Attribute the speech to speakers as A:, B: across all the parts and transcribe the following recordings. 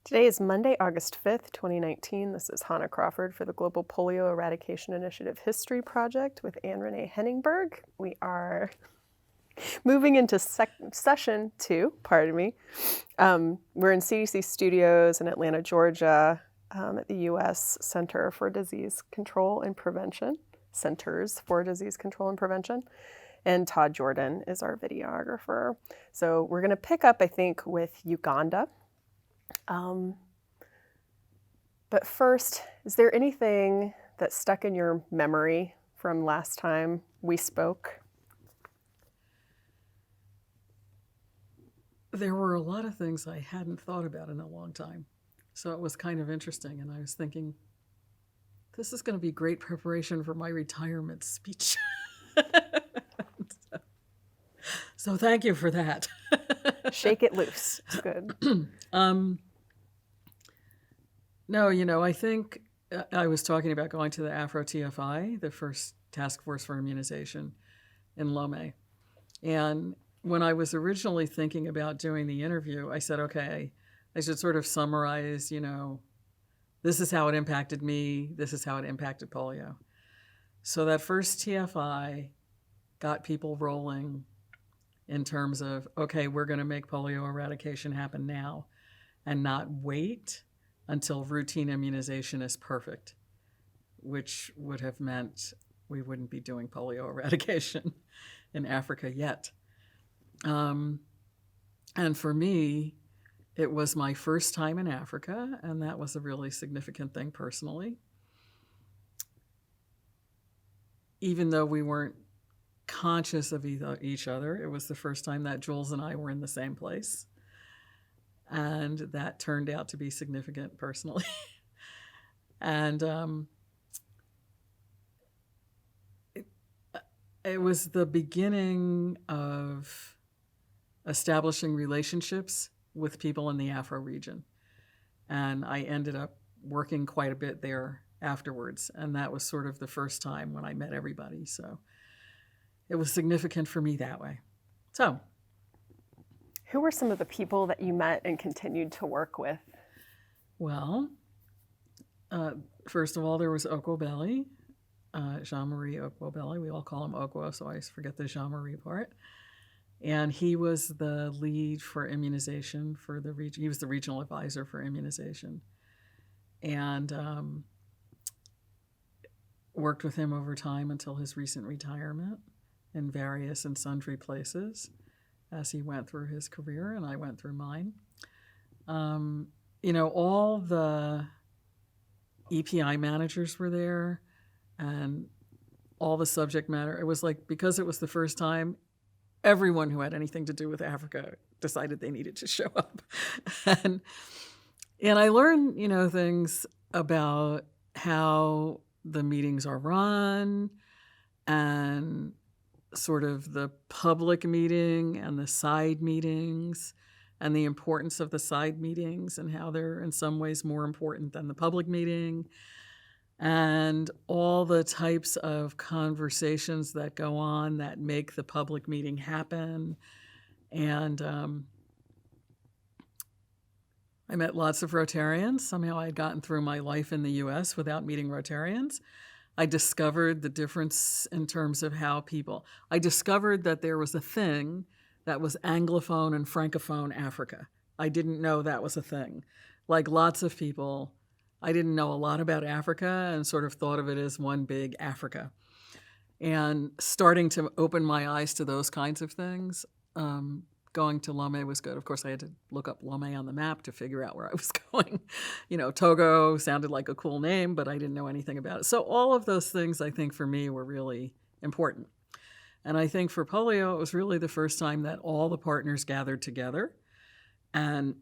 A: Today is Monday, August 5th, 2019. This is Hannah Crawford for the Global Polio Eradication Initiative History Project with Anne-Renee Heningburg. We are moving into session 2, pardon me. We're in CDC studios in Atlanta, Georgia, at the U.S. Center for Disease Control and Prevention, Centers for Disease Control and Prevention. And Todd Jordan is our videographer. So we're going to pick up, I think, with Uganda. But first, is there anything that stuck in your memory from last time we spoke?
B: There were a lot of things I hadn't thought about in a long time. So it was kind of interesting. And I was thinking, this is going to be great preparation for my retirement speech. So thank you for that.
A: Shake it loose. It's good.
B: No, I think I was talking about going to the Afro-TFI, the first task force for immunization in Lome. And when I was originally thinking about doing the interview, I said, okay, I should sort of summarize, this is how it impacted me, this is how it impacted polio. So that first TFI got people rolling in terms of, okay, we're going to make polio eradication happen now and not wait until routine immunization is perfect, which would have meant we wouldn't be doing polio eradication in Africa yet. And for me, it was my first time in Africa, and that was a really significant thing personally. Even though we weren't conscious of each other, it was the first time that Jules and I were in the same place. And that turned out to be significant personally. And it was the beginning of establishing relationships with people in the Afro region. And I ended up working quite a bit there afterwards. And that was sort of the first time when I met everybody. So it was significant for me that way. So,
A: who were some of the people that you met and continued to work with?
B: Well, first of all, there was Okwobeli, Jean-Marie Okwobeli. We all call him Okwo, so I forget the Jean-Marie part. And he was the lead for immunization for the region. He was the regional advisor for immunization. And worked with him over time until his recent retirement in various and sundry places as he went through his career, and I went through mine. All the EPI managers were there, and all the subject matter. It was like, because it was the first time, everyone who had anything to do with Africa decided they needed to show up. And I learned, things about how the meetings are run and sort of the public meeting and the side meetings and the importance of the side meetings and how they're in some ways more important than the public meeting, and all the types of conversations that go on that make the public meeting happen. And I met lots of Rotarians. Somehow I had gotten through my life in the US without meeting Rotarians. I discovered the difference in terms of how I discovered that there was a thing that was Anglophone and Francophone Africa. I didn't know that was a thing. Like lots of people, I didn't know a lot about Africa and sort of thought of it as one big Africa. And starting to open my eyes to those kinds of things, going to Lome was good. Of course, I had to look up Lome on the map to figure out where I was going. Togo sounded like a cool name, but I didn't know anything about it. So all of those things, I think, for me were really important. And I think for polio, it was really the first time that all the partners gathered together. And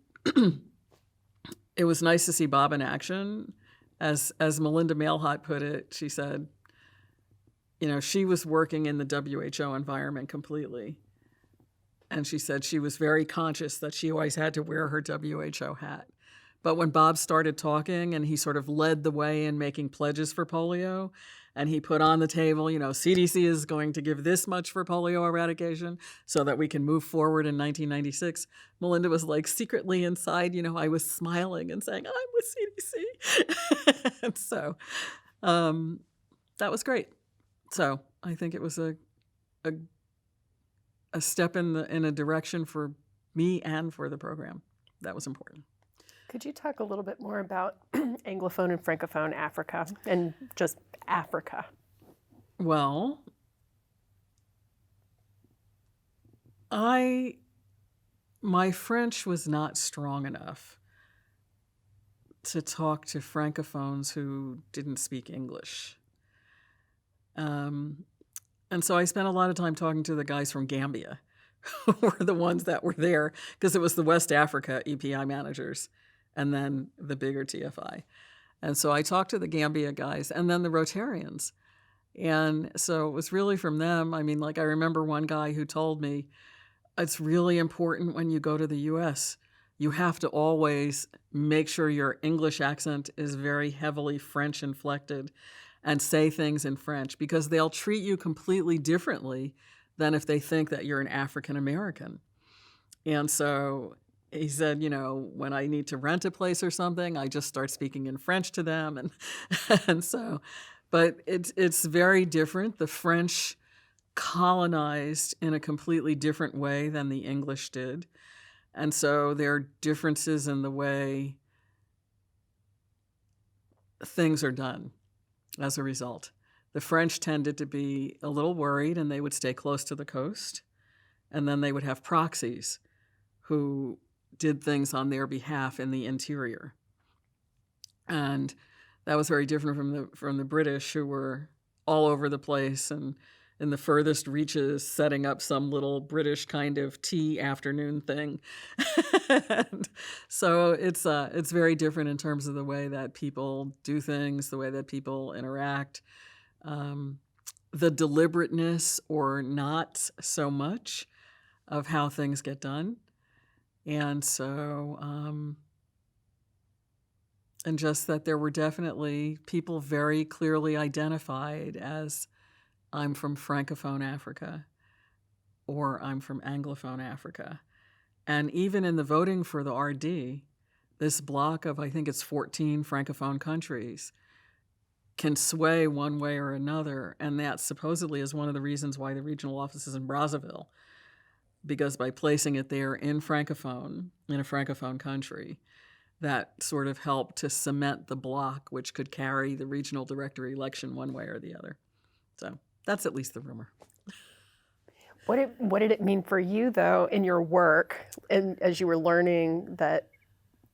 B: it was nice to see Bob in action. As Melinda Mailhot put it, she said, she was working in the WHO environment completely. And she said she was very conscious that she always had to wear her WHO hat. But when Bob started talking and he sort of led the way in making pledges for polio, And he put on the table, CDC is going to give this much for polio eradication so that we can move forward in 1996. Melinda was like secretly inside, I was smiling and saying, I'm with CDC. And so that was great. So I think it was a step in a direction for me and for the program. That was important.
A: Could you talk a little bit more about Anglophone and Francophone Africa and just Africa?
B: Well, my French was not strong enough to talk to Francophones who didn't speak English. And so I spent a lot of time talking to the guys from Gambia, who were the ones that were there, because it was the West Africa EPI managers and then the bigger TFI. And so I talked to the Gambia guys and then the Rotarians. And so it was really from them. I mean, I remember one guy who told me, it's really important when you go to the US, you have to always make sure your English accent is very heavily French inflected and say things in French, because they'll treat you completely differently than if they think that you're an African American. And so he said, when I need to rent a place or something, I just start speaking in French to them. And so, but it's very different. The French colonized in a completely different way than the English did. And so there are differences in the way things are done as a result. The French tended to be a little worried, and they would stay close to the coast. And then they would have proxies who did things on their behalf in the interior. And that was very different from the British, who were all over the place and in the furthest reaches setting up some little British kind of tea afternoon thing. And so it's very different in terms of the way that people do things, the way that people interact, the deliberateness or not so much of how things get done. And so, and just that there were definitely people very clearly identified as, I'm from Francophone Africa, or I'm from Anglophone Africa. And even in the voting for the RD, this block of, I think it's 14 Francophone countries, can sway one way or another. And that supposedly is one of the reasons why the regional office is in Brazzaville, because by placing it there in a Francophone country, that sort of helped to cement the block, which could carry the regional director election one way or the other. So that's at least the rumor.
A: What did it mean for you, though, in your work, and as you were learning that,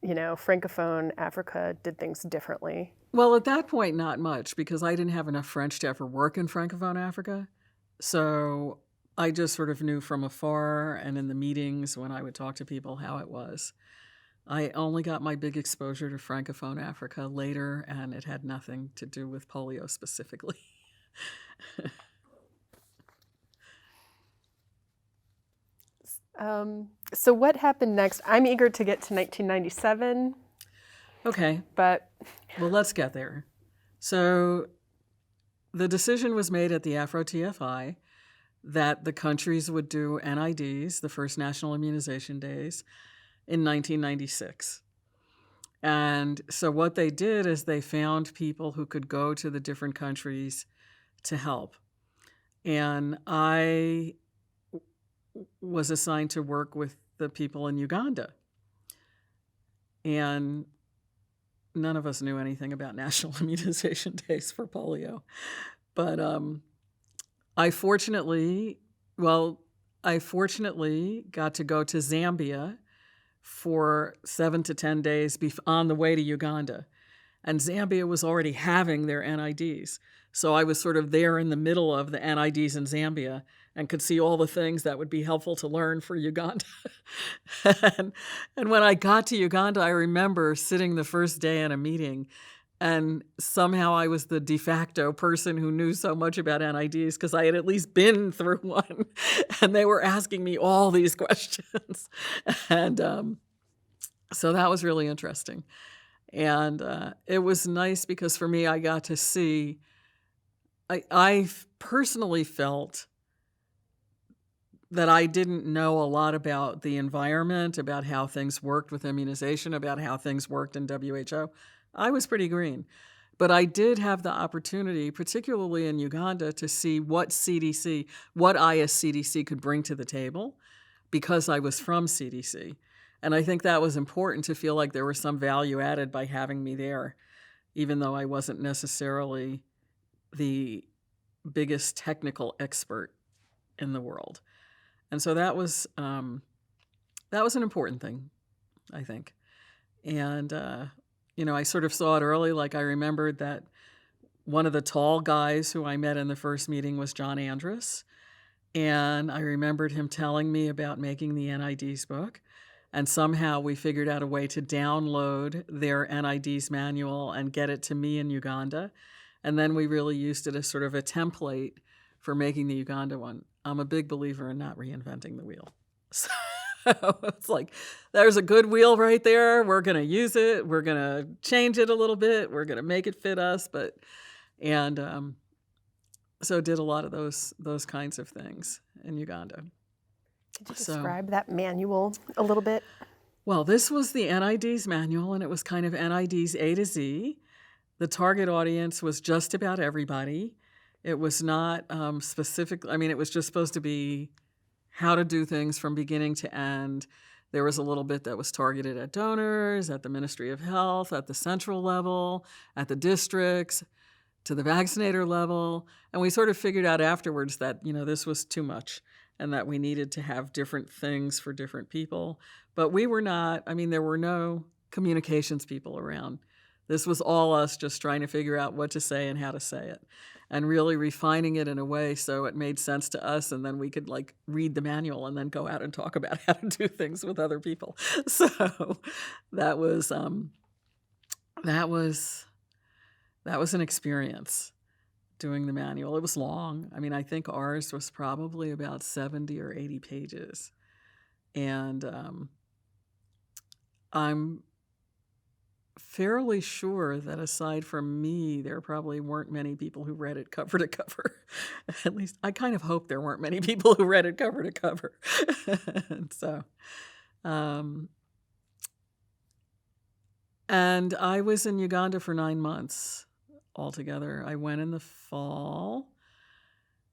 A: Francophone Africa did things differently?
B: Well, at that point, not much, because I didn't have enough French to ever work in Francophone Africa. So I just sort of knew from afar and in the meetings when I would talk to people how it was. I only got my big exposure to Francophone Africa later, and it had nothing to do with polio specifically.
A: So what happened next? I'm eager to get to 1997.
B: Okay.
A: But
B: well, let's get there. So the decision was made at the Afro-TFI that the countries would do NIDs, the first National Immunization Days, in 1996. And so what they did is they found people who could go to the different countries to help. And I was assigned to work with the people in Uganda. And none of us knew anything about National Immunization Days for polio. But I fortunately got to go to Zambia for 7 to 10 days on the way to Uganda. And Zambia was already having their NIDs. So I was sort of there in the middle of the NIDs in Zambia and could see all the things that would be helpful to learn for Uganda. and when I got to Uganda, I remember sitting the first day in a meeting, and somehow I was the de facto person who knew so much about NIDs because I had at least been through one. And they were asking me all these questions. And so that was really interesting. And it was nice because for me, I got to see I personally felt that I didn't know a lot about the environment, about how things worked with immunization, about how things worked in WHO. I was pretty green. But I did have the opportunity, particularly in Uganda, to see what CDC, what ISCDC could bring to the table because I was from CDC. And I think that was important to feel like there was some value added by having me there, even though I wasn't necessarily the biggest technical expert in the world. And so that was an important thing, I think. And, I sort of saw it early. Like I remembered that one of the tall guys who I met in the first meeting was John Andrus. And I remembered him telling me about making the NIDs book. And somehow we figured out a way to download their NIDs manual and get it to me in Uganda. And then we really used it as sort of a template for making the Uganda one. I'm a big believer in not reinventing the wheel. So it's like, there's a good wheel right there. We're going to use it. We're going to change it a little bit. We're going to make it fit us. So did a lot of those kinds of things in Uganda.
A: Could you describe that manual a little bit?
B: Well, this was the NIDs manual, and it was kind of NIDs A to Z. The target audience was just about everybody. It was not specific. I mean, it was just supposed to be how to do things from beginning to end. There was a little bit that was targeted at donors, at the Ministry of Health, at the central level, at the districts, to the vaccinator level. And we sort of figured out afterwards that, this was too much and that we needed to have different things for different people. But we were not, there were no communications people around. This was all us just trying to figure out what to say and how to say it, and really refining it in a way so it made sense to us, and then we could read the manual and then go out and talk about how to do things with other people. So that was an experience doing the manual. It was long. I think ours was probably about 70 or 80 pages. And I'm fairly sure that aside from me, there probably weren't many people who read it cover to cover. At least I kind of hope there weren't many people who read it cover to cover. And so, and I was in Uganda for 9 months altogether. I went in the fall,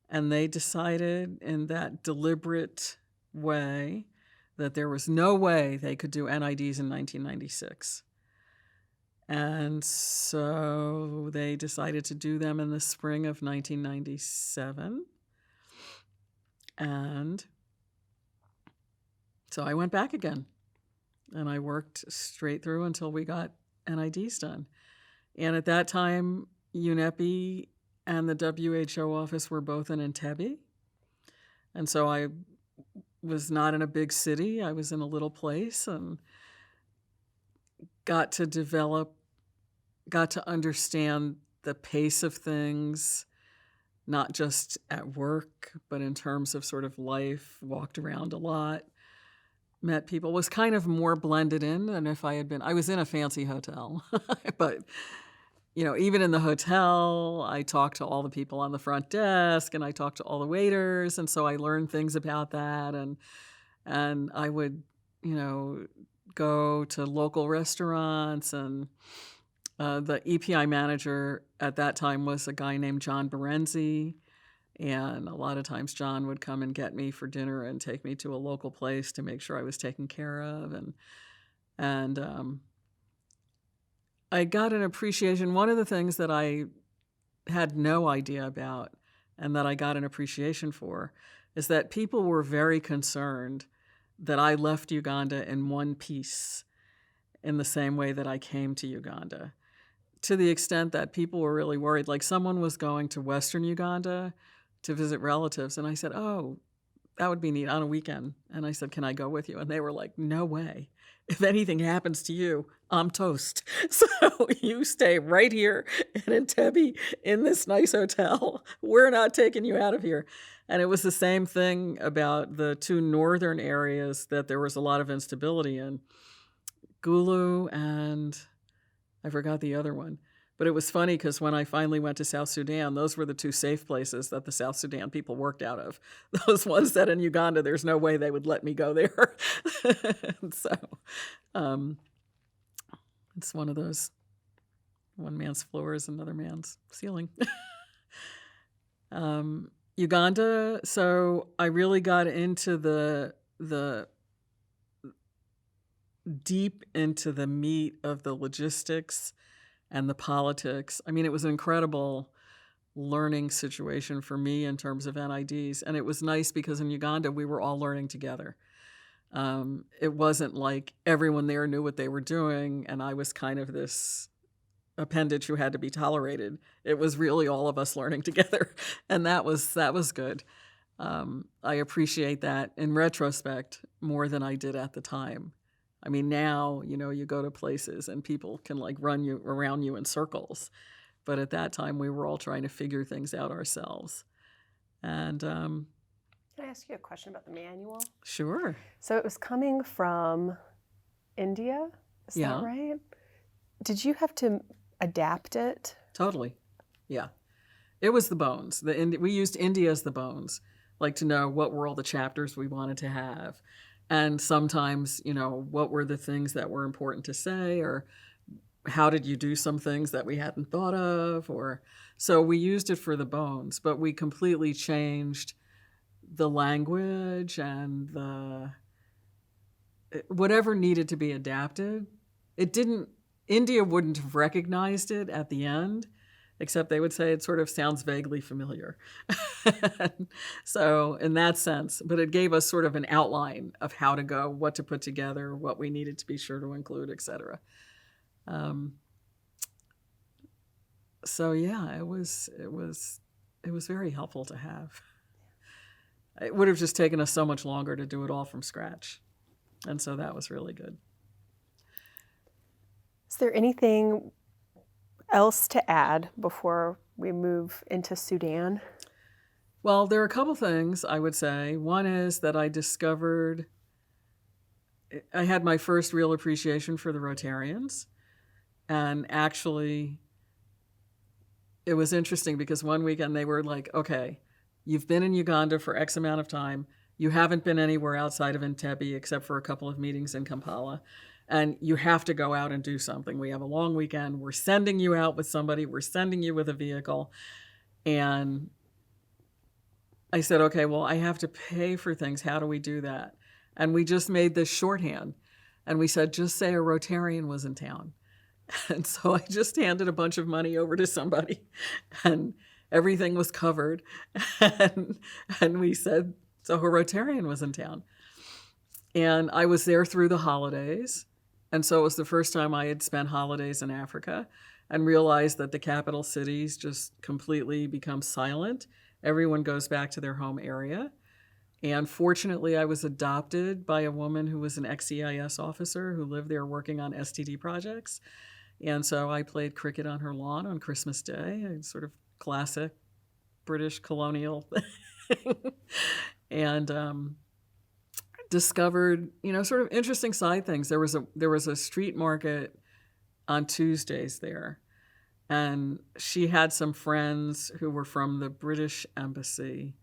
B: and they decided in that deliberate way that there was no way they could do NIDs in 1996. And so they decided to do them in the spring of 1997. And so I went back again, and I worked straight through until we got NIDs done. And at that time, UNEPI and the WHO office were both in Entebbe. And so I was not in a big city. I was in a little place and got to understand the pace of things, not just at work, but in terms of sort of life, walked around a lot, met people, was kind of more blended in than if I had been. I was in a fancy hotel, but even in the hotel, I talked to all the people on the front desk, and I talked to all the waiters, and so I learned things about that, and I would, go to local restaurants, and the EPI manager at that time was a guy named John Berenzi, and a lot of times John would come and get me for dinner and take me to a local place to make sure I was taken care of, and I got an appreciation. One of the things that I had no idea about and that I got an appreciation for is that people were very concerned that I left Uganda in one piece in the same way that I came to Uganda, to the extent that people were really worried. Like someone was going to Western Uganda to visit relatives, and I said, oh, that would be neat on a weekend. And I said, can I go with you? And they were like, no way. If anything happens to you, I'm toast. So you stay right here in Entebbe in this nice hotel. We're not taking you out of here. And it was the same thing about the two northern areas that there was a lot of instability in, Gulu and I forgot the other one. But it was funny because when I finally went to South Sudan, those were the two safe places that the South Sudan people worked out of. Those ones that in Uganda, there's no way they would let me go there. So um, it's one of those, one man's floor is another man's ceiling. Uganda, so I really got into the deep into the meat of the logistics and the politics. I mean, it was an incredible learning situation for me in terms of NIDs. And it was nice because in Uganda, we were all learning together. It wasn't like everyone there knew what they were doing, and I was kind of this appendage who had to be tolerated. It was really all of us learning together, and that was good. I appreciate that in retrospect more than I did at the time. I mean, now, you go to places and people can like run you around you in circles. But at that time, we were all trying to figure things out ourselves. And
A: Can I ask you a question about the manual?
B: Sure.
A: So it was coming from India, is that right? Did you have to adapt it?
B: Totally. Yeah. It was the bones. We used India as the bones, like to know what were all the chapters we wanted to have. And sometimes, what were the things that were important to say, or how did you do some things that we hadn't thought of? So we used it for the bones, but we completely changed the language and whatever needed to be adapted. India wouldn't have recognized it at the end, except they would say it sort of sounds vaguely familiar. So in that sense, but it gave us sort of an outline of how to go, what to put together, what we needed to be sure to include, etc. So yeah, it was very helpful to have. It would have just taken us so much longer to do it all from scratch. And so that was really good.
A: Is there anything else to add before we move into Sudan?
B: Well, there are a couple things I would say. One is that I had my first real appreciation for the Rotarians. And actually, it was interesting because one weekend they were like, okay, you've been in Uganda for X amount of time. You haven't been anywhere outside of Entebbe except for a couple of meetings in Kampala. And you have to go out and do something. We have a long weekend. We're sending you out with somebody. We're sending you with a vehicle. And I said, okay, well, I have to pay for things. How do we do that? And we just made this shorthand. And we said, just say a Rotarian was in town. And so I just handed a bunch of money over to somebody. And everything was covered. And we said, so a Rotarian was in town. And I was there through the holidays. And so it was the first time I had spent holidays in Africa and realized that the capital cities just completely become silent. Everyone goes back to their home area. And fortunately, I was adopted by a woman who was an ex-CIS officer who lived there working on STD projects. And so I played cricket on her lawn on Christmas Day, a sort of classic British colonial thing. And discovered, sort of interesting side things. There was a street market on Tuesdays there, and she had some friends who were from the British embassy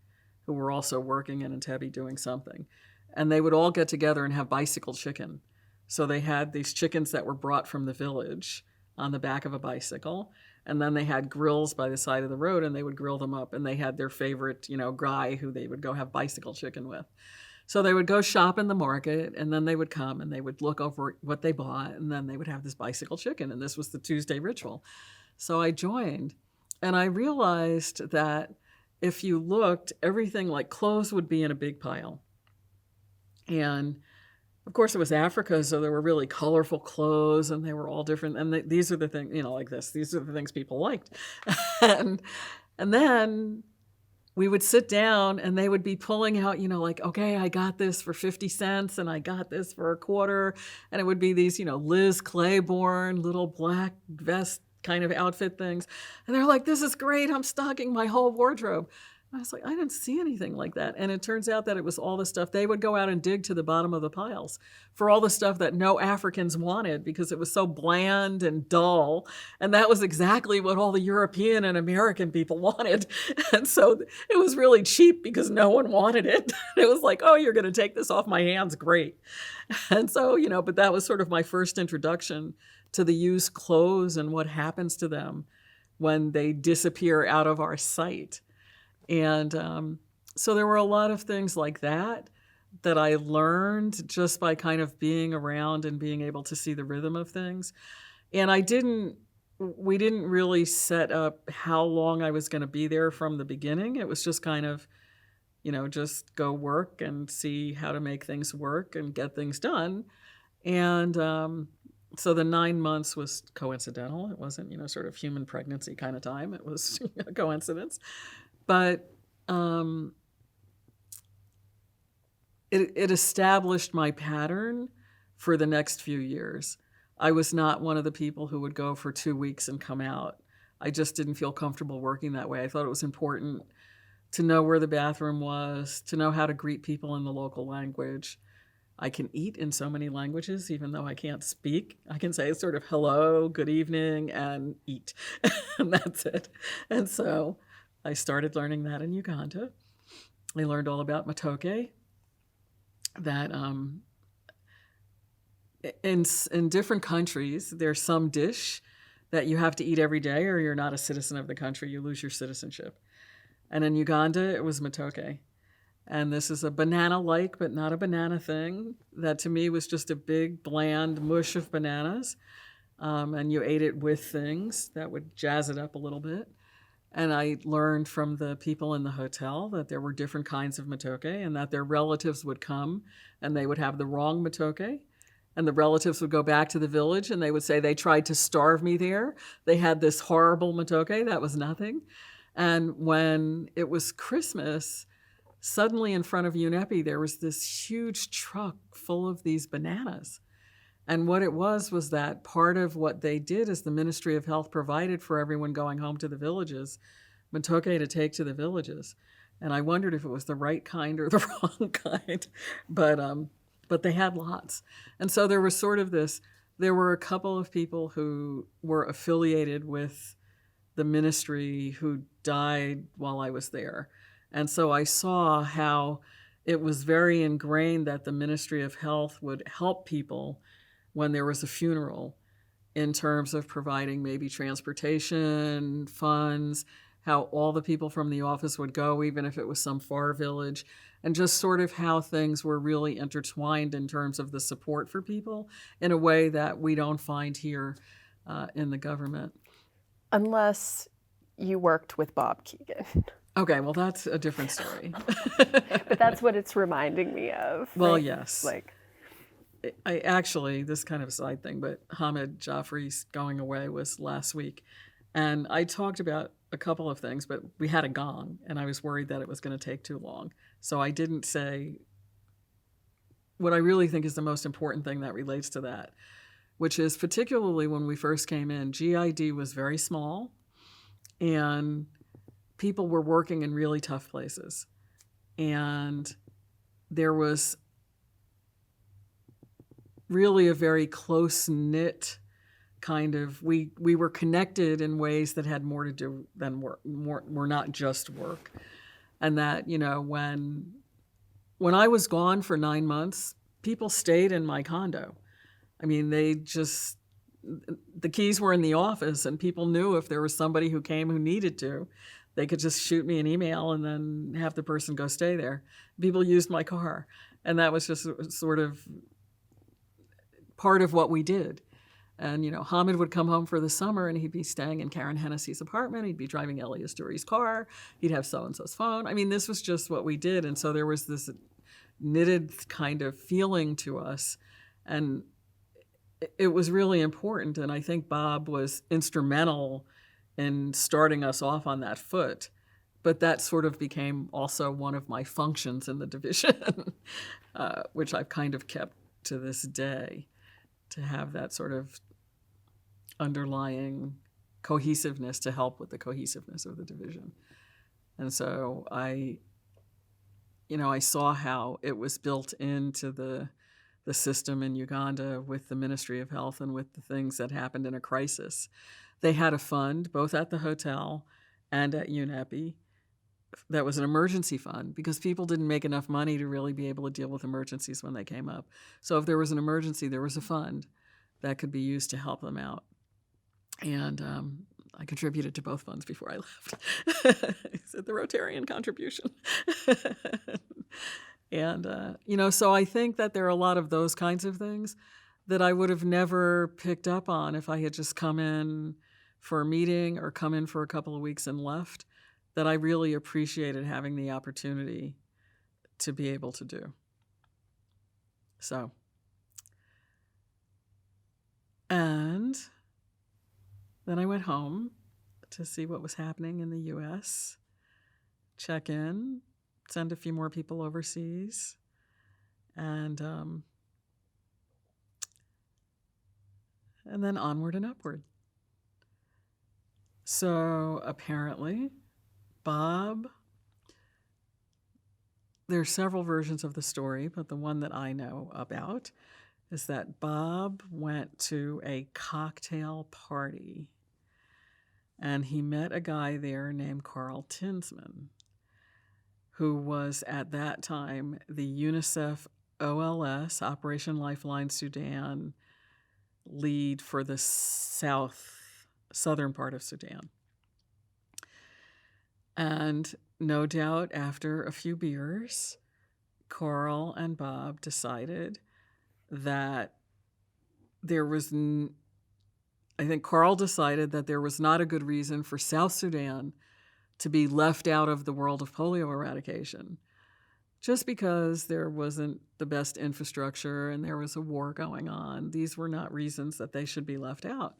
B: who were also working in Entebbe doing something, and they would all get together and have bicycle chicken. So they had these chickens that were brought from the village on the back of a bicycle, and then they had grills by the side of the road, and they would grill them up, and they had their favorite, guy who they would go have bicycle chicken with. So they would go shop in the market, and then they would come and they would look over what they bought, and then they would have this bicycle chicken, and this was the Tuesday ritual. So I joined, and I realized that if you looked, everything like clothes would be in a big pile. And of course, it was Africa, so there were really colorful clothes, and they were all different. And these are the things, like this. These are the things people liked. and then we would sit down, and they would be pulling out, like, okay, I got this for 50 cents, and I got this for a quarter. And it would be these, Liz Claiborne, little black vest kind of outfit things. And they're like, this is great. I'm stocking my whole wardrobe. I was like, I didn't see anything like that. And it turns out that it was all the stuff they would go out and dig to the bottom of the piles for all the stuff that no Africans wanted because it was so bland and dull. And that was exactly what all the European and American people wanted. And so it was really cheap because no one wanted it. It was like, oh, you're going to take this off my hands. Great. And so, but that was sort of my first introduction to the used clothes and what happens to them when they disappear out of our sight. And so there were a lot of things like that I learned just by kind of being around and being able to see the rhythm of things. And we didn't really set up how long I was going to be there from the beginning. It was just kind of, just go work and see how to make things work and get things done. And so the 9 months was coincidental. It wasn't, sort of human pregnancy kind of time. It was a coincidence. But it established my pattern for the next few years. I was not one of the people who would go for 2 weeks and come out. I just didn't feel comfortable working that way. I thought it was important to know where the bathroom was, to know how to greet people in the local language. I can eat in so many languages, even though I can't speak. I can say sort of hello, good evening, and eat. And that's it. And so I started learning that in Uganda. I learned all about matoke, that in different countries, there's some dish that you have to eat every day or you're not a citizen of the country. You lose your citizenship. And in Uganda, it was matoke. And this is a banana-like, but not a banana thing, that to me was just a big, bland mush of bananas. And you ate it with things that would jazz it up a little bit. And I learned from the people in the hotel that there were different kinds of matoke and that their relatives would come and they would have the wrong matoke. And the relatives would go back to the village and they would say they tried to starve me there. They had this horrible matoke that was nothing. And when it was Christmas, suddenly in front of UNEPI, there was this huge truck full of these bananas. And what it was that part of what they did is the Ministry of Health provided for everyone going home to the villages, matoke to take to the villages. And I wondered if it was the right kind or the wrong kind. But they had lots. And so there was sort of this, there were a couple of people who were affiliated with the ministry who died while I was there. And so I saw how it was very ingrained that the Ministry of Health would help people when there was a funeral in terms of providing maybe transportation, funds, how all the people from the office would go, even if it was some far village, and just sort of how things were really intertwined in terms of the support for people in a way that we don't find here in the government.
A: Unless you worked with Bob Keegan.
B: Okay, well, that's a different story.
A: But that's what it's reminding me of.
B: Well,
A: right?
B: yes.
A: Like,
B: I actually, this is kind of a side thing, but Hamid Jaffrey's going away was last week. And I talked about a couple of things, but we had a gong, and I was worried that it was going to take too long. So I didn't say what I really think is the most important thing that relates to that, which is particularly when we first came in, GID was very small, and people were working in really tough places. And there was really a very close-knit kind of, we were connected in ways that had more to do than work, were not just work. And that, when I was gone for 9 months, people stayed in my condo. I mean, the keys were in the office, and people knew if there was somebody who came who needed to, they could just shoot me an email and then have the person go stay there. People used my car. And that was just sort of part of what we did. And, Hamid would come home for the summer and he'd be staying in Karen Hennessy's apartment. He'd be driving Ellie Asturi's car. He'd have so-and-so's phone. I mean, this was just what we did. And so there was this knitted kind of feeling to us. And it was really important. And I think Bob was instrumental in starting us off on that foot. But that sort of became also one of my functions in the division, which I've kind of kept to this day, to have that sort of underlying cohesiveness to help with the cohesiveness of the division. And so I saw how it was built into the system in Uganda with the Ministry of Health and with the things that happened in a crisis. They had a fund, both at the hotel and at UNEPI, that was an emergency fund because people didn't make enough money to really be able to deal with emergencies when they came up. So if there was an emergency, there was a fund that could be used to help them out. And I contributed to both funds before I left. It's the Rotarian contribution. And, so I think that there are a lot of those kinds of things that I would have never picked up on if I had just come in for a meeting or come in for a couple of weeks and left, that I really appreciated having the opportunity to be able to do. So, and then I went home to see what was happening in the U.S., check in, send a few more people overseas, and then onward and upward. So apparently, Bob, there are several versions of the story, but the one that I know about is that Bob went to a cocktail party and he met a guy there named Carl Tinsman, who was at that time the UNICEF OLS, Operation Lifeline Sudan, lead for the southern part of Sudan. And no doubt after a few beers, Carl and Bob decided that I think Carl decided that there was not a good reason for South Sudan to be left out of the world of polio eradication, just because there wasn't the best infrastructure and there was a war going on. These were not reasons that they should be left out.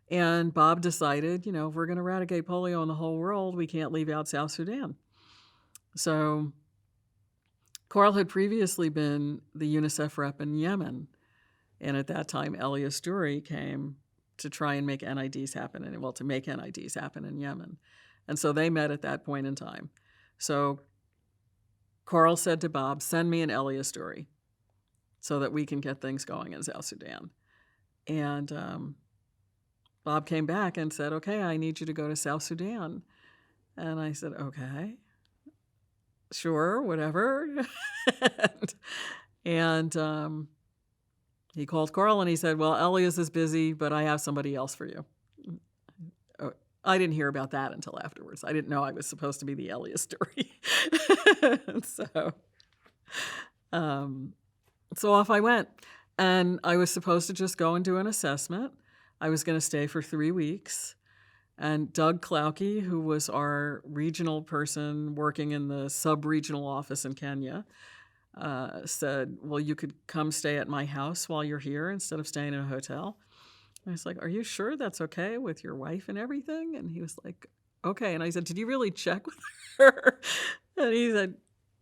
B: And Bob decided, if we're going to eradicate polio in the whole world, we can't leave out South Sudan. So Carl had previously been the UNICEF rep in Yemen. And at that time, Elias Duri came to try and make NIDs happen, to make NIDs happen in Yemen. And so they met at that point in time. So Carl said to Bob, send me an Elias Duri so that we can get things going in South Sudan. And Bob came back and said, okay, I need you to go to South Sudan. And I said, okay, sure, whatever. and he called Carl and he said, well, Elias is busy, but I have somebody else for you. I didn't hear about that until afterwards. I didn't know I was supposed to be the Elias story. So off I went. And I was supposed to just go and do an assessment. I was going to stay for 3 weeks. And Doug Klauke, who was our regional person working in the sub-regional office in Kenya, said, well, you could come stay at my house while you're here instead of staying in a hotel. I was like, are you sure that's okay with your wife and everything? And he was like, okay. And I said, did you really check with her? And he said,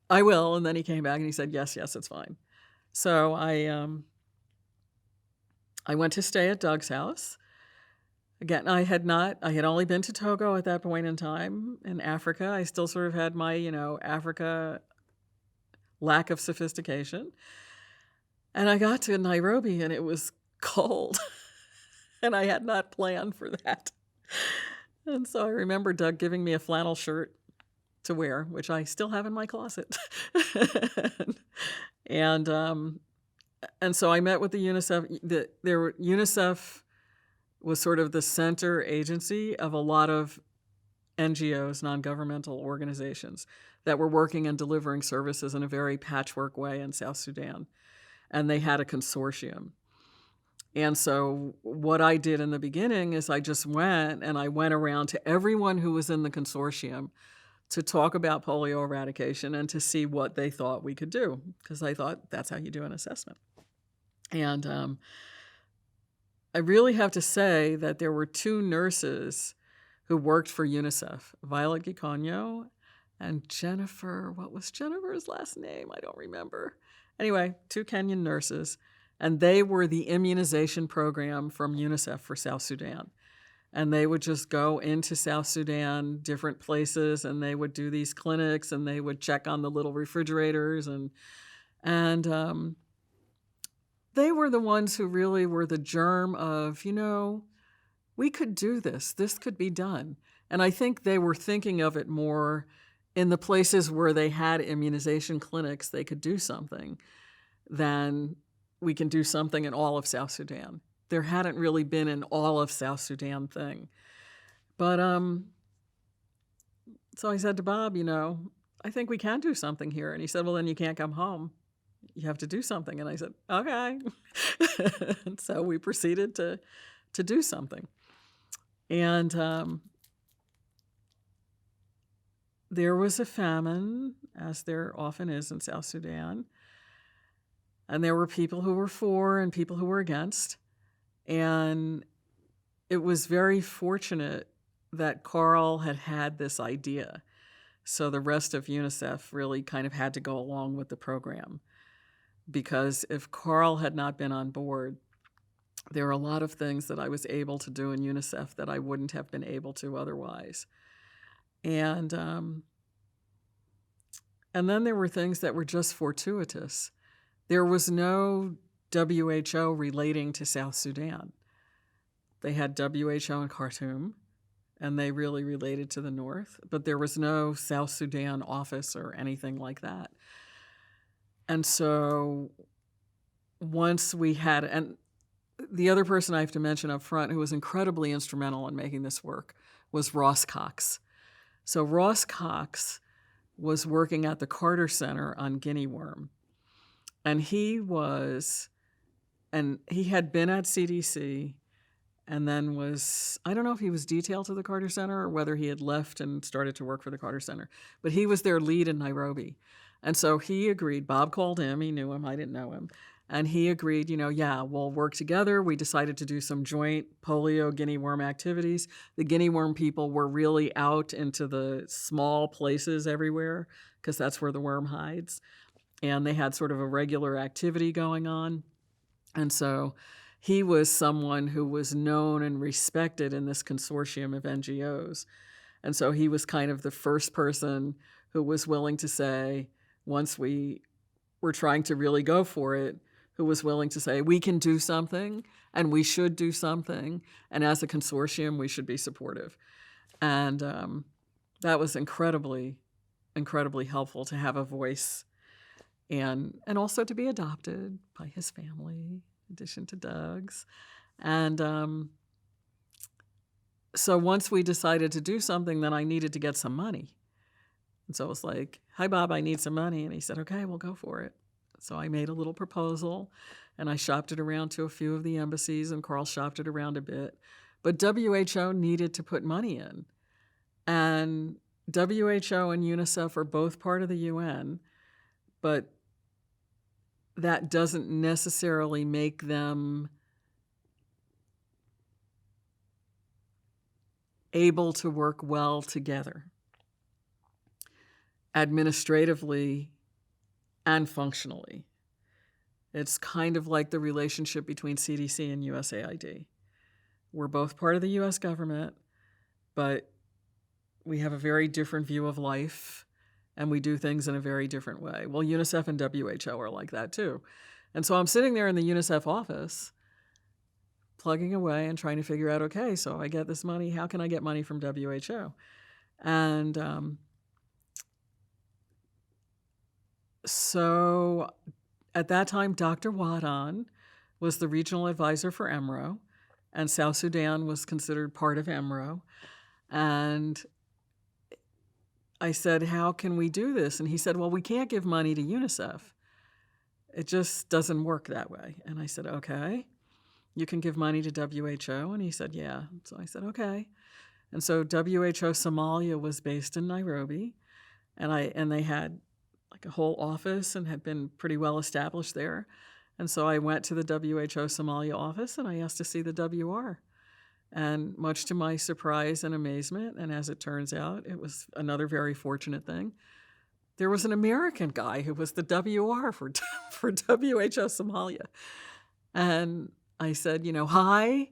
B: I will. And then he came back and he said, yes, it's fine. So I went to stay at Doug's house. Again, I had only been to Togo at that point in time in Africa. I still sort of had my, Africa lack of sophistication. And I got to Nairobi and it was cold. And I had not planned for that. And so I remember Doug giving me a flannel shirt to wear, which I still have in my closet. and so I met with the UNICEF. UNICEF was sort of the center agency of a lot of NGOs, non-governmental organizations, that were working and delivering services in a very patchwork way in South Sudan. And they had a consortium. And so what I did in the beginning is I just went around to everyone who was in the consortium to talk about polio eradication and to see what they thought we could do, because I thought that's how you do an assessment. And I really have to say that there were 2 nurses who worked for UNICEF, Violet Giconyo and Jennifer. What was Jennifer's last name? I don't remember. Anyway, 2 Kenyan nurses. And they were the immunization program from UNICEF for South Sudan. And they would just go into South Sudan, different places, and they would do these clinics, and they would check on the little refrigerators, and they were the ones who really were the germ of, we could do this. This could be done. And I think they were thinking of it more in the places where they had immunization clinics, they could do something, than we can do something in all of South Sudan. There hadn't really been an all of South Sudan thing. But so I said to Bob, I think we can do something here. And he said, well, then you can't come home. You have to do something. And I said, okay. And so we proceeded to do something. And there was a famine, as there often is in South Sudan. And there were people who were for and people who were against. And it was very fortunate that Carl had this idea. So the rest of UNICEF really kind of had to go along with the program. Because if Carl had not been on board, there are a lot of things that I was able to do in UNICEF that I wouldn't have been able to otherwise. And then there were things that were just fortuitous. There was no WHO relating to South Sudan. They had WHO in Khartoum, and they really related to the north, but there was no South Sudan office or anything like that. And so once we had, and the other person I have to mention up front who was incredibly instrumental in making this work was Ross Cox. So Ross Cox was working at the Carter Center on guinea worm. And he had been at CDC and then I don't know if he was detailed to the Carter Center or whether he had left and started to work for the Carter Center, but he was their lead in Nairobi. And so he agreed, Bob called him, he knew him, I didn't know him. And he agreed, yeah, we'll work together. We decided to do some joint polio guinea worm activities. The guinea worm people were really out into the small places everywhere because that's where the worm hides. And they had sort of a regular activity going on. And so he was someone who was known and respected in this consortium of NGOs. And so he was kind of the first person who was willing to say, once we were trying to really go for it, who was willing to say, we can do something and we should do something. And as a consortium, we should be supportive. And that was incredibly, incredibly helpful to have a voice and also to be adopted by his family, in addition to Doug's. And so once we decided to do something, then I needed to get some money. And so it was like, hi, Bob, I need some money. And he said, okay, we'll go for it. So I made a little proposal, and I shopped it around to a few of the embassies, and Carl shopped it around a bit. But WHO needed to put money in. And WHO and UNICEF are both part of the UN, but that doesn't necessarily make them able to work well together, administratively and functionally. It's kind of like the relationship between CDC and USAID. We're both part of the US government, but we have a very different view of life, and we do things in a very different way. Well, UNICEF and WHO are like that too. And so I'm sitting there in the UNICEF office, plugging away and trying to figure out, okay, so I get this money, how can I get money from WHO? And so at that time, Dr. Wadon was the regional advisor for EMRO, and South Sudan was considered part of EMRO. And I said, how can we do this? And he said, well, we can't give money to UNICEF. It just doesn't work that way. And I said, okay, you can give money to WHO? And he said, yeah. So I said, okay. And so WHO Somalia was based in Nairobi, and they had like a whole office and had been pretty well established there. And so I went to the WHO Somalia office and I asked to see the WR. And much to my surprise and amazement, and as it turns out, it was another very fortunate thing, there was an American guy who was the WR for WHO Somalia. And I said, hi,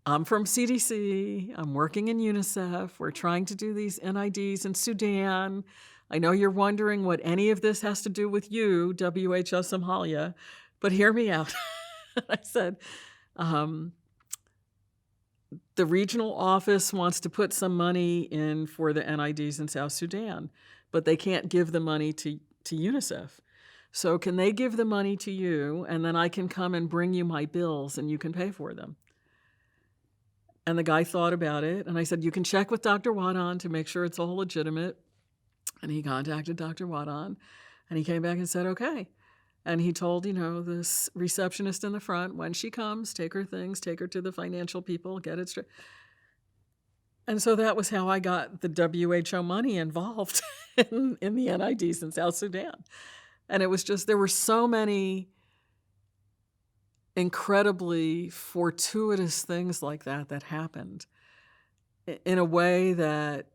B: I'm from CDC. I'm working in UNICEF. We're trying to do these NIDs in Sudan. I know you're wondering what any of this has to do with you, WHO Somalia, but hear me out." I said, "The regional office wants to put some money in for the NIDs in South Sudan, but they can't give the money to UNICEF. So can they give the money to you, and then I can come and bring you my bills and you can pay for them?" And the guy thought about it, and I said, "You can check with Dr. Wadon to make sure it's all legitimate." And he contacted Dr. Wadon, and he came back and said, "Okay." And he told, this receptionist in the front, when she comes, take her things, take her to the financial people, get it straight. And so that was how I got the WHO money involved in the NIDs in South Sudan. And it was just, there were so many incredibly fortuitous things like that happened in a way that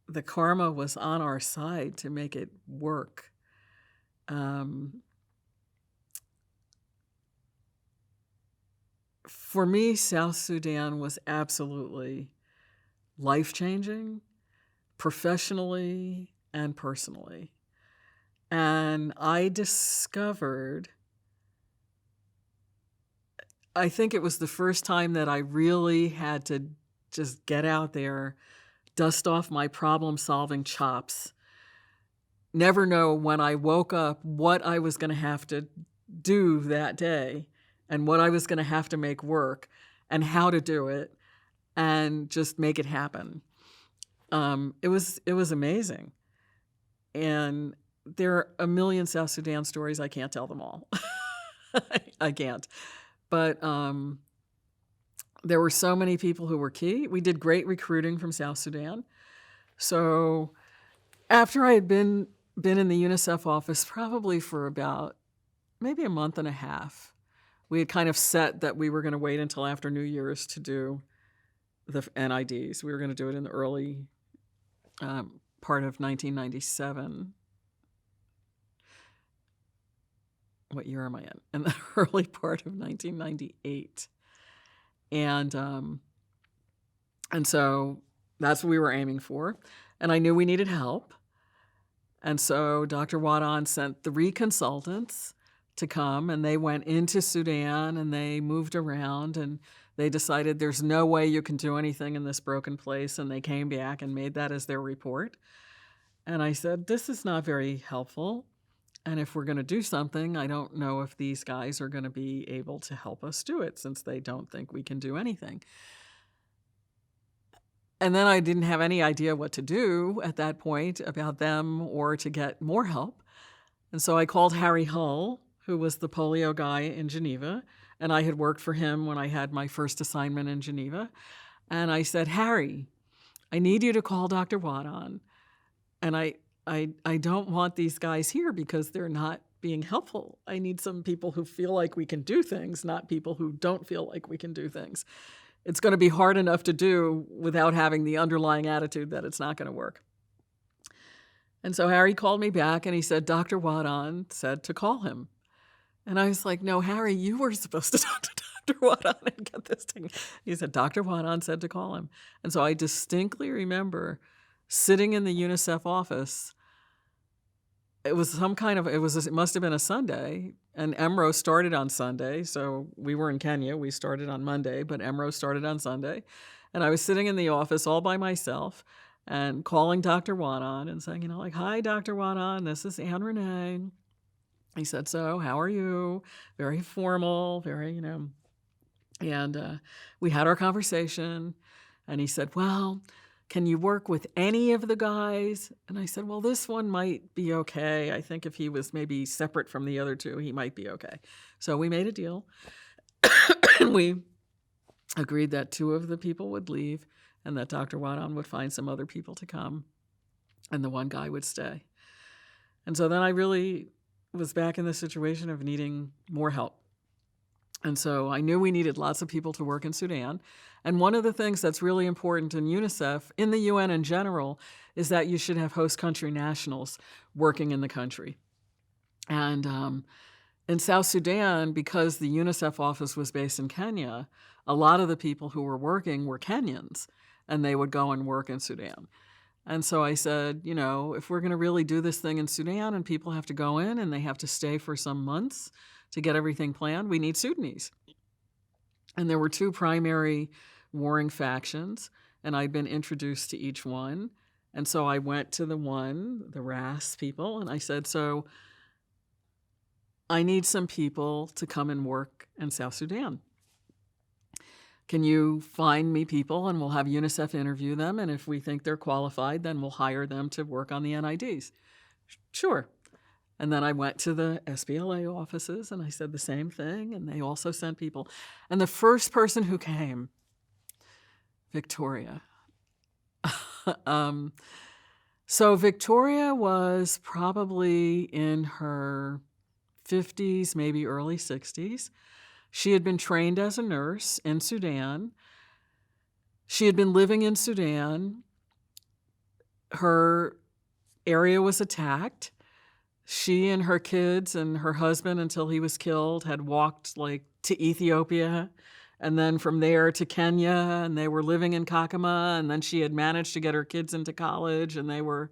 B: the karma was on our side to make it work. For me, South Sudan was absolutely life-changing, professionally and personally. And I discovered, I think it was the first time that I really had to just get out there, dust off my problem-solving chops, never know when I woke up what I was going to have to do that day and what I was going to have to make work and how to do it and just make it happen. It was amazing. And there are a million South Sudan stories. I can't tell them all. I can't. But there were so many people who were key. We did great recruiting from South Sudan. So after I had been in the UNICEF office probably for about maybe a month and a half, we had kind of set that we were going to wait until after New Year's to do the NIDs. We were going to do it in the early part of 1997. What year am I in? In the early part of 1998. And so that's what we were aiming for. And I knew we needed help. And so Dr. Wadon sent 3 consultants to come, and they went into Sudan and they moved around and they decided there's no way you can do anything in this broken place. And they came back and made that as their report. And I said, this is not very helpful. And if we're going to do something, I don't know if these guys are going to be able to help us do it since they don't think we can do anything. And then I didn't have any idea what to do at that point about them or to get more help. And so I called Harry Hull, who was the polio guy in Geneva, and I had worked for him when I had my first assignment in Geneva. And I said, Harry, I need you to call Dr. Wadon. And I don't want these guys here because they're not being helpful. I need some people who feel like we can do things, not people who don't feel like we can do things. It's going to be hard enough to do without having the underlying attitude that it's not going to work. And so Harry called me back and he said, Dr. Wadon said to call him. And I was like, no, Harry, you were supposed to talk to Dr. Wadon and get this thing. He said, Dr. Wadon said to call him. And so I distinctly remember sitting in the UNICEF office. It was it must have been a Sunday, and EMRO started on Sunday. So we were in Kenya. We started on Monday, but EMRO started on Sunday. And I was sitting in the office all by myself and calling Dr. Wadon and saying, hi, Dr. Wadon, this is Anne-Renee. He said, so how are you? Very formal, very, and we had our conversation. And he said, well, can you work with any of the guys? And I said, well, this one might be okay. I think if he was maybe separate from the other 2, he might be okay. So we made a deal. And we agreed that 2 of the people would leave and that Dr. Wadon would find some other people to come and the one guy would stay. And so then I really was back in the situation of needing more help. And so I knew we needed lots of people to work in Sudan. And one of the things that's really important in UNICEF, in the UN in general, is that you should have host country nationals working in the country. And In South Sudan, because the UNICEF office was based in Kenya, a lot of the people who were working were Kenyans, and they would go and work in Sudan. And so I said, if we're going to really do this thing in Sudan and people have to go in and they have to stay for some months to get everything planned, we need Sudanese. And there were two primary warring factions, and I'd been introduced to each one. And so I went to the RAS people, and I said, so I need some people to come and work in South Sudan. Can you find me people, and we'll have UNICEF interview them, and if we think they're qualified, then we'll hire them to work on the NIDs. Sure. And then I went to the SPLA offices, and I said the same thing, and they also sent people. And the first person who came, Victoria. So Victoria was probably in her 50s, maybe early 60s. She had been trained as a nurse in Sudan. She had been living in Sudan. Her area was attacked. She and her kids and her husband, until he was killed, had walked to Ethiopia and then from there to Kenya, and they were living in Kakuma, and then she had managed to get her kids into college, and they were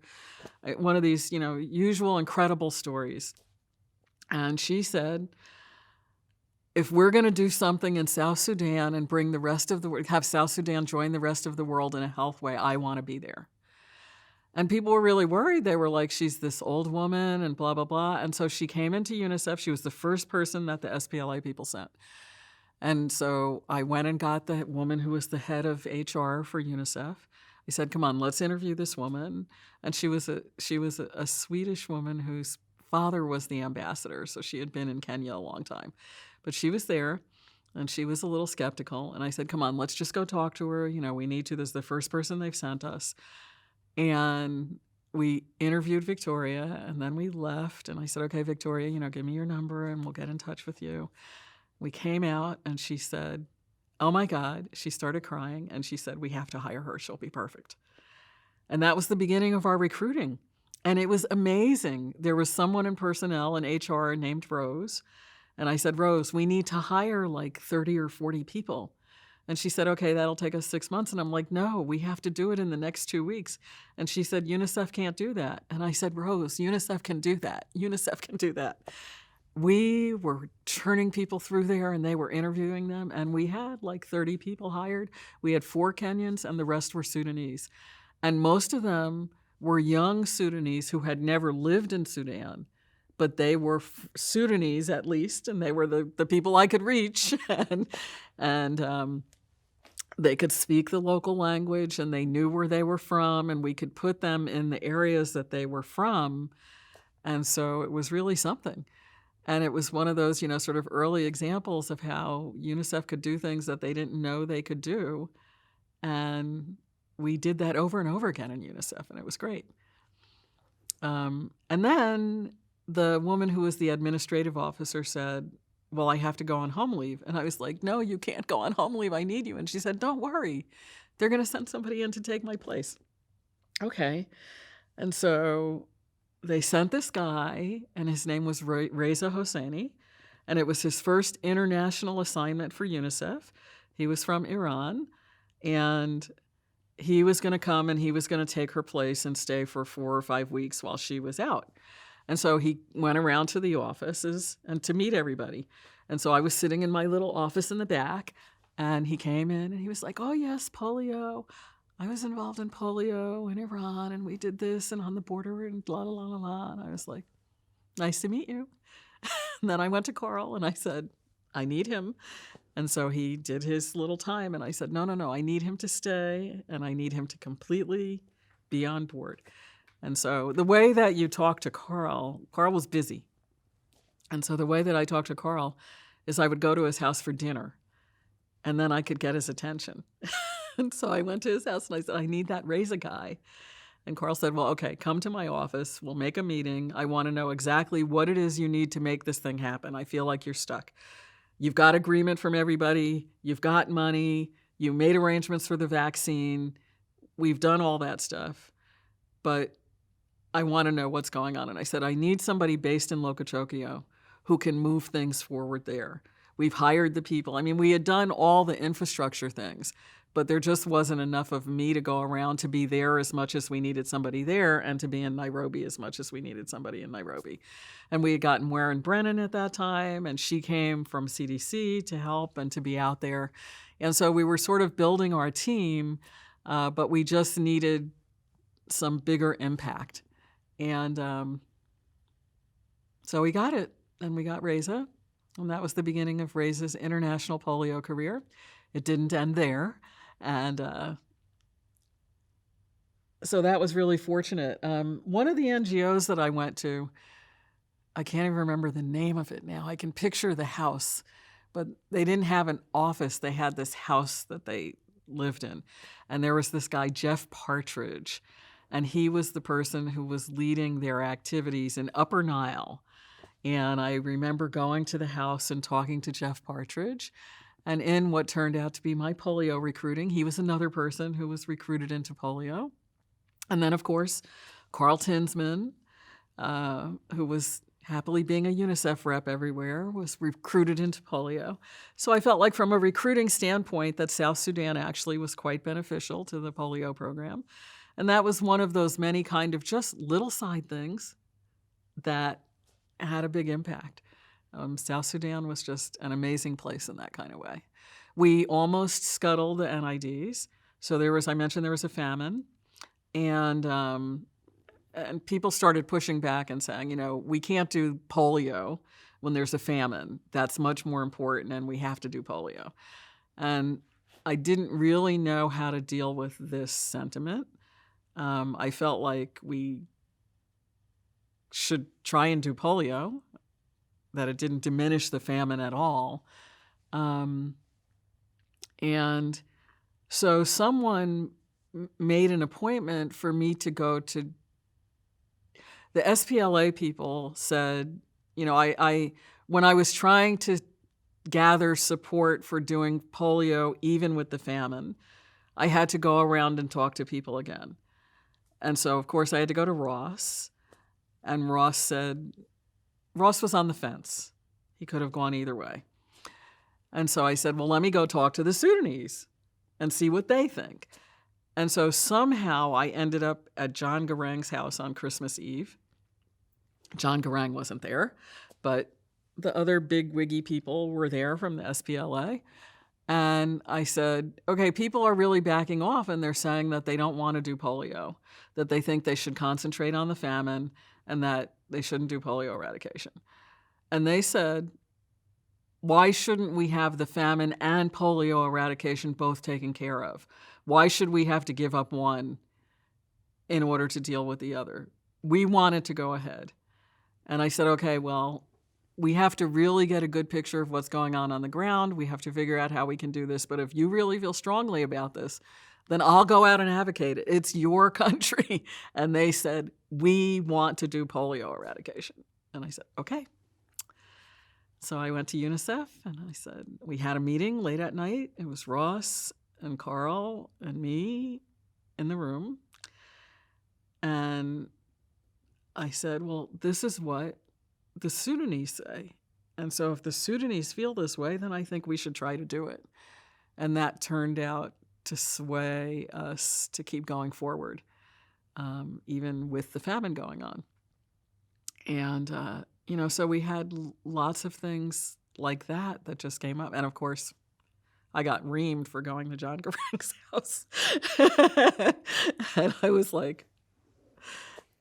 B: one of these, usual incredible stories. And she said, if we're going to do something in South Sudan and bring the rest of the world, have South Sudan join the rest of the world in a health way, I want to be there. And people were really worried. They were like, she's this old woman and blah, blah, blah. And so she came into UNICEF. She was the first person that the SPLA people sent. And so I went and got the woman who was the head of HR for UNICEF. I said, come on, let's interview this woman. And she was a Swedish woman whose father was the ambassador. So she had been in Kenya a long time. But she was there, and she was a little skeptical. And I said, come on, let's just go talk to her. We need to. This is the first person they've sent us. And we interviewed Victoria, and then we left. And I said, okay, Victoria, give me your number, and we'll get in touch with you. We came out, and she said, oh, my God. She started crying, and she said, we have to hire her. She'll be perfect. And that was the beginning of our recruiting. And it was amazing. There was someone in personnel in HR named Rose. And I said, Rose, we need to hire 30 or 40 people. And she said, okay, that'll take us 6 months. And I'm like, no, we have to do it in the next 2 weeks. And she said, UNICEF can't do that. And I said, Rose, UNICEF can do that. UNICEF can do that. We were churning people through there, and they were interviewing them. And we had 30 people hired. We had 4 Kenyans, and the rest were Sudanese. And most of them were young Sudanese who had never lived in Sudan. But they were Sudanese at least, and they were the people I could reach, and they could speak the local language, and they knew where they were from, and we could put them in the areas that they were from, and so it was really something. And it was one of those, sort of early examples of how UNICEF could do things that they didn't know they could do, and we did that over and over again in UNICEF, and it was great. And then the woman who was the administrative officer said, well, I have to go on home leave. And I was like, no, you can't go on home leave. I need you. And she said, don't worry. They're going to send somebody in to take my place. Okay. And so they sent this guy, and his name was Reza Hosseini. And it was his first international assignment for UNICEF. He was from Iran. And he was going to come, and he was going to take her place and stay for 4 or 5 weeks while she was out. And so he went around to the offices and to meet everybody. And so I was sitting in my little office in the back, and he came in, and he was like, oh, yes, polio. I was involved in polio in Iran, and we did this, and on the border, and la, la, la, la, la. And I was like, nice to meet you. And then I went to Carl, and I said, I need him. And so he did his little time, and I said, no, I need him to stay, and I need him to completely be on board. And so the way that you talk to Carl was busy. And so the way that I talked to Carl is I would go to his house for dinner, and then I could get his attention. And so I went to his house, and I said, I need that Reza guy. And Carl said, well, okay, come to my office. We'll make a meeting. I want to know exactly what it is you need to make this thing happen. I feel like you're stuck. You've got agreement from everybody. You've got money. You made arrangements for the vaccine. We've done all that stuff. But I want to know what's going on. And I said, I need somebody based in Lokochokio who can move things forward there. We've hired the people. I mean, we had done all the infrastructure things, but there just wasn't enough of me to go around to be there as much as we needed somebody there and to be in Nairobi as much as we needed somebody in Nairobi. And we had gotten Warren Brennan at that time, and she came from CDC to help and to be out there. And so we were sort of building our team, but we just needed some bigger impact. And so we got it, and we got Reza, and that was the beginning of Reza's international polio career. It didn't end there, and so that was really fortunate. One of the NGOs that I went to, I can't even remember the name of it now. I can picture the house, but they didn't have an office. They had this house that they lived in, and there was this guy, Jeff Partridge, and he was the person who was leading their activities in Upper Nile. And I remember going to the house and talking to Jeff Partridge, and in what turned out to be my polio recruiting, he was another person who was recruited into polio. And then, of course, Carl Tinsman, who was happily being a UNICEF rep everywhere, was recruited into polio. So I felt like from a recruiting standpoint that South Sudan actually was quite beneficial to the polio program. And that was one of those many kind of just little side things that had a big impact. South Sudan was just an amazing place in that kind of way. We almost scuttled the NIDs. So I mentioned there was a famine, and people started pushing back and saying, we can't do polio when there's a famine. That's much more important, and we have to do polio. And I didn't really know how to deal with this sentiment. I felt like we should try and do polio, that it didn't diminish the famine at all. And so someone made an appointment for me to go to the SPLA. People said, when I was trying to gather support for doing polio, even with the famine, I had to go around and talk to people again. And so, of course, I had to go to Ross. And Ross was on the fence. He could have gone either way. And so I said, well, let me go talk to the Sudanese and see what they think. And so somehow I ended up at John Garang's house on Christmas Eve. John Garang wasn't there, but the other big wiggy people were there from the SPLA. And I said, okay, people are really backing off, and they're saying that they don't want to do polio, that they think they should concentrate on the famine, and that they shouldn't do polio eradication. And they said, why shouldn't we have the famine and polio eradication both taken care of? Why should we have to give up one in order to deal with the other? We wanted to go ahead. And I said, okay, well, we have to really get a good picture of what's going on the ground. We have to figure out how we can do this. But if you really feel strongly about this, then I'll go out and advocate it. It's your country. And they said, we want to do polio eradication. And I said, okay. So I went to UNICEF, and I said, we had a meeting late at night. It was Ross and Carl and me in the room. And I said, well, this is what the Sudanese say. And so if the Sudanese feel this way, then I think we should try to do it. And that turned out to sway us to keep going forward, even with the famine going on. And, so we had lots of things like that just came up. And of course, I got reamed for going to John Garang's house. And I was like,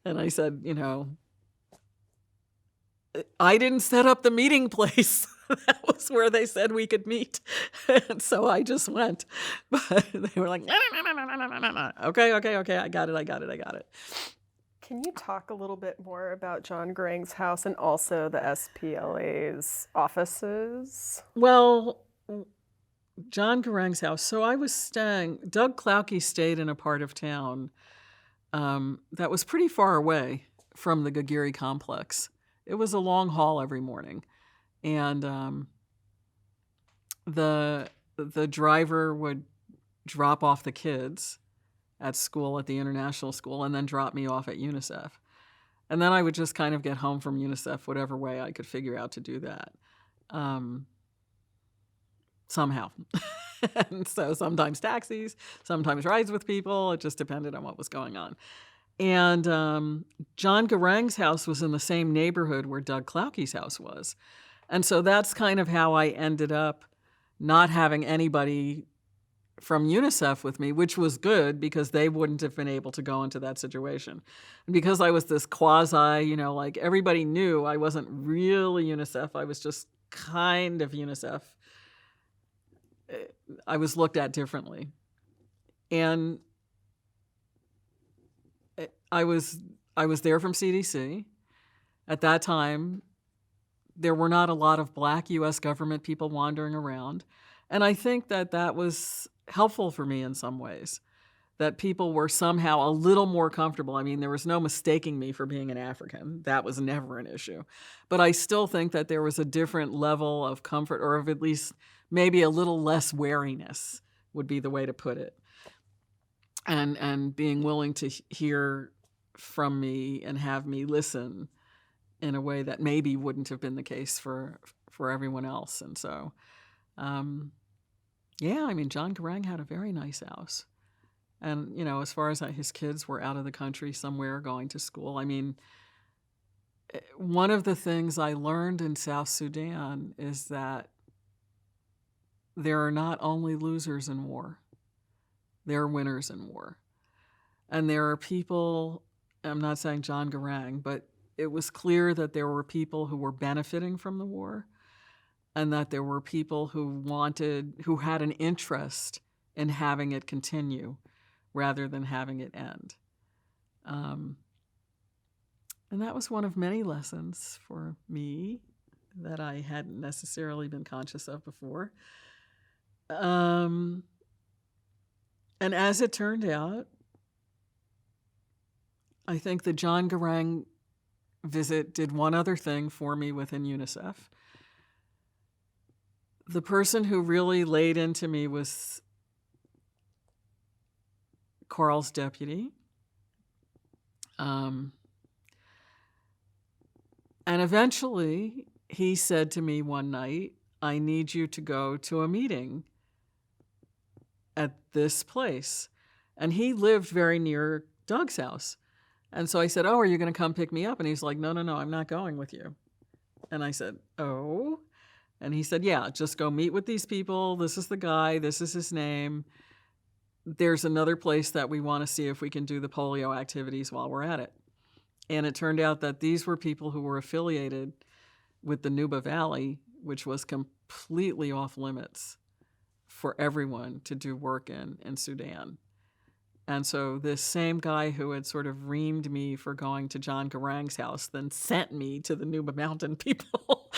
B: and I said, I didn't set up the meeting place. That was where they said we could meet. And so I just went. But they were like, no. Okay, I got it.
A: Can you talk a little bit more about John Garang's house and also the SPLA's offices?
B: Well, John Garang's house. So I was Doug Klauke stayed in a part of town that was pretty far away from the Gagiri complex. It was a long haul every morning. And the driver would drop off the kids at school, at the international school, and then drop me off at UNICEF. And then I would just kind of get home from UNICEF whatever way I could figure out to do that. Somehow. And so sometimes taxis, sometimes rides with people. It just depended on what was going on. And John Garang's house was in the same neighborhood where Doug Klauke's house was. And so that's kind of how I ended up not having anybody from UNICEF with me, which was good because they wouldn't have been able to go into that situation. And because I was this quasi, like everybody knew I wasn't really UNICEF, I was just kind of UNICEF, I was looked at differently. And I was there from CDC. At that time, there were not a lot of Black U.S. government people wandering around. And I think that was helpful for me in some ways, that people were somehow a little more comfortable. I mean, there was no mistaking me for being an African. That was never an issue. But I still think that there was a different level of comfort, or of at least maybe a little less wariness would be the way to put it. And being willing to hear from me and have me listen in a way that maybe wouldn't have been the case for everyone else. And so, John Garang had a very nice house. And, as far as his kids were out of the country somewhere going to school, one of the things I learned in South Sudan is that there are not only losers in war, there are winners in war. And there are people, I'm not saying John Garang, but it was clear that there were people who were benefiting from the war, and that there were people who had an interest in having it continue rather than having it end. And that was one of many lessons for me that I hadn't necessarily been conscious of before. And as it turned out, I think the John Garang visit did one other thing for me within UNICEF. The person who really laid into me was Carl's deputy. And eventually he said to me one night, I need you to go to a meeting at this place. And he lived very near Doug's house. And so I said, oh, are you going to come pick me up? And he's like, no, I'm not going with you. And I said, oh. And he said, yeah, just go meet with these people. This is the guy. This is his name. There's another place that we want to see if we can do the polio activities while we're at it. And it turned out that these were people who were affiliated with the Nuba Valley, which was completely off limits for everyone to do work in Sudan. And so this same guy who had sort of reamed me for going to John Garang's house then sent me to the Nuba Mountain people.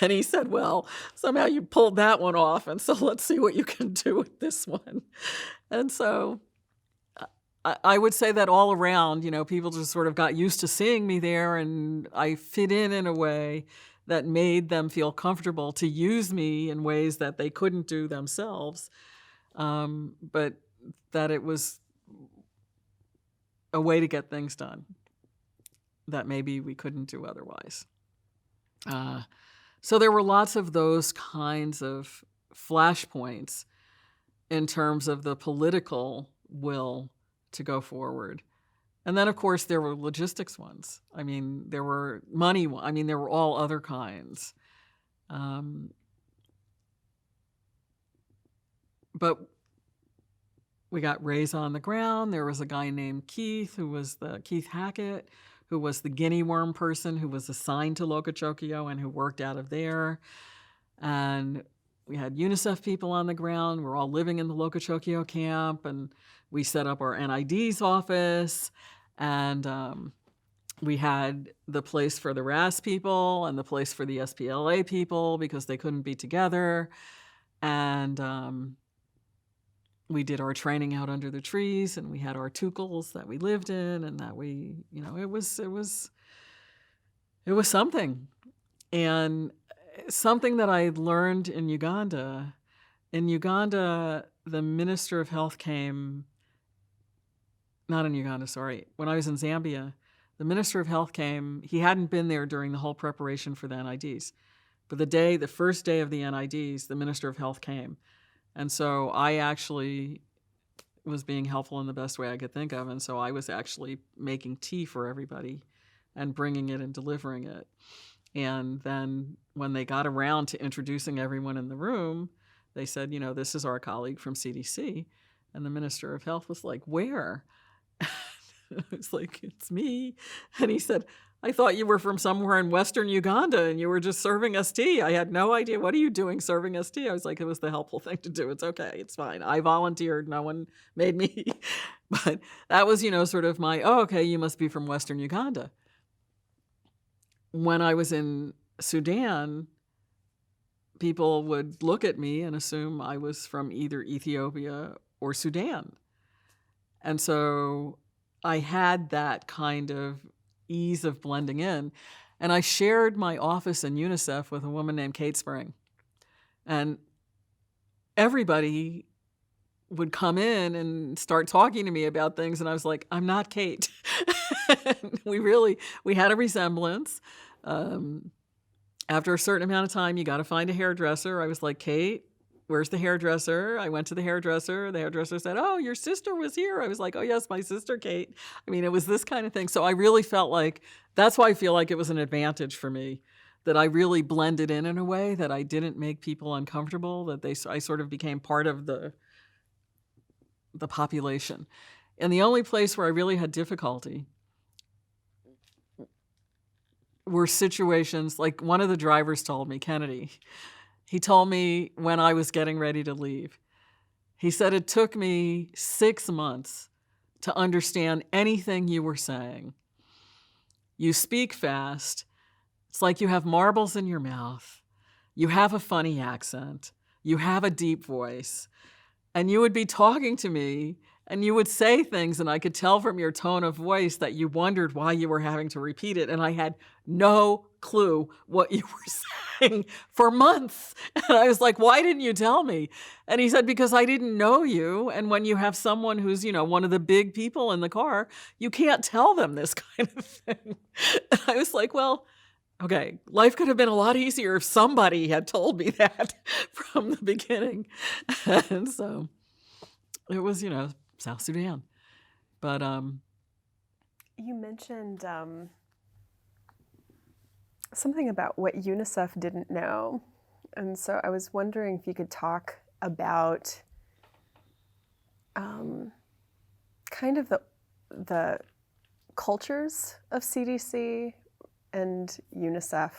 B: And he said, well, somehow you pulled that one off, and so let's see what you can do with this one. And so I would say that all around, people just sort of got used to seeing me there, and I fit in a way that made them feel comfortable to use me in ways that they couldn't do themselves, but that it was a way to get things done that maybe we couldn't do otherwise. So there were lots of those kinds of flashpoints in terms of the political will to go forward. And then, of course, there were logistics ones. There were money. There were all other kinds. But we got Rays on the ground. There was a guy named Keith Hackett, who was the guinea worm person who was assigned to Lokochokio and who worked out of there. And we had UNICEF people on the ground. We're all living in the Lokochokio camp, and we set up our NID's office, and we had the place for the RAS people and the place for the SPLA people because they couldn't be together. And we did our training out under the trees, and we had our tukels that we lived in, and that we, it was something. And something that I learned in Uganda. In Uganda, the Minister of Health came, not in Uganda, sorry. When I was in Zambia, The Minister of Health came. He hadn't been there during the whole preparation for the NIDs. But the first day of the NIDs, the Minister of Health came. And so I actually was being helpful in the best way I could think of. And so I was actually making tea for everybody and bringing it and delivering it. And then when they got around to introducing everyone in the room, they said, this is our colleague from CDC. And the Minister of Health was like, where? I was like, it's me. And he said, I thought you were from somewhere in Western Uganda and you were just serving us tea. I had no idea. What are you doing serving us tea? I was like, it was the helpful thing to do. It's okay. It's fine. I volunteered. No one made me. But that was, sort of my, oh, okay, you must be from Western Uganda. When I was in Sudan, people would look at me and assume I was from either Ethiopia or Sudan. And so I had that kind of ease of blending in. And I shared my office in UNICEF with a woman named Kate Spring. And everybody would come in and start talking to me about things. And I was like, I'm not Kate. We had a resemblance. After a certain amount of time, you got to find a hairdresser. I was like, Kate, where's the hairdresser? I went to the hairdresser. The hairdresser said, oh, your sister was here. I was like, oh, yes, my sister, Kate. I mean, it was this kind of thing. So I really felt like, that's why I feel like it was an advantage for me, that I really blended in a way that I didn't make people uncomfortable, that I sort of became part of the population. And the only place where I really had difficulty were situations like one of the drivers told me, Kennedy, he told me when I was getting ready to leave, he said, it took me 6 months to understand anything you were saying. You speak fast. It's like you have marbles in your mouth. You have a funny accent. You have a deep voice. And you would be talking to me and you would say things, and I could tell from your tone of voice that you wondered why you were having to repeat it. And I had no clue what you were saying for months. And I was like, why didn't you tell me? And he said, because I didn't know you. And when you have someone who's, one of the big people in the car, you can't tell them this kind of thing. And I was like, well, okay, life could have been a lot easier if somebody had told me that from the beginning. And so it was, South Sudan. But
A: you mentioned something about what UNICEF didn't know. And so I was wondering if you could talk about kind of the cultures of CDC and UNICEF.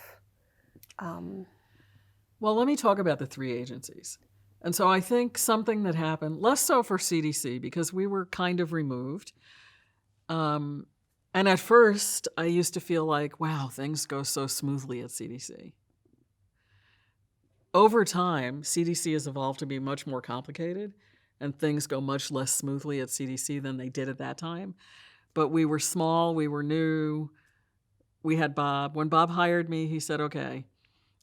B: Well, let me talk about the three agencies. And so I think something that happened, less so for CDC because we were kind of removed. And at first, I used to feel like, wow, things go so smoothly at CDC. Over time, CDC has evolved to be much more complicated, and things go much less smoothly at CDC than they did at that time. But we were small, we were new. We had Bob. When Bob hired me, he said, okay,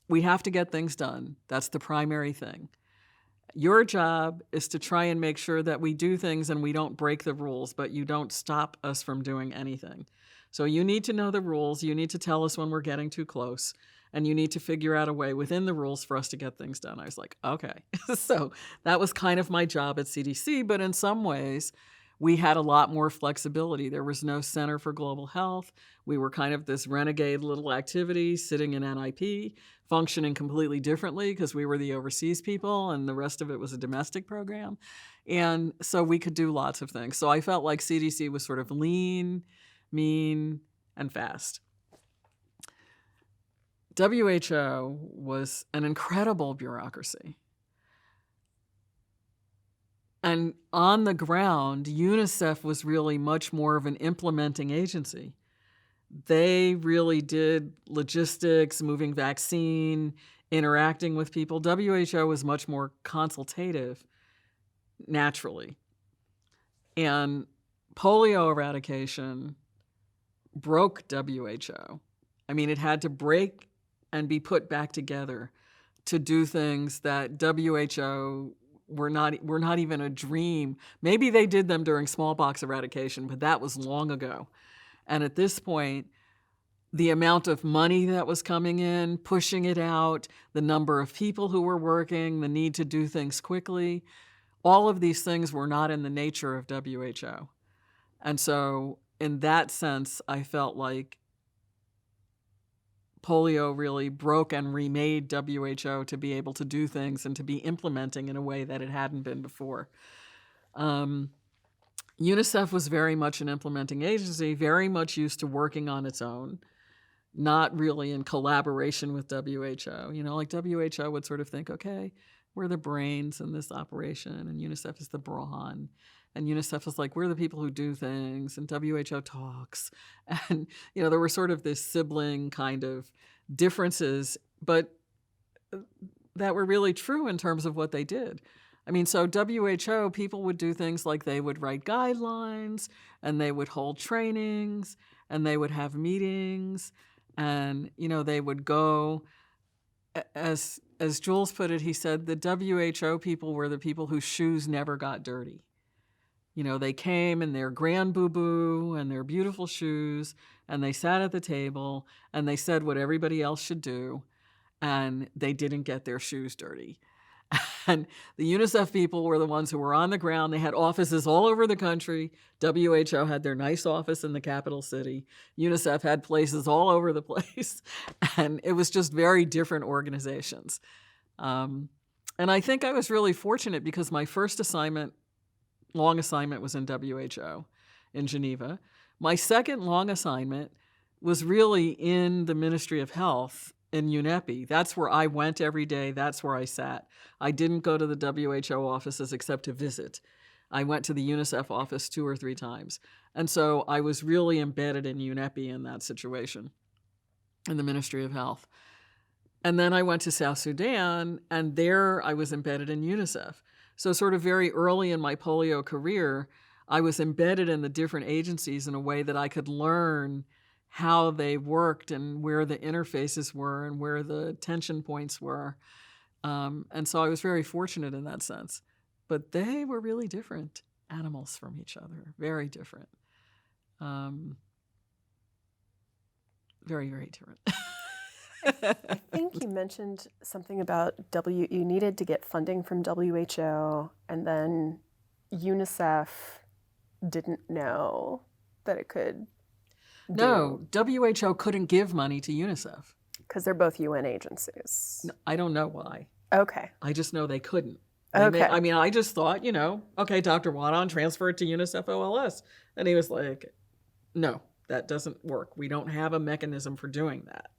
B: we have to get things done. That's the primary thing. Your job is to try and make sure that we do things and we don't break the rules, but you don't stop us from doing anything. So you need to know the rules. You need to tell us when we're getting too close, and you need to figure out a way within the rules for us to get things done. I was like, okay. So that was kind of my job at CDC, but in some ways, we had a lot more flexibility. There was no Center for Global Health. We were kind of this renegade little activity sitting in NIP, functioning completely differently because we were the overseas people and the rest of it was a domestic program. And so we could do lots of things. So I felt like CDC was sort of lean, mean, and fast. WHO was an incredible bureaucracy. And on the ground, UNICEF was really much more of an implementing agency. They really did logistics, moving vaccine, interacting with people. WHO was much more consultative, naturally. And polio eradication broke WHO. I mean, it had to break and be put back together to do things that WHO were not even a dream. Maybe they did them during smallpox eradication, but that was long ago. And at this point, the amount of money that was coming in, pushing it out, the number of people who were working, the need to do things quickly, all of these things were not in the nature of WHO. And so in that sense, I felt like polio really broke and remade WHO to be able to do things and to be implementing in a way that it hadn't been before. UNICEF was very much an implementing agency, very much used to working on its own, not really in collaboration with WHO. You know, like WHO would sort of think, okay, we're the brains in this operation, and UNICEF is the brawn. And UNICEF is like, we're the people who do things, and WHO talks. And, you know, there were sort of this sibling kind of differences, but that were really true in terms of what they did. I mean, so WHO, people would do things like they would write guidelines, and they would hold trainings, and they would have meetings, and, you know, they would go, as Jules put it, he said, the WHO people were the people whose shoes never got dirty. You know, they came in their grand boo-boo and their beautiful shoes, and they sat at the table, and they said what everybody else should do, and they didn't get their shoes dirty. And the UNICEF people were the ones who were on the ground. They had offices all over the country. WHO had their nice office in the capital city. UNICEF had places all over the place. And it was just very different organizations. And I think I was really fortunate because my first long assignment was in WHO in Geneva. My second long assignment was really in the Ministry of Health in UNEPI. That's where I went every day. That's where I sat. I didn't go to the WHO offices except to visit. I went to the UNICEF office 2 or 3 times. And so I was really embedded in UNEPI in that situation, in the Ministry of Health. And then I went to South Sudan, and there I was embedded in UNICEF. So sort of very early in my polio career, I was embedded in the different agencies in a way that I could learn how they worked and where the interfaces were and where the tension points were. And so I was very fortunate in that sense. But they were really different animals from each other, very different. Very, very different.
A: I think you mentioned something about you needed to get funding from WHO, and then UNICEF didn't know that it could
B: No, WHO couldn't give money to UNICEF.
A: Because they're both UN agencies.
B: No, I don't know why.
A: Okay.
B: I just know they couldn't.
A: Okay.
B: I just thought, okay, Dr. Wadon, transfer it to UNICEF OLS. And he was like, no, that doesn't work. We don't have a mechanism for doing that.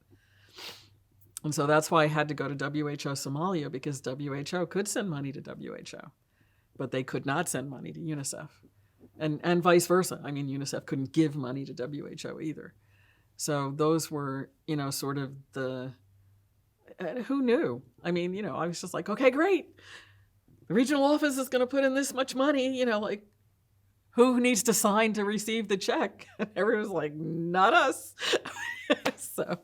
B: And so that's why I had to go to WHO Somalia, because WHO could send money to WHO, but they could not send money to UNICEF. And vice versa. I mean, UNICEF couldn't give money to WHO either. So those were, sort of who knew? I mean, I was just like, okay, great. The regional office is going to put in this much money, like, who needs to sign to receive the check? And everyone was like, not us. So,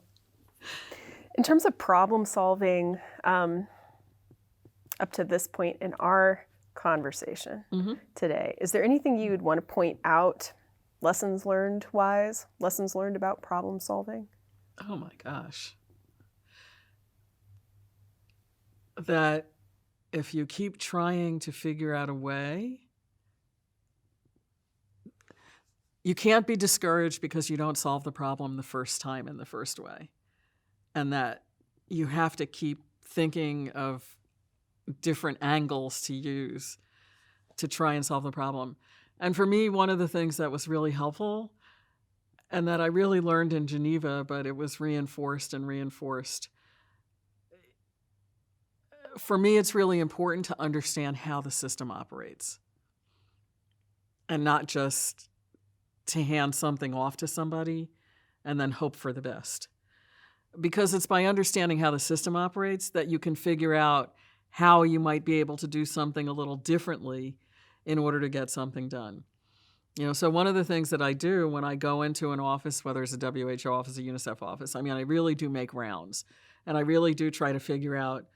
A: in terms of problem solving, up to this point in our conversation today, is there anything you would want to point out, lessons learned about problem solving?
B: Oh my gosh. That if you keep trying to figure out a way, you can't be discouraged because you don't solve the problem the first time in the first way. And that you have to keep thinking of different angles to use to try and solve the problem. And for me, one of the things that was really helpful, and that I really learned in Geneva, but it was reinforced, for me, it's really important to understand how the system operates and not just to hand something off to somebody and then hope for the best. Because it's by understanding how the system operates that you can figure out how you might be able to do something a little differently in order to get something done. So one of the things that I do when I go into an office, whether it's a WHO office, a UNICEF office, I really do make rounds. And I really do try to figure out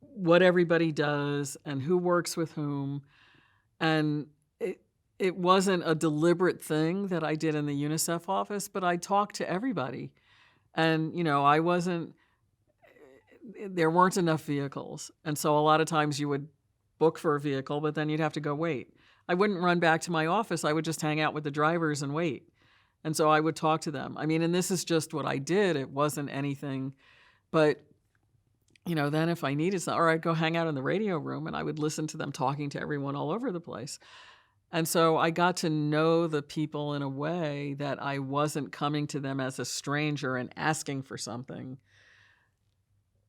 B: what everybody does and who works with whom. And it wasn't a deliberate thing that I did in the UNICEF office, but I talked to everybody. And, there weren't enough vehicles. And so a lot of times you would book for a vehicle, but then you'd have to go wait. I wouldn't run back to my office. I would just hang out with the drivers and wait. And so I would talk to them. I mean, and this is just what I did. It wasn't anything, but then if I needed something, or I'd go hang out in the radio room and I would listen to them talking to everyone all over the place. And so I got to know the people in a way that I wasn't coming to them as a stranger and asking for something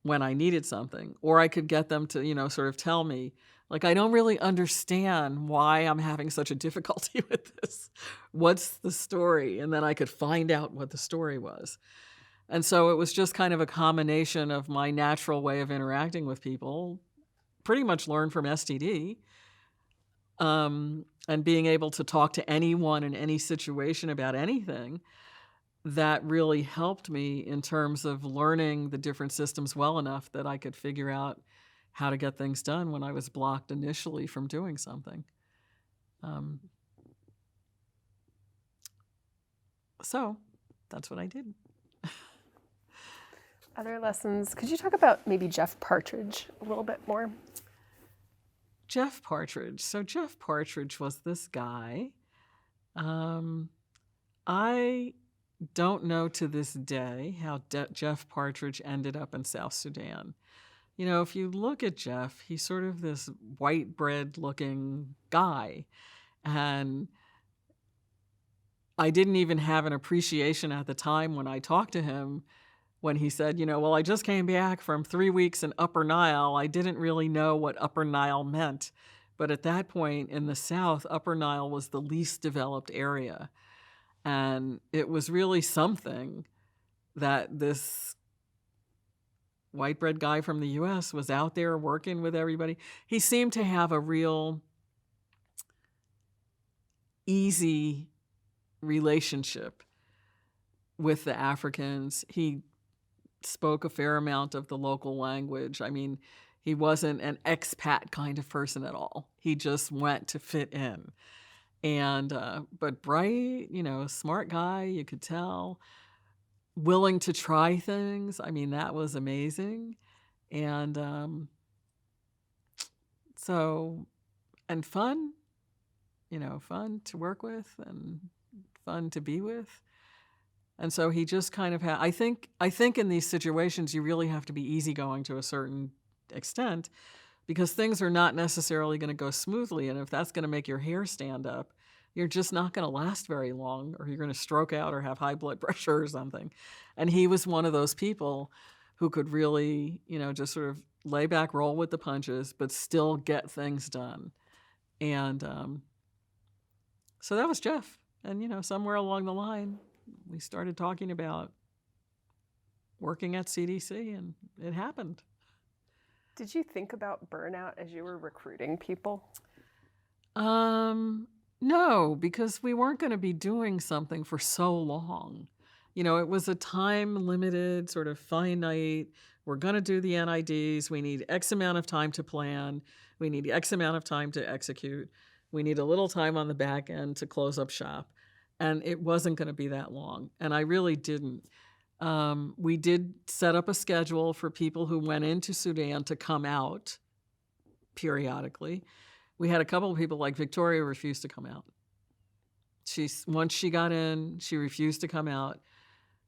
B: when I needed something. Or I could get them to, sort of tell me, like, I don't really understand why I'm having such a difficulty with this. What's the story? And then I could find out what the story was. And so it was just kind of a combination of my natural way of interacting with people, pretty much learned from STD, and being able to talk to anyone in any situation about anything. That really helped me in terms of learning the different systems well enough that I could figure out how to get things done when I was blocked initially from doing something. So that's what I did.
A: Other lessons. Could you talk about maybe Jeff Partridge a little bit more?
B: Jeff Partridge. So Jeff Partridge was this guy. I don't know to this day how Jeff Partridge ended up in South Sudan. If you look at Jeff, he's sort of this white bread looking guy. And I didn't even have an appreciation at the time when I talked to him when he said, well, I just came back from 3 weeks in Upper Nile. I didn't really know what Upper Nile meant. But at that point in the South, Upper Nile was the least developed area. And it was really something that this white bread guy from the US was out there working with everybody. He seemed to have a real easy relationship with the Africans. He spoke a fair amount of the local language. I mean, he wasn't an expat kind of person at all. He just went to fit in. And, but bright, smart guy, you could tell, willing to try things. I mean, that was amazing. And, and fun, fun to work with and fun to be with. And so he just kind of had, I think in these situations, you really have to be easygoing to a certain extent because things are not necessarily going to go smoothly. And if that's going to make your hair stand up, you're just not going to last very long, or you're going to stroke out or have high blood pressure or something. And he was one of those people who could really, just sort of lay back, roll with the punches, but still get things done. And so that was Jeff. And, somewhere along the line, we started talking about working at CDC, and it happened.
A: Did you think about burnout as you were recruiting people?
B: No, because we weren't going to be doing something for so long. It was a time-limited, sort of finite, we're going to do the NIDs, we need X amount of time to plan, we need X amount of time to execute, we need a little time on the back end to close up shop. And it wasn't going to be that long. And I really didn't. We did set up a schedule for people who went into Sudan to come out periodically. We had a couple of people, like Victoria, refused to come out. Once she got in, she refused to come out.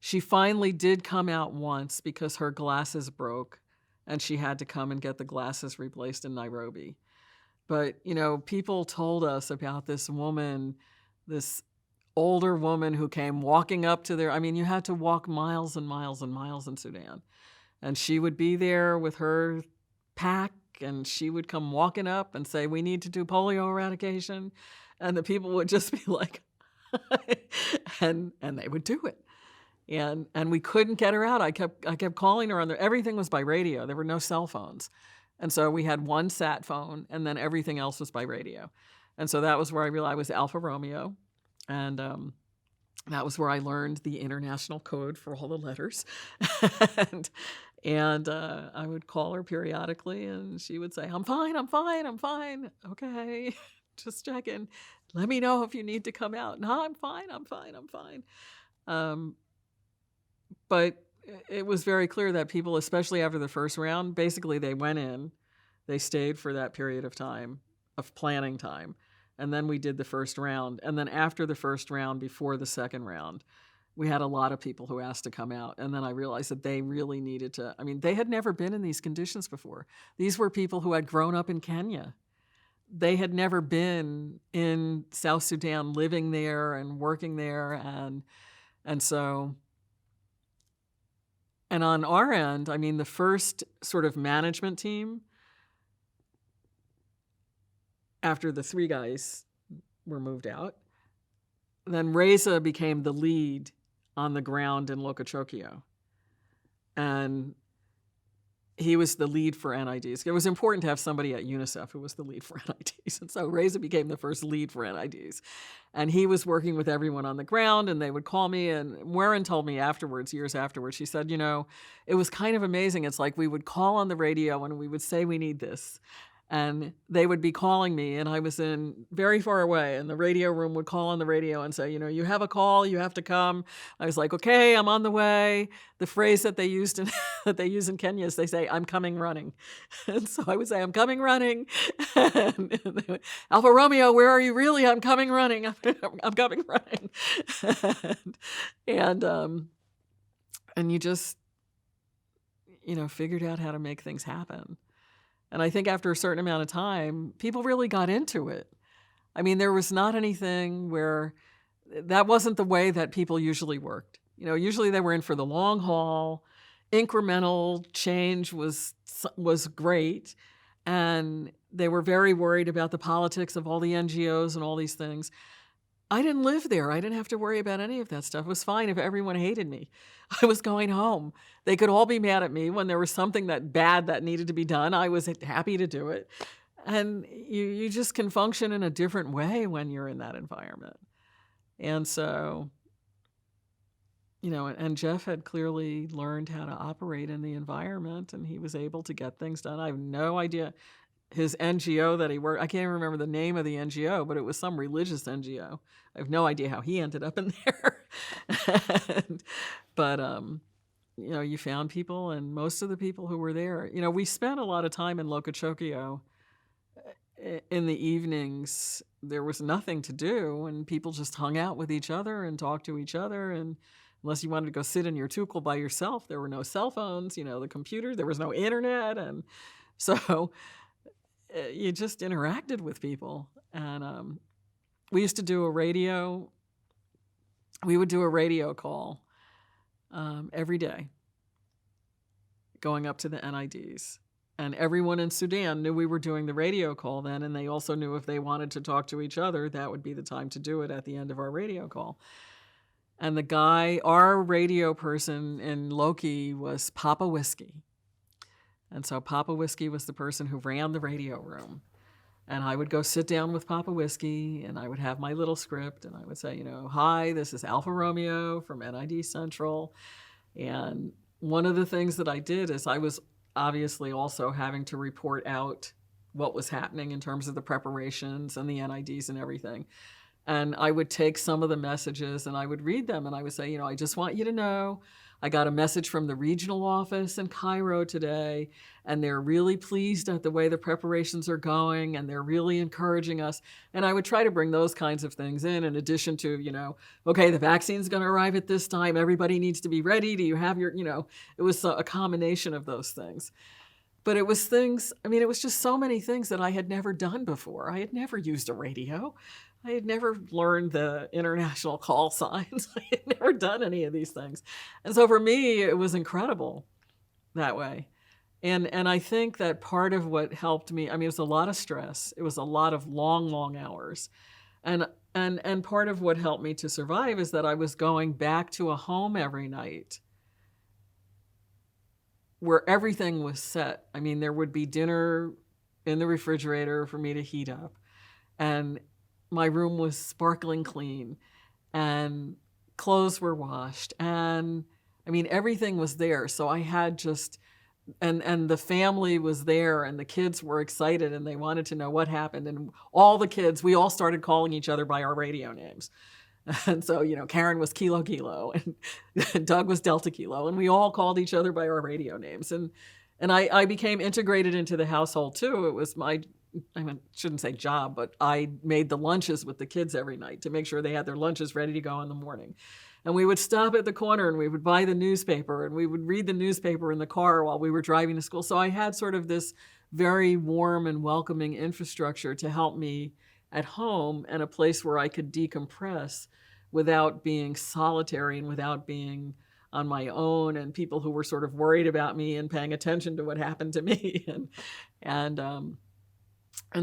B: She finally did come out once because her glasses broke and she had to come and get the glasses replaced in Nairobi. But, people told us about this woman, this older woman who came walking up to you had to walk miles and miles and miles in Sudan. And she would be there with her pack and she would come walking up and say, we need to do polio eradication. And the people would just be like, and they would do it. And we couldn't get her out. I kept calling her on there. Everything was by radio. There were no cell phones. And so we had one sat phone and then everything else was by radio. And so that was where I realized I was Alpha Romeo. And that was where I learned the international code for all the letters. and I would call her periodically, and she would say, I'm fine. Okay, just checking. let me know if you need to come out. No, I'm fine. I'm fine. I'm fine. But it was very clear that people, especially after the first round, basically they went in, they stayed for that period of time, of planning time, and then we did the first round. And then after the first round, before the second round, we had a lot of people who asked to come out. And then I realized that they really needed to, I mean, they had never been in these conditions before. These were people who had grown up in Kenya. They had never been in South Sudan, living there and working there. And so, and on our end, I mean, the first sort of management team, after the 3 guys were moved out, then Reza became the lead on the ground in Lokochokio. And he was the lead for NIDs. It was important to have somebody at UNICEF who was the lead for NIDs. And so Reza became the first lead for NIDs. And he was working with everyone on the ground, and they would call me. And Warren told me afterwards, years afterwards, she said, it was kind of amazing. It's like we would call on the radio and we would say we need this. And they would be calling me, and I was in very far away, and the radio room would call on the radio and say, you have a call, you have to come. I was like, okay, I'm on the way. The phrase that they used that they use in Kenya is they say, I'm coming running. And so I would say, I'm coming running. And they went, Alpha Romeo, where are you really? I'm coming running. I'm coming running. And you just, figured out how to make things happen. And I think after a certain amount of time, people really got into it. I mean, there was not anything where that wasn't the way that people usually worked. Usually they were in for the long haul. Incremental change was great. And they were very worried about the politics of all the NGOs and all these things. I didn't live there. I didn't have to worry about any of that stuff. It was fine if everyone hated me. I was going home. They could all be mad at me when there was something bad that needed to be done. I was happy to do it. And you just can function in a different way when you're in that environment. And so, and Jeff had clearly learned how to operate in the environment, and he was able to get things done. I have no idea. His NGO that he worked, I can't even remember the name of the NGO, but it was some religious NGO. I have no idea how he ended up in there. But you found people, and most of the people who were there, we spent a lot of time in Lokochokio. In the evenings, there was nothing to do, and people just hung out with each other and talked to each other. And unless you wanted to go sit in your tukul by yourself, there were no cell phones, the computer, there was no internet. And so you just interacted with people. And we used to do a radio. We would do a radio call every day going up to the NIDs. And everyone in Sudan knew we were doing the radio call then, and they also knew if they wanted to talk to each other, that would be the time to do it at the end of our radio call. And our radio person in Loki was Papa Whiskey. And so Papa Whiskey was the person who ran the radio room. And I would go sit down with Papa Whiskey, and I would have my little script, and I would say, hi, this is Alpha Romeo from NID Central. And one of the things that I did is I was obviously also having to report out what was happening in terms of the preparations and the NIDs and everything. And I would take some of the messages and I would read them, and I would say, I just want you to know I got a message from the regional office in Cairo today, and they're really pleased at the way the preparations are going, and they're really encouraging us. And I would try to bring those kinds of things in addition to, okay, the vaccine's going to arrive at this time. Everybody needs to be ready. Do you have your, it was a combination of those things. But it was it was just so many things that I had never done before. I had never used a radio. I had never learned the international call signs. I had never done any of these things. And so for me, it was incredible that way. And I think that part of what helped me, it was a lot of stress. It was a lot of long, long hours. And part of what helped me to survive is that I was going back to a home every night where everything was set. There would be dinner in the refrigerator for me to heat up. And my room was sparkling clean, and clothes were washed, and everything was there. So I had just and the family was there, and the kids were excited, and they wanted to know what happened. And all the kids, we all started calling each other by our radio names. And so, Karen was Kilo Kilo, and Doug was Delta Kilo, and we all called each other by our radio names. And I became integrated into the household too. It was shouldn't say job, but I made the lunches with the kids every night to make sure they had their lunches ready to go in the morning. And we would stop at the corner and we would buy the newspaper, and we would read the newspaper in the car while we were driving to school. So I had sort of this very warm and welcoming infrastructure to help me at home, and a place where I could decompress without being solitary and without being on my own, and people who were sort of worried about me and paying attention to what happened to me. And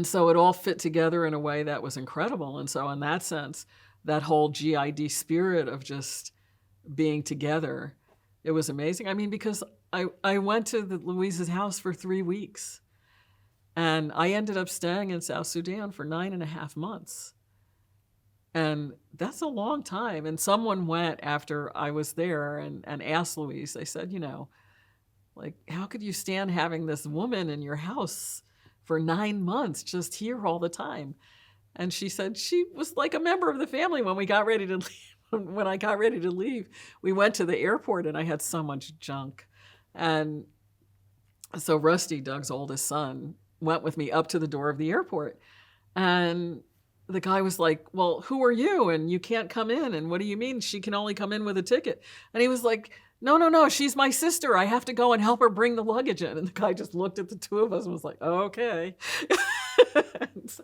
B: so it all fit together in a way that was incredible. And so in that sense, that whole GID spirit of just being together, it was amazing. I mean, because I went to Louise's house for 3 weeks, and I ended up staying in South Sudan for 9.5 months. And that's a long time. And someone went after I was there and asked Louise, they said, like, how could you stand having this woman in your house for 9 months, just here all the time? And she said she was like a member of the family when we got ready to leave. When I got ready to leave, we went to the airport, and I had so much junk. And so Rusty, Doug's oldest son, went with me up to the door of the airport. And the guy was like, well, who are you? And you can't come in. And what do you mean she can only come in with a ticket? And he was like, no, she's my sister. I have to go and help her bring the luggage in. And the guy just looked at the two of us and was like, oh, okay. So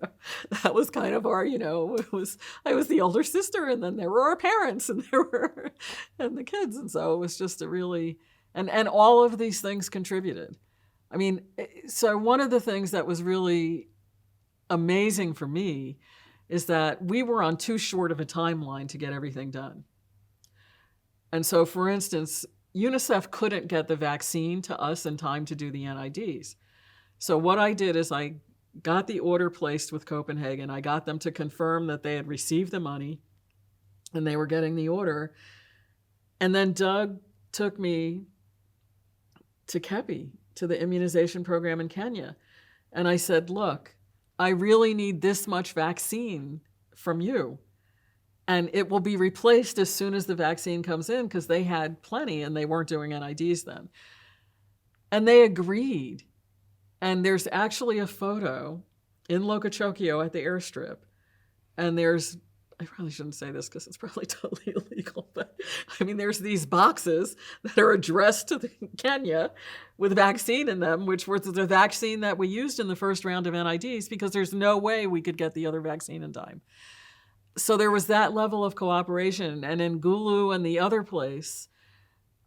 B: that was kind of our, I was the older sister, and then there were our parents, and and the kids. And so it was just a really, and all of these things contributed. I mean, so one of the things that was really amazing for me is that we were on too short of a timeline to get everything done. And so, for instance, UNICEF couldn't get the vaccine to us in time to do the NIDs. So what I did is I got the order placed with Copenhagen. I got them to confirm that they had received the money and they were getting the order. And then Doug took me to Kepi, to the immunization program in Kenya. And I said, look, I really need this much vaccine from you. And it will be replaced as soon as the vaccine comes in, because they had plenty and they weren't doing NIDs then. And they agreed. And there's actually a photo in Lokochokio at the airstrip. And I probably shouldn't say this because it's probably totally illegal, but I mean, there's these boxes that are addressed to Kenya with vaccine in them, which was the vaccine that we used in the first round of NIDs, because there's no way we could get the other vaccine in time. So there was that level of cooperation. And in Gulu and the other place,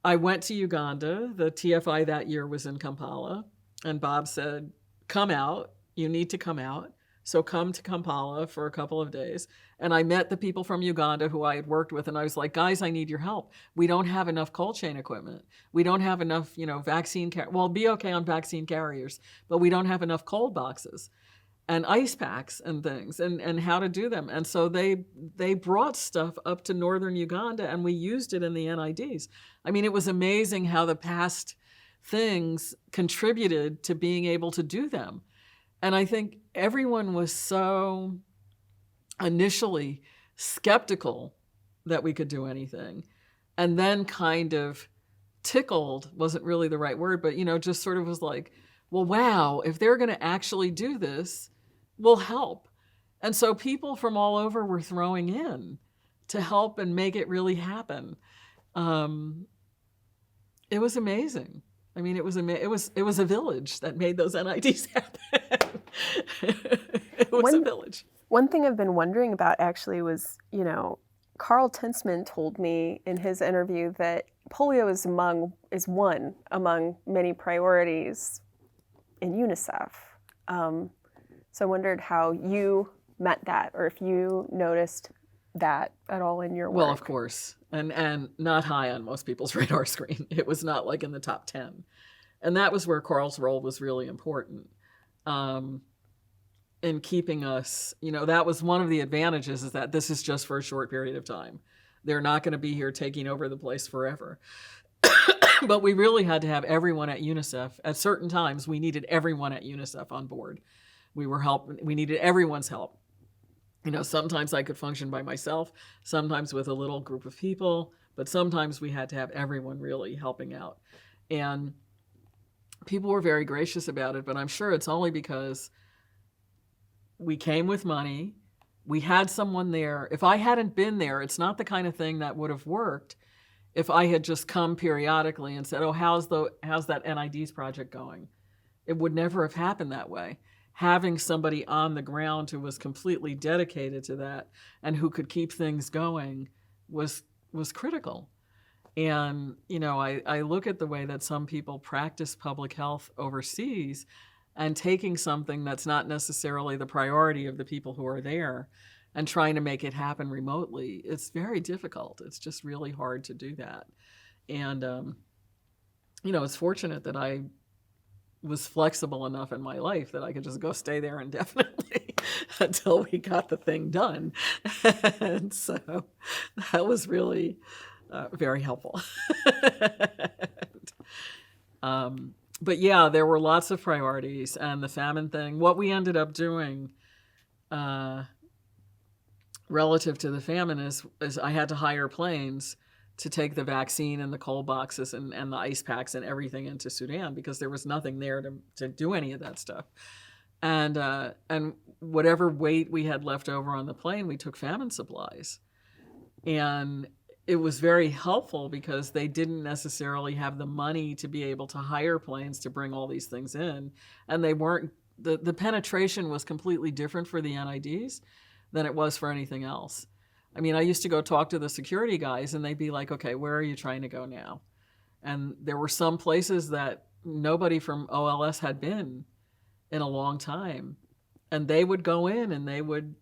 B: I went to Uganda. The TFI that year was in Kampala. And Bob said, come out. You need to come out. So come to Kampala for a couple of days. And I met the people from Uganda who I had worked with. And I was like, guys, I need your help. We don't have enough cold chain equipment. We don't have enough, vaccine. Well, be okay on vaccine carriers, but we don't have enough cold boxes and ice packs and things, and how to do them. And so they brought stuff up to northern Uganda, and we used it in the NIDs. I mean, it was amazing how the past things contributed to being able to do them. And I think everyone was so initially skeptical that we could do anything, and then kind of tickled, wasn't really the right word, but, just sort of was like, well, wow, if they're going to actually do this, we'll help. And so people from all over were throwing in to help and make it really happen. It was amazing. I mean, it was a village that made those NIDs happen. It was a village.
A: One thing I've been wondering about actually was, Carl Tensman told me in his interview that polio is one among many priorities in UNICEF. So I wondered how you met that, or if you noticed that at all in your work.
B: Well, of course, and not high on most people's radar screen. It was not like in the top 10. And that was where Carl's role was really important in keeping us, that was one of the advantages, is that this is just for a short period of time. They're not going to be here taking over the place forever. But we really had to have everyone at UNICEF. At certain times, we needed everyone at UNICEF on board. We needed everyone's help. Sometimes I could function by myself, sometimes with a little group of people, but sometimes we had to have everyone really helping out. And people were very gracious about it, but I'm sure it's only because we came with money. We had someone there. If I hadn't been there, it's not the kind of thing that would have worked if I had just come periodically and said, oh, how's that NIDs project going? It would never have happened that way. Having somebody on the ground who was completely dedicated to that and who could keep things going was critical. And, I look at the way that some people practice public health overseas and taking something that's not necessarily the priority of the people who are there and trying to make it happen remotely. It's very difficult. It's just really hard to do that. And, it's fortunate that I was flexible enough in my life that I could just go stay there indefinitely until we got the thing done. And so that was really very helpful. But yeah, there were lots of priorities, and the famine thing, what we ended up doing relative to the famine is I had to hire planes to take the vaccine and the cold boxes and the ice packs and everything into Sudan because there was nothing there to do any of that stuff. And whatever weight we had left over on the plane, we took famine supplies. And it was very helpful because they didn't necessarily have the money to be able to hire planes to bring all these things in. And they weren't, the penetration was completely different for the NIDs than it was for anything else. I mean, I used to go talk to the security guys and they'd be like, okay, where are you trying to go now? And there were some places that nobody from OLS had been in a long time. And they would go in and they would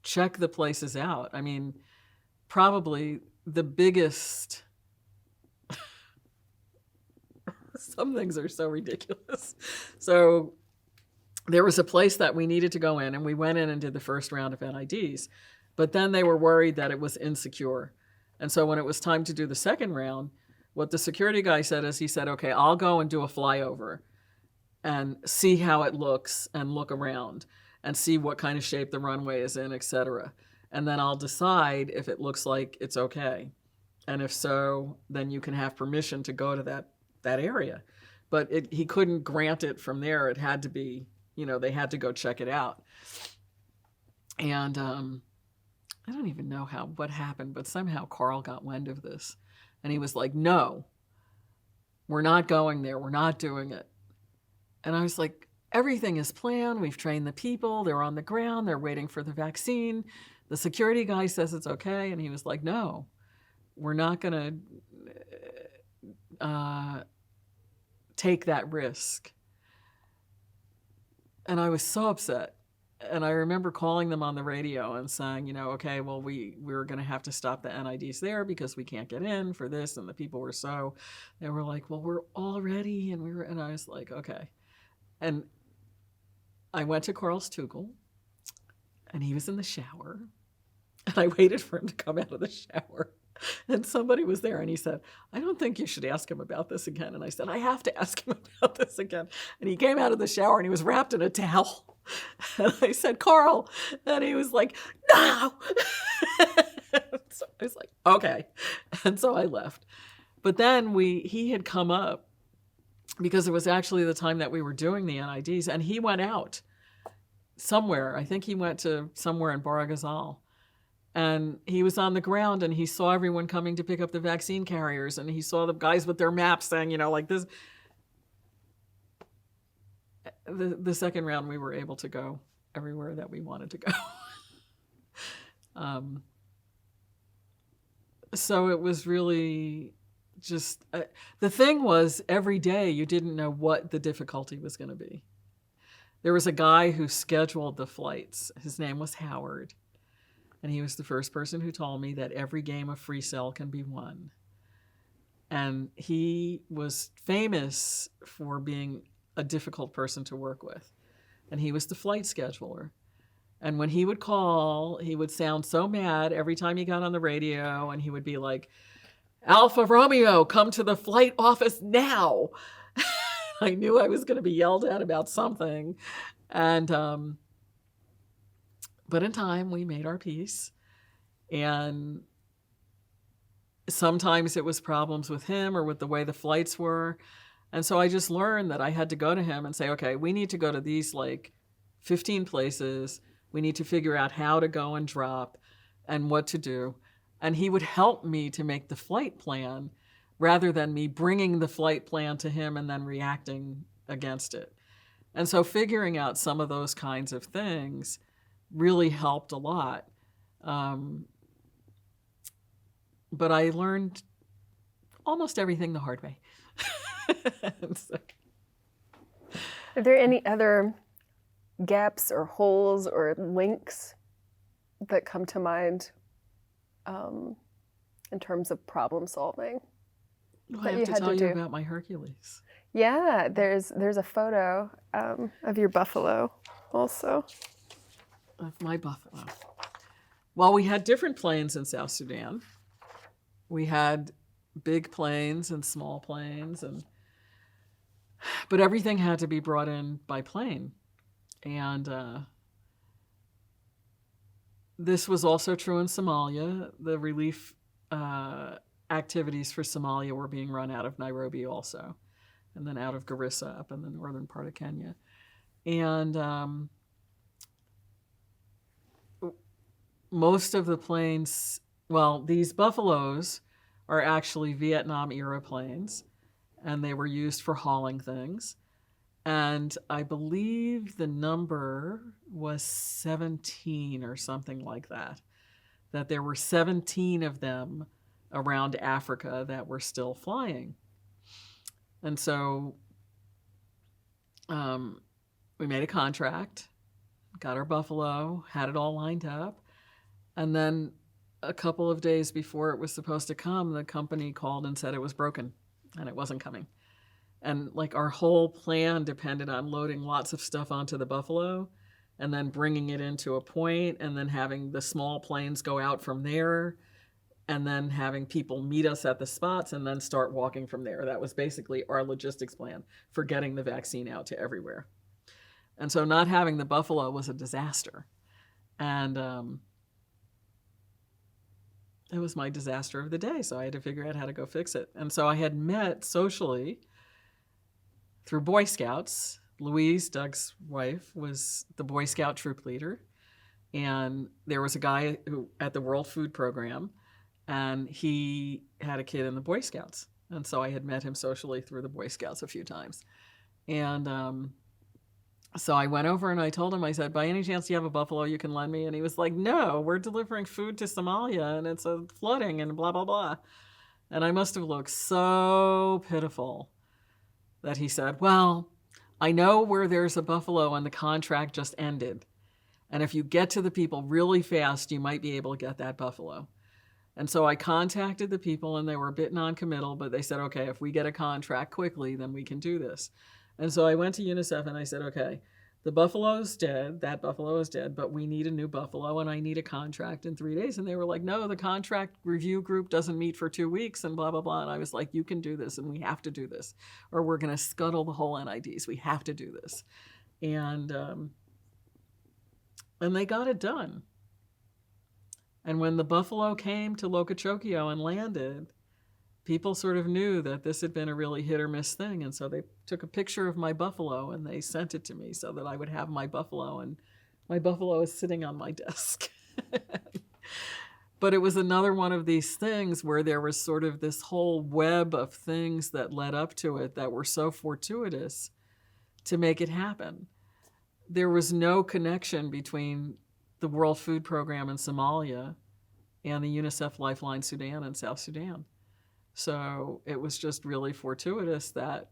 B: check the places out. I mean, probably the biggest, some things are so ridiculous. So there was a place that we needed to go in, and we went in and did the first round of NIDs. But then they were worried that it was insecure. And so when it was time to do the second round, what the security guy said is he said, okay, I'll go and do a flyover and see how it looks and look around and see what kind of shape the runway is in, et cetera. And then I'll decide if it looks like it's okay. And if so, then you can have permission to go to that area. But he couldn't grant it from there. It had to be, they had to go check it out. And I don't even know what happened, but somehow Carl got wind of this. And he was like, no, we're not going there. We're not doing it. And I was like, everything is planned. We've trained the people. They're on the ground. They're waiting for the vaccine. The security guy says it's okay. And he was like, no, we're not going to take that risk. And I was so upset. And I remember calling them on the radio and saying, okay, well, we're going to have to stop the NIDs there because we can't get in for this. And the people were they were like, well, we're all ready. And I was like, okay. And I went to Carl's Tugel, and he was in the shower. And I waited for him to come out of the shower. And somebody was there, and he said, I don't think you should ask him about this again. And I said, I have to ask him about this again. And he came out of the shower, and he was wrapped in a towel. And I said, Carl. And he was like, no. So I was like, okay. And so I left. But then he had come up because it was actually the time that we were doing the NIDs, and he went out somewhere. I think he went to somewhere in Baragazal. And he was on the ground, and he saw everyone coming to pick up the vaccine carriers, and he saw the guys with their maps saying, like this. The second round, we were able to go everywhere that we wanted to go. So it was really just, the thing was, every day you didn't know what the difficulty was going to be. There was a guy who scheduled the flights. His name was Howard. And he was the first person who told me that every game of free cell can be won. And he was famous for being a difficult person to work with. And he was the flight scheduler. And when he would call, he would sound so mad every time he got on the radio, and he would be like, Alpha Romeo, come to the flight office now. I knew I was going to be yelled at about something. And, but in time, we made our peace. And sometimes it was problems with him or with the way the flights were. And so I just learned that I had to go to him and say, okay, we need to go to these like 15 places. We need to figure out how to go and drop and what to do. And he would help me to make the flight plan rather than me bringing the flight plan to him and then reacting against it. And so figuring out some of those kinds of things really helped a lot. But I learned almost everything the hard way. So.
A: Are there any other gaps or holes or links that come to mind in terms of problem solving?
B: Well, I have to tell you about my Hercules.
A: Yeah, there's a photo of your buffalo also.
B: Of my buffalo. Well, we had different planes in South Sudan. We had big planes and small planes, but everything had to be brought in by plane. And this was also true in Somalia. The relief activities for Somalia were being run out of Nairobi also, and then out of Garissa up in the northern part of Kenya. And most of the planes, well, these buffaloes are actually Vietnam-era planes, and they were used for hauling things. And I believe the number was 17 or something like that there were 17 of them around Africa that were still flying. And so we made a contract, got our buffalo, had it all lined up. And then a couple of days before it was supposed to come, the company called and said it was broken and it wasn't coming. And like our whole plan depended on loading lots of stuff onto the buffalo and then bringing it into a point and then having the small planes go out from there and then having people meet us at the spots and then start walking from there. That was basically our logistics plan for getting the vaccine out to everywhere. And so not having the buffalo was a disaster. And it was my disaster of the day, so I had to figure out how to go fix it. And so I had met socially through Boy Scouts. Louise, Doug's wife, was the Boy Scout troop leader. And there was a guy who at the World Food Program, and he had a kid in the Boy Scouts. And so I had met him socially through the Boy Scouts a few times. And so I went over and I told him, I said, by any chance do you have a buffalo you can lend me? And he was like, no, we're delivering food to Somalia and it's a flooding and blah, blah, blah. And I must have looked so pitiful that he said, well, I know where there's a buffalo and the contract just ended. And if you get to the people really fast, you might be able to get that buffalo. And so I contacted the people and they were a bit non-committal, but they said, okay, if we get a contract quickly, then we can do this. And so I went to UNICEF and I said, okay, the buffalo's dead, that buffalo is dead, but we need a new buffalo and I need a contract in 3 days. And they were like, no, the contract review group doesn't meet for 2 weeks and blah, blah, blah. And I was like, you can do this and we have to do this or we're going to scuttle the whole NIDs. We have to do this. And they got it done. And when the buffalo came to Lokochokio and landed, people sort of knew that this had been a really hit or miss thing. And so they took a picture of my buffalo and they sent it to me so that I would have my buffalo. And my buffalo is sitting on my desk. But it was another one of these things where there was sort of this whole web of things that led up to it that were so fortuitous to make it happen. There was no connection between the World Food Program in Somalia and the UNICEF Lifeline Sudan and South Sudan. So it was just really fortuitous that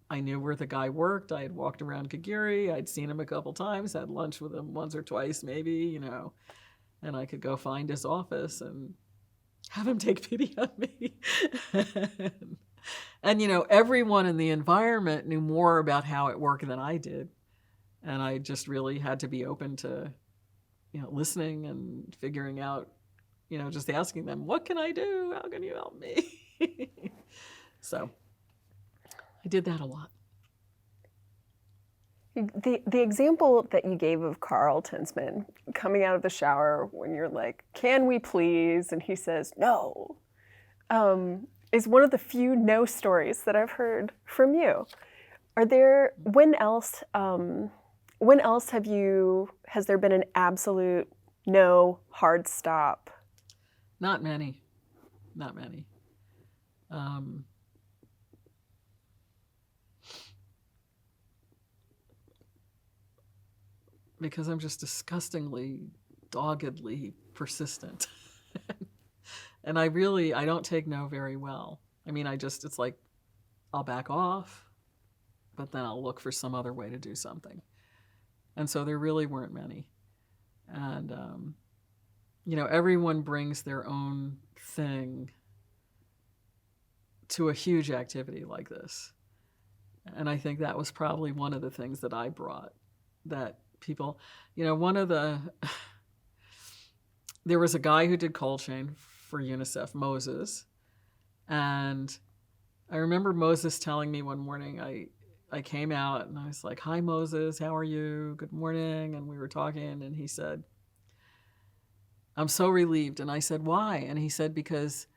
B: I knew where the guy worked. I had walked around Kagiri. I'd seen him a couple times, had lunch with him once or twice maybe, and I could go find his office and have him take pity on me. And, everyone in the environment knew more about how it worked than I did. And I just really had to be open to, listening and figuring out just asking them, what can I do? How can you help me? So I did that a lot.
A: The example that you gave of Carl Tinsman coming out of the shower when you're like, can we please? And he says, no, is one of the few no stories that I've heard from you. When else has there been an absolute no, hard stop?
B: Not many. Because I'm just disgustingly, doggedly persistent. And I don't take no very well. I mean, it's like, I'll back off, but then I'll look for some other way to do something. And so there really weren't many. And, everyone brings their own thing to a huge activity like this. And I think that was probably one of the things that I brought, that people, there was a guy who did cold chain for UNICEF, Moses. And I remember Moses telling me one morning, I came out and I was like, hi, Moses, how are you? Good morning. And we were talking and he said, I'm so relieved. And I said, why? And he said, because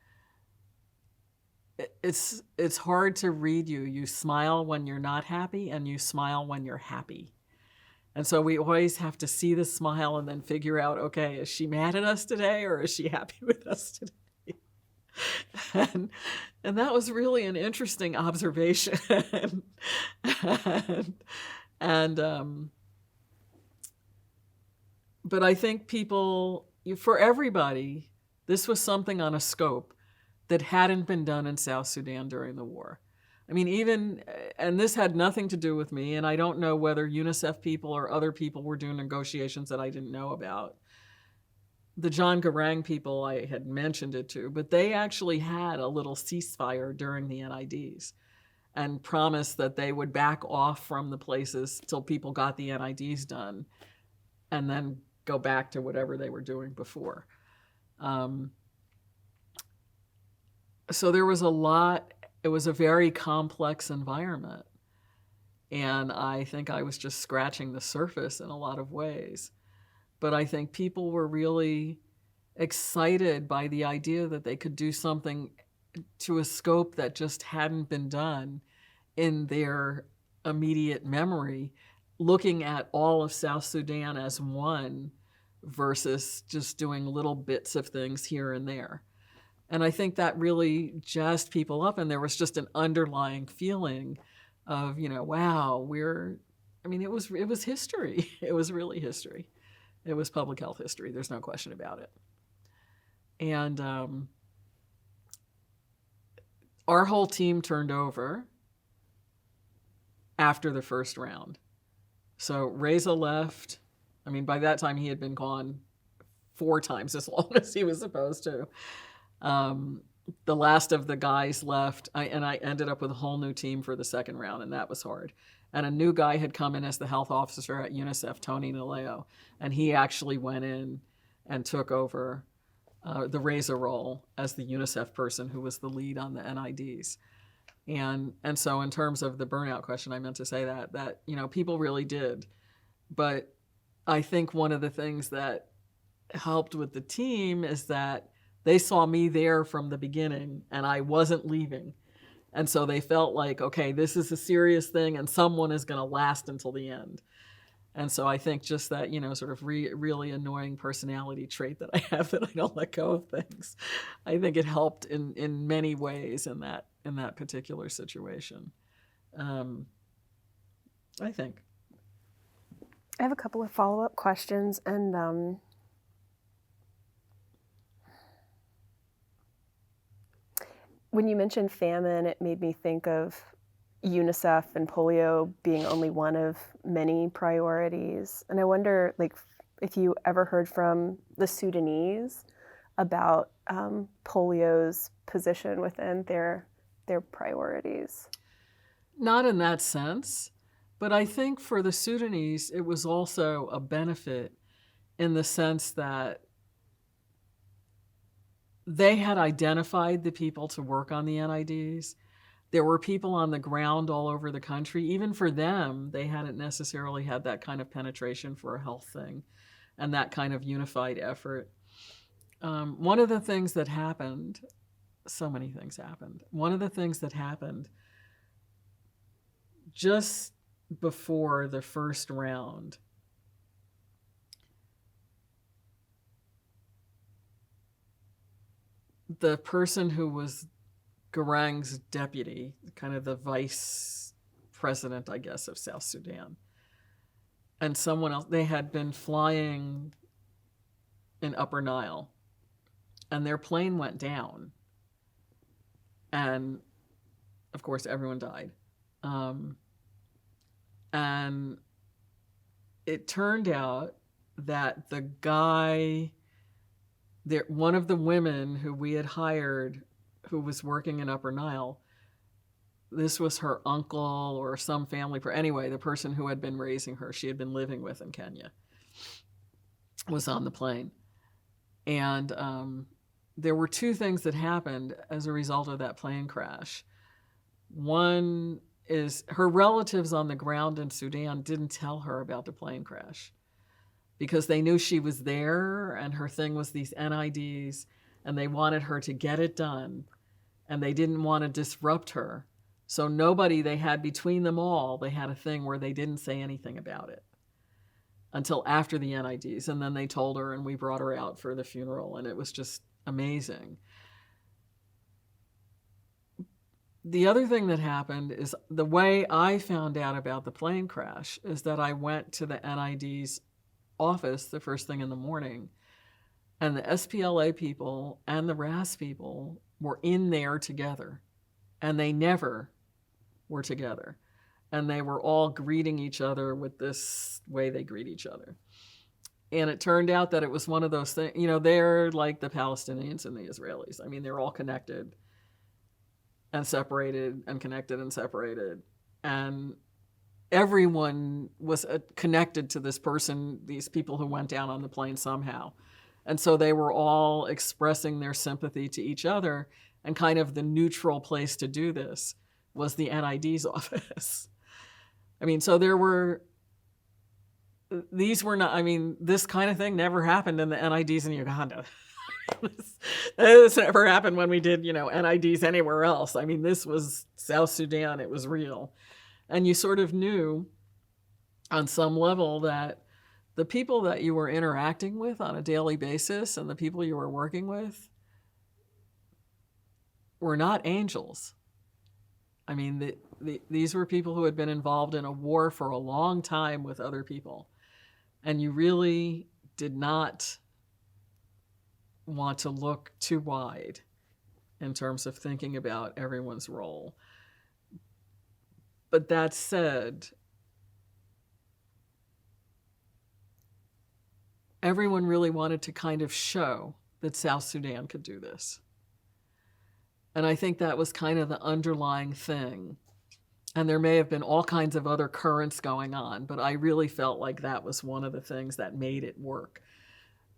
B: it's hard to read you. You smile when you're not happy and you smile when you're happy. And so we always have to see the smile and then figure out, okay, is she mad at us today or is she happy with us today? And that was really an interesting observation. But I think for everybody, this was something on a scope that hadn't been done in South Sudan during the war. I mean, and this had nothing to do with me, and I don't know whether UNICEF people or other people were doing negotiations that I didn't know about. The John Garang people, I had mentioned it to, but they actually had a little ceasefire during the NIDs and promised that they would back off from the places till people got the NIDs done and then go back to whatever they were doing before. So there was a lot. It was a very complex environment. And I think I was just scratching the surface in a lot of ways. But I think people were really excited by the idea that they could do something to a scope that just hadn't been done in their immediate memory, looking at all of South Sudan as one versus just doing little bits of things here and there. And I think that really jazzed people up, and there was just an underlying feeling of, wow, it was history. It was really history. It was public health history. There's no question about it. And our whole team turned over after the first round. So Reza left. I mean, by that time he had been gone 4 times as long as he was supposed to. The last of the guys left, and I ended up with a whole new team for the second round, and that was hard. And a new guy had come in as the health officer at UNICEF, Tony Naleo, and he actually went in and took over the Reza role as the UNICEF person who was the lead on the NIDs. And so in terms of the burnout question, I meant to say that people really did. But I think one of the things that helped with the team is that they saw me there from the beginning and I wasn't leaving. And so they felt like, okay, this is a serious thing and someone is going to last until the end. And so I think just that, sort of really annoying personality trait that I have, that I don't let go of things, I think it helped in many ways in that particular situation. I think.
A: I have a couple of follow-up questions, and when you mentioned famine, it made me think of UNICEF and polio being only one of many priorities. And I wonder, if you ever heard from the Sudanese about polio's position within their priorities.
B: Not in that sense, but I think for the Sudanese, it was also a benefit in the sense that they had identified the people to work on the NIDs. There were people on the ground all over the country. Even for them, they hadn't necessarily had that kind of penetration for a health thing and that kind of unified effort. One of the things that happened, so many things happened. One of the things that happened just before the first round, the person who was Garang's deputy, kind of the vice president, I guess, of South Sudan, and someone else, they had been flying in Upper Nile, and their plane went down. And, of course, everyone died. And it turned out that the guy, one of the women who we had hired who was working in Upper Nile, this was her uncle or some family, anyway, the person who had been raising her, she had been living with in Kenya, was on the plane. And there were two things that happened as a result of that plane crash. One is her relatives on the ground in Sudan didn't tell her about the plane crash because they knew she was there and her thing was these NIDs and they wanted her to get it done and they didn't want to disrupt her. So nobody, they had between them all, they had a thing where they didn't say anything about it until after the NIDs. And then they told her and we brought her out for the funeral and it was just amazing. The other thing that happened is the way I found out about the plane crash is that I went to the NID's office the first thing in the morning, and the SPLA people and the RAS people were in there together, and they never were together. And they were all greeting each other with this way they greet each other. And it turned out that it was one of those things, they're like the Palestinians and the Israelis. I mean, they're all connected and separated and connected and separated. And everyone was connected to this person, these people who went down on the plane somehow. And so they were all expressing their sympathy to each other. And kind of the neutral place to do this was the NID's office. I mean, so these were not, this kind of thing never happened in the NIDs in Uganda. This never happened when we did, NIDs anywhere else. I mean, this was South Sudan. It was real. And you sort of knew on some level that the people that you were interacting with on a daily basis and the people you were working with were not angels. I mean, these were people who had been involved in a war for a long time with other people. And you really did not want to look too wide in terms of thinking about everyone's role. But that said, everyone really wanted to kind of show that South Sudan could do this. And I think that was kind of the underlying thing. And there may have been all kinds of other currents going on, but I really felt like that was one of the things that made it work.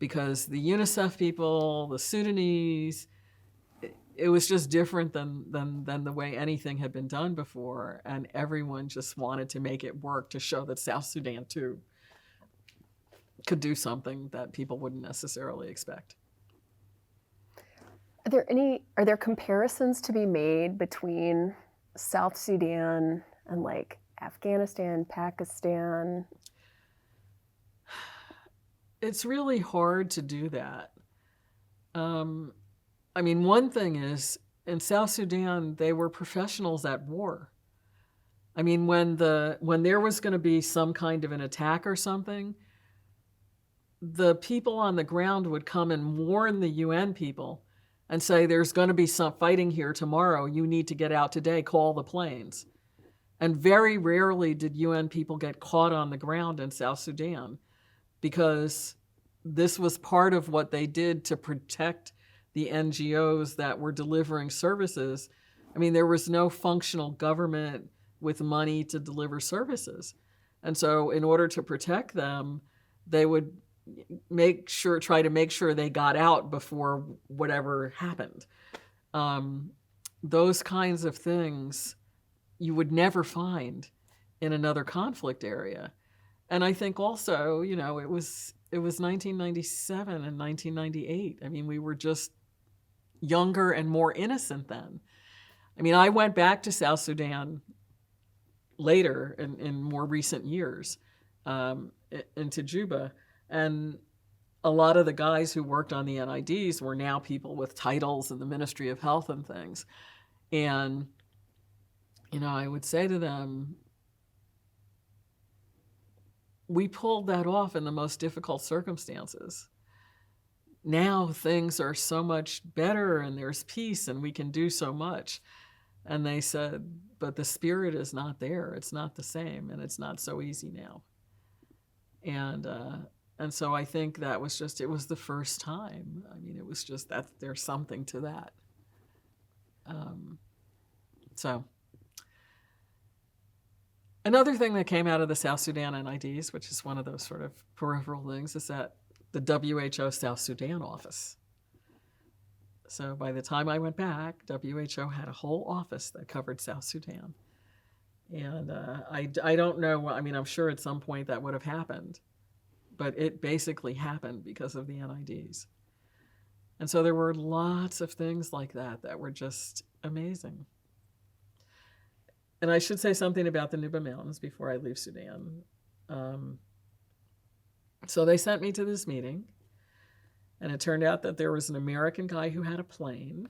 B: Because the UNICEF people, the Sudanese, it was just different than the way anything had been done before. And everyone just wanted to make it work to show that South Sudan, too, could do something that people wouldn't necessarily expect.
A: Are there comparisons to be made between South Sudan and like Afghanistan, Pakistan?
B: It's really hard to do that. One thing is, in South Sudan, they were professionals at war. I mean, when there was going to be some kind of an attack or something, the people on the ground would come and warn the UN people and say, there's going to be some fighting here tomorrow. You need to get out today. Call the planes. And very rarely did UN people get caught on the ground in South Sudan, because this was part of what they did to protect the NGOs that were delivering services. I mean, there was no functional government with money to deliver services. And so in order to protect them, they would try to make sure they got out before whatever happened. Those kinds of things you would never find in another conflict area. And I think also, it was 1997 and 1998. I mean, we were just younger and more innocent then. I mean, I went back to South Sudan later in more recent years, into Juba, and a lot of the guys who worked on the NIDs were now people with titles in the Ministry of Health and things. And, I would say to them, we pulled that off in the most difficult circumstances. Now things are so much better and there's peace and we can do so much. And they said, but the spirit is not there. It's not the same, and it's not so easy now. And so I think that was it was the first time. I mean, it was just that there's something to that. So another thing that came out of the South Sudan NIDs, which is one of those sort of peripheral things, is that the WHO South Sudan office. So by the time I went back, WHO had a whole office that covered South Sudan. And I don't know, I mean, I'm sure at some point that would have happened, but it basically happened because of the NIDs. And so there were lots of things like that were just amazing. And I should say something about the Nuba Mountains before I leave Sudan. So they sent me to this meeting, and it turned out that there was an American guy who had a plane,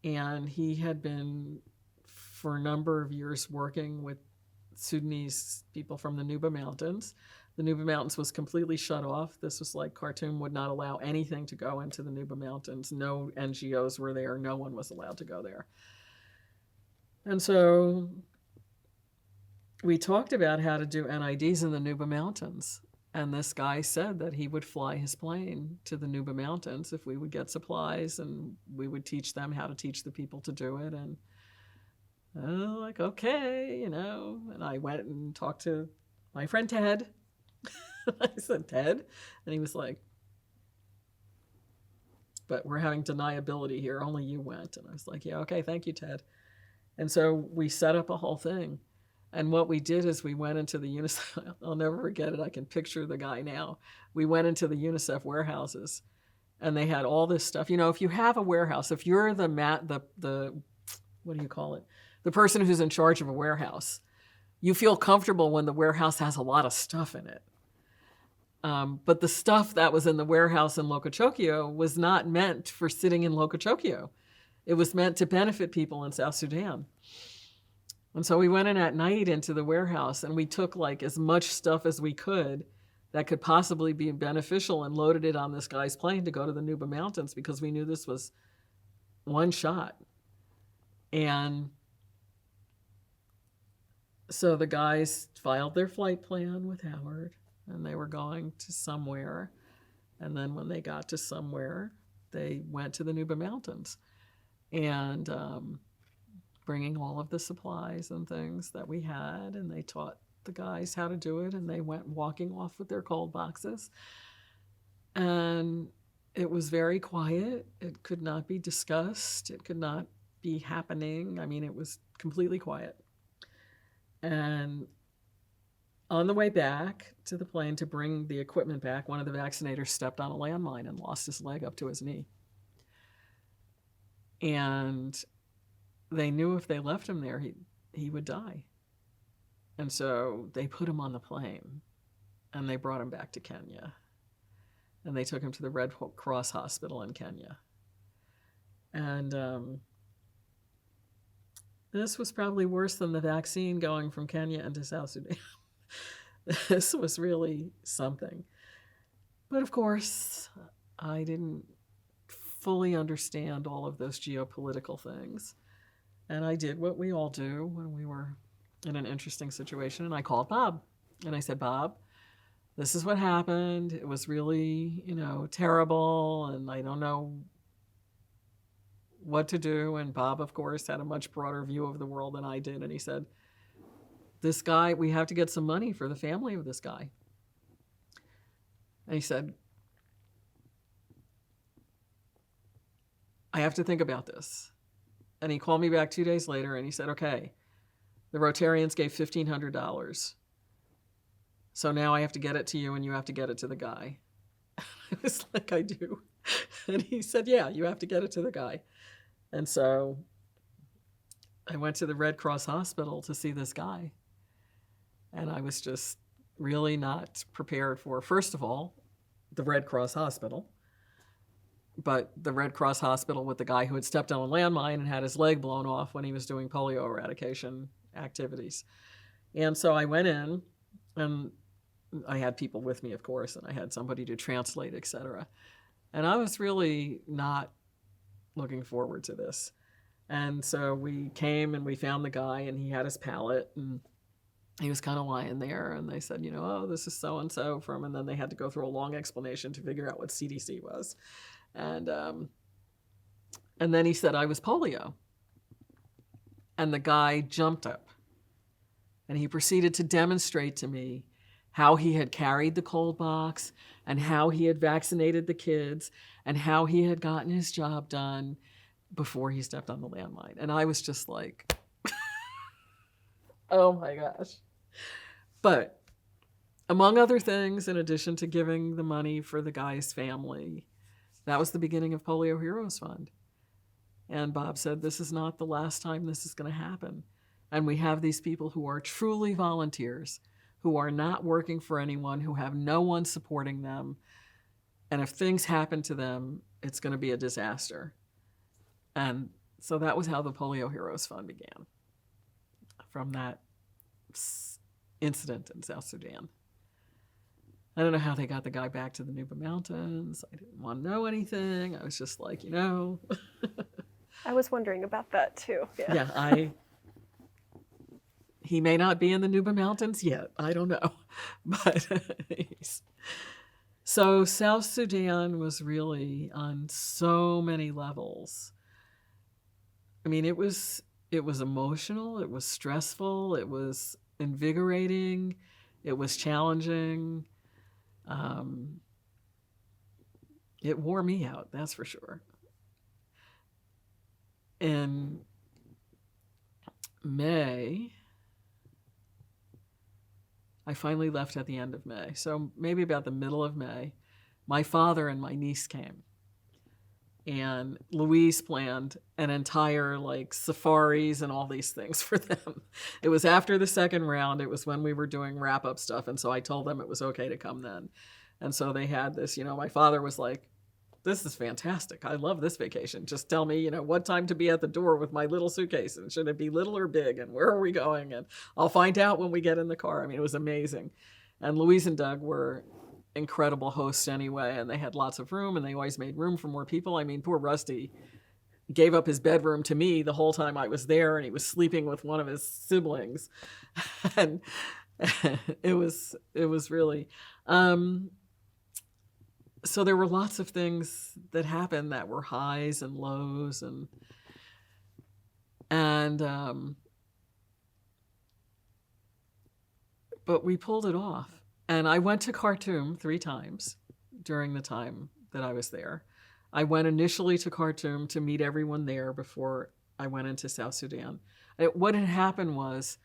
B: and he had been, for a number of years, working with Sudanese people from the Nuba Mountains. The Nuba Mountains was completely shut off. This was like Khartoum would not allow anything to go into the Nuba Mountains. No NGOs were there. No one was allowed to go there. And so we talked about how to do NIDs in the Nuba Mountains. And this guy said that he would fly his plane to the Nuba Mountains if we would get supplies, and we would teach them how to teach the people to do it. And like, okay, And I went and talked to my friend Ted. I said, Ted? And he was like, but we're having deniability here. Only you went. And I was like, yeah, okay, thank you, Ted. And so we set up a whole thing. And what we did is we went into the UNICEF. I'll never forget it. I can picture the guy now. We went into the UNICEF warehouses, and they had all this stuff. If you have a warehouse, if you're the what do you call it? The person who's in charge of a warehouse, you feel comfortable when the warehouse has a lot of stuff in it. But the stuff that was in the warehouse in Lokochokio was not meant for sitting in Lokochokio. It was meant to benefit people in South Sudan. And so we went in at night into the warehouse, and we took like as much stuff as we could that could possibly be beneficial and loaded it on this guy's plane to go to the Nuba Mountains, because we knew this was one shot. And so the guys filed their flight plan with Howard, and they were going to somewhere. And then when they got to somewhere, they went to the Nuba Mountains, and bringing all of the supplies and things that we had, and they taught the guys how to do it, and they went walking off with their cold boxes. And it was very quiet. It could not be discussed. It could not be happening. I mean, it was completely quiet. And on the way back to the plane to bring the equipment back, one of the vaccinators stepped on a landmine and lost his leg up to his knee. And they knew if they left him there, he would die. And so they put him on the plane, and they brought him back to Kenya. And they took him to the Red Cross Hospital in Kenya. And this was probably worse than the vaccine going from Kenya into South Sudan. This was really something. But of course, I didn't fully understand all of those geopolitical things. And I did what we all do when we were in an interesting situation. And I called Bob. And I said, Bob, this is what happened. It was really, terrible. And I don't know what to do. And Bob, of course, had a much broader view of the world than I did. And he said, this guy, we have to get some money for the family of this guy. And he said, I have to think about this. And he called me back 2 days later and he said, okay, the Rotarians gave $1,500. So now I have to get it to you and you have to get it to the guy. I was like, I do. And he said, yeah, you have to get it to the guy. And so I went to the Red Cross Hospital to see this guy. And I was just really not prepared for, first of all, the Red Cross Hospital. But the Red Cross Hospital with the guy who had stepped on a landmine and had his leg blown off when he was doing polio eradication activities. And so I went in, and I had people with me, of course, and I had somebody to translate, etc. And I was really not looking forward to this. And so we came and we found the guy, and he had his pallet, and he was kind of lying there. And they said, oh, this is so-and-so from, and then they had to go through a long explanation to figure out what CDC was. And then he said I was polio. And the guy jumped up and he proceeded to demonstrate to me how he had carried the cold box and how he had vaccinated the kids and how he had gotten his job done before he stepped on the landmine. And I was just like, oh my gosh. But among other things, in addition to giving the money for the guy's family, that was the beginning of Polio Heroes Fund. And Bob said, this is not the last time this is going to happen. And we have these people who are truly volunteers, who are not working for anyone, who have no one supporting them. And if things happen to them, it's going to be a disaster. And so that was how the Polio Heroes Fund began, from that incident in South Sudan. I don't know how they got the guy back to the Nuba Mountains. I didn't want to know anything. I was just like,
A: I was wondering about that too.
B: Yeah, he may not be in the Nuba Mountains yet. I don't know. But so South Sudan was really on so many levels. I mean, it was emotional, it was stressful, it was invigorating, it was challenging. It wore me out, that's for sure. In May, I finally left at the end of May. So maybe about the middle of May, my father and my niece came. And Louise planned an entire safaris and all these things for them. It was after the second round. It was when we were doing wrap-up stuff. And so I told them it was okay to come then. And so they had this, my father was like, this is fantastic. I love this vacation. Just tell me, what time to be at the door with my little suitcase. And should it be little or big? And where are we going? And I'll find out when we get in the car. I mean, it was amazing. And Louise and Doug were incredible hosts anyway, and they had lots of room, and they always made room for more people. I mean, poor Rusty gave up his bedroom to me the whole time I was there, and he was sleeping with one of his siblings. And it was really so there were lots of things that happened that were highs and lows, and but we pulled it off. And I went to Khartoum 3 times during the time that I was there. I went initially to Khartoum to meet everyone there before I went into South Sudan. What had happened was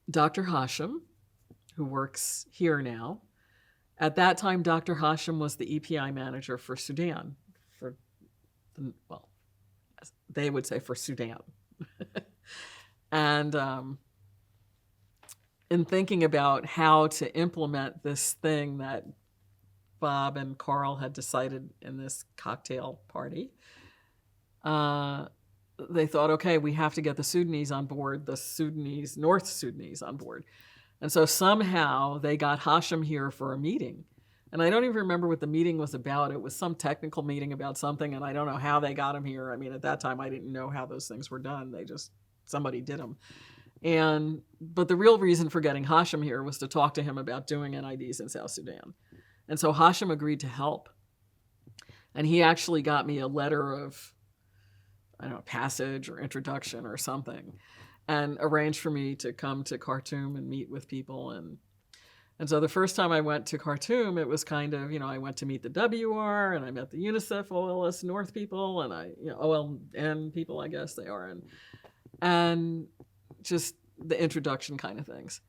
B: Dr. Hashim, who works here now, at that time, Dr. Hashim was the EPI manager for Sudan. They would say for Sudan. And in thinking about how to implement this thing that Bob and Carl had decided in this cocktail party, they thought, okay, we have to get the Sudanese on board, North Sudanese on board. And so somehow they got Hashim here for a meeting. And I don't even remember what the meeting was about. It was some technical meeting about something, and I don't know how they got him here. I mean, at that time, I didn't know how those things were done. Somebody did them. But the real reason for getting Hashim here was to talk to him about doing NIDs in South Sudan. And so Hashim agreed to help. And he actually got me a letter of, passage or introduction or something, and arranged for me to come to Khartoum and meet with people. And And so the first time I went to Khartoum, it was kind of, I went to meet the WR, and I met the UNICEF OLS North people, and OLN people, I guess they are, and just the introduction kind of things.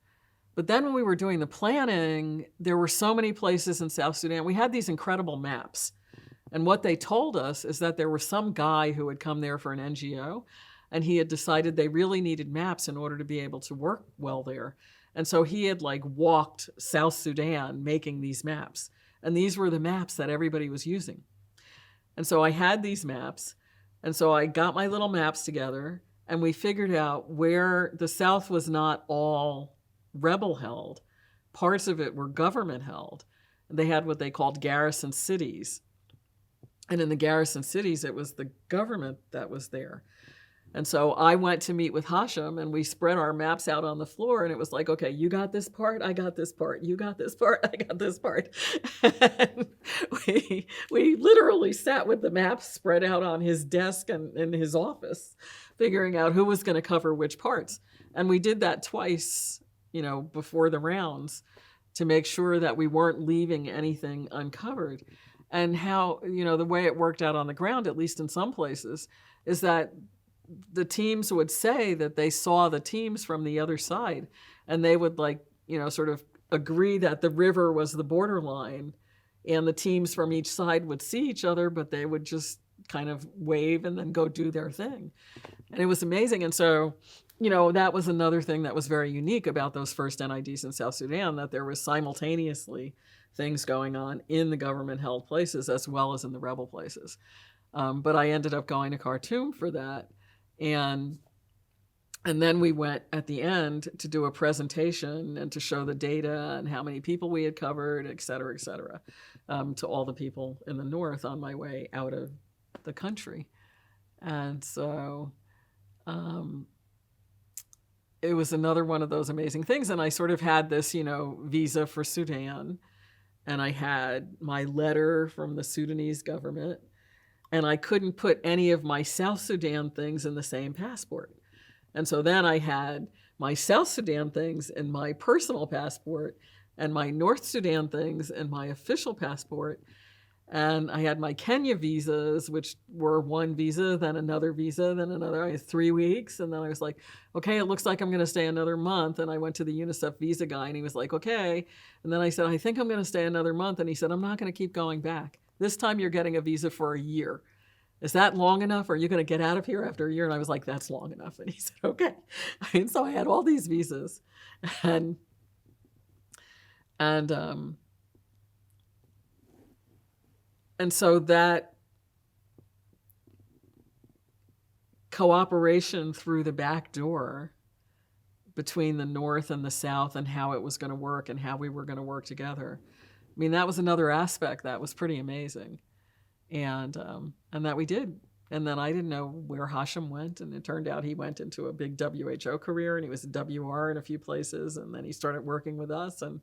B: But then when we were doing the planning, there were so many places in South Sudan. We had these incredible maps. And what they told us is that there was some guy who had come there for an NGO, and he had decided they really needed maps in order to be able to work well there. And so he had walked South Sudan making these maps. And these were the maps that everybody was using. And so I had these maps. And so I got my little maps together, and we figured out where the South was not all rebel held. Parts of it were government held. They had what they called garrison cities. And in the garrison cities, it was the government that was there. And so I went to meet with Hashem, and we spread our maps out on the floor, and it was like, okay, you got this part, I got this part, you got this part, I got this part. And we literally sat with the maps spread out on his desk and in his office, figuring out who was going to cover which parts. And we did that twice, before the rounds, to make sure that we weren't leaving anything uncovered. And how, the way it worked out on the ground, at least in some places, is that the teams would say that they saw the teams from the other side, and they would sort of agree that the river was the borderline, and the teams from each side would see each other, but they would just kind of wave and then go do their thing. And it was amazing. And so, that was another thing that was very unique about those first NIDs in South Sudan, that there was simultaneously things going on in the government-held places as well as in the rebel places. But I ended up going to Khartoum for that. And then we went at the end to do a presentation and to show the data and how many people we had covered, et cetera, to all the people in the north on my way out of the country. And so it was another one of those amazing things. And I sort of had this, visa for Sudan, and I had my letter from the Sudanese government. And I couldn't put any of my South Sudan things in the same passport. And so then I had my South Sudan things in my personal passport, and my North Sudan things in my official passport. And I had my Kenya visas, which were one visa, then another visa, then another. I had 3 weeks. And then I was like, okay, it looks like I'm going to stay another month. And I went to the UNICEF visa guy, and he was like, okay. And then I said, I think I'm going to stay another month. And he said, I'm not going to keep going back. This time you're getting a visa for a year. Is that long enough? Are you going to get out of here after a year? And I was like, that's long enough. And he said, okay. And so I had all these visas. And so that cooperation through the back door between the North and the South, and how it was going to work and how we were going to work together. I mean, that was another aspect that was pretty amazing. And that we did. And then I didn't know where Hashem went, and it turned out he went into a big WHO career, and he was a WR in a few places, and then he started working with us, and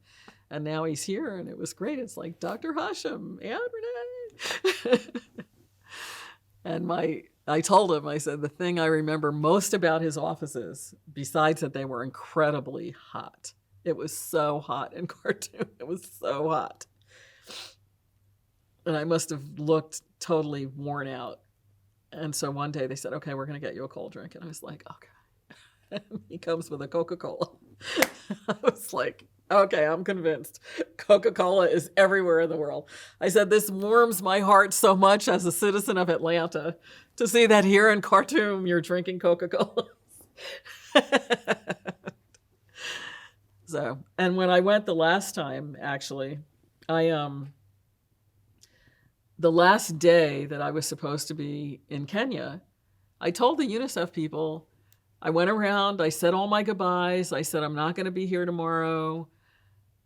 B: now he's here, and it was great. It's like, Dr. Hashem, Anne-Renee. And I told him, I said, the thing I remember most about his offices, besides that they were incredibly hot. It was so hot in Khartoum. It was so hot. And I must have looked totally worn out. And so one day they said, okay, we're going to get you a cold drink. And I was like, okay. And he comes with a Coca-Cola. I was like, okay, I'm convinced. Coca-Cola is everywhere in the world. I said, this warms my heart so much as a citizen of Atlanta to see that here in Khartoum you're drinking Coca-Cola. So, and when I went the last time, actually, the last day that I was supposed to be in Kenya, I told the UNICEF people, I went around, I said all my goodbyes, I said I'm not going to be here tomorrow,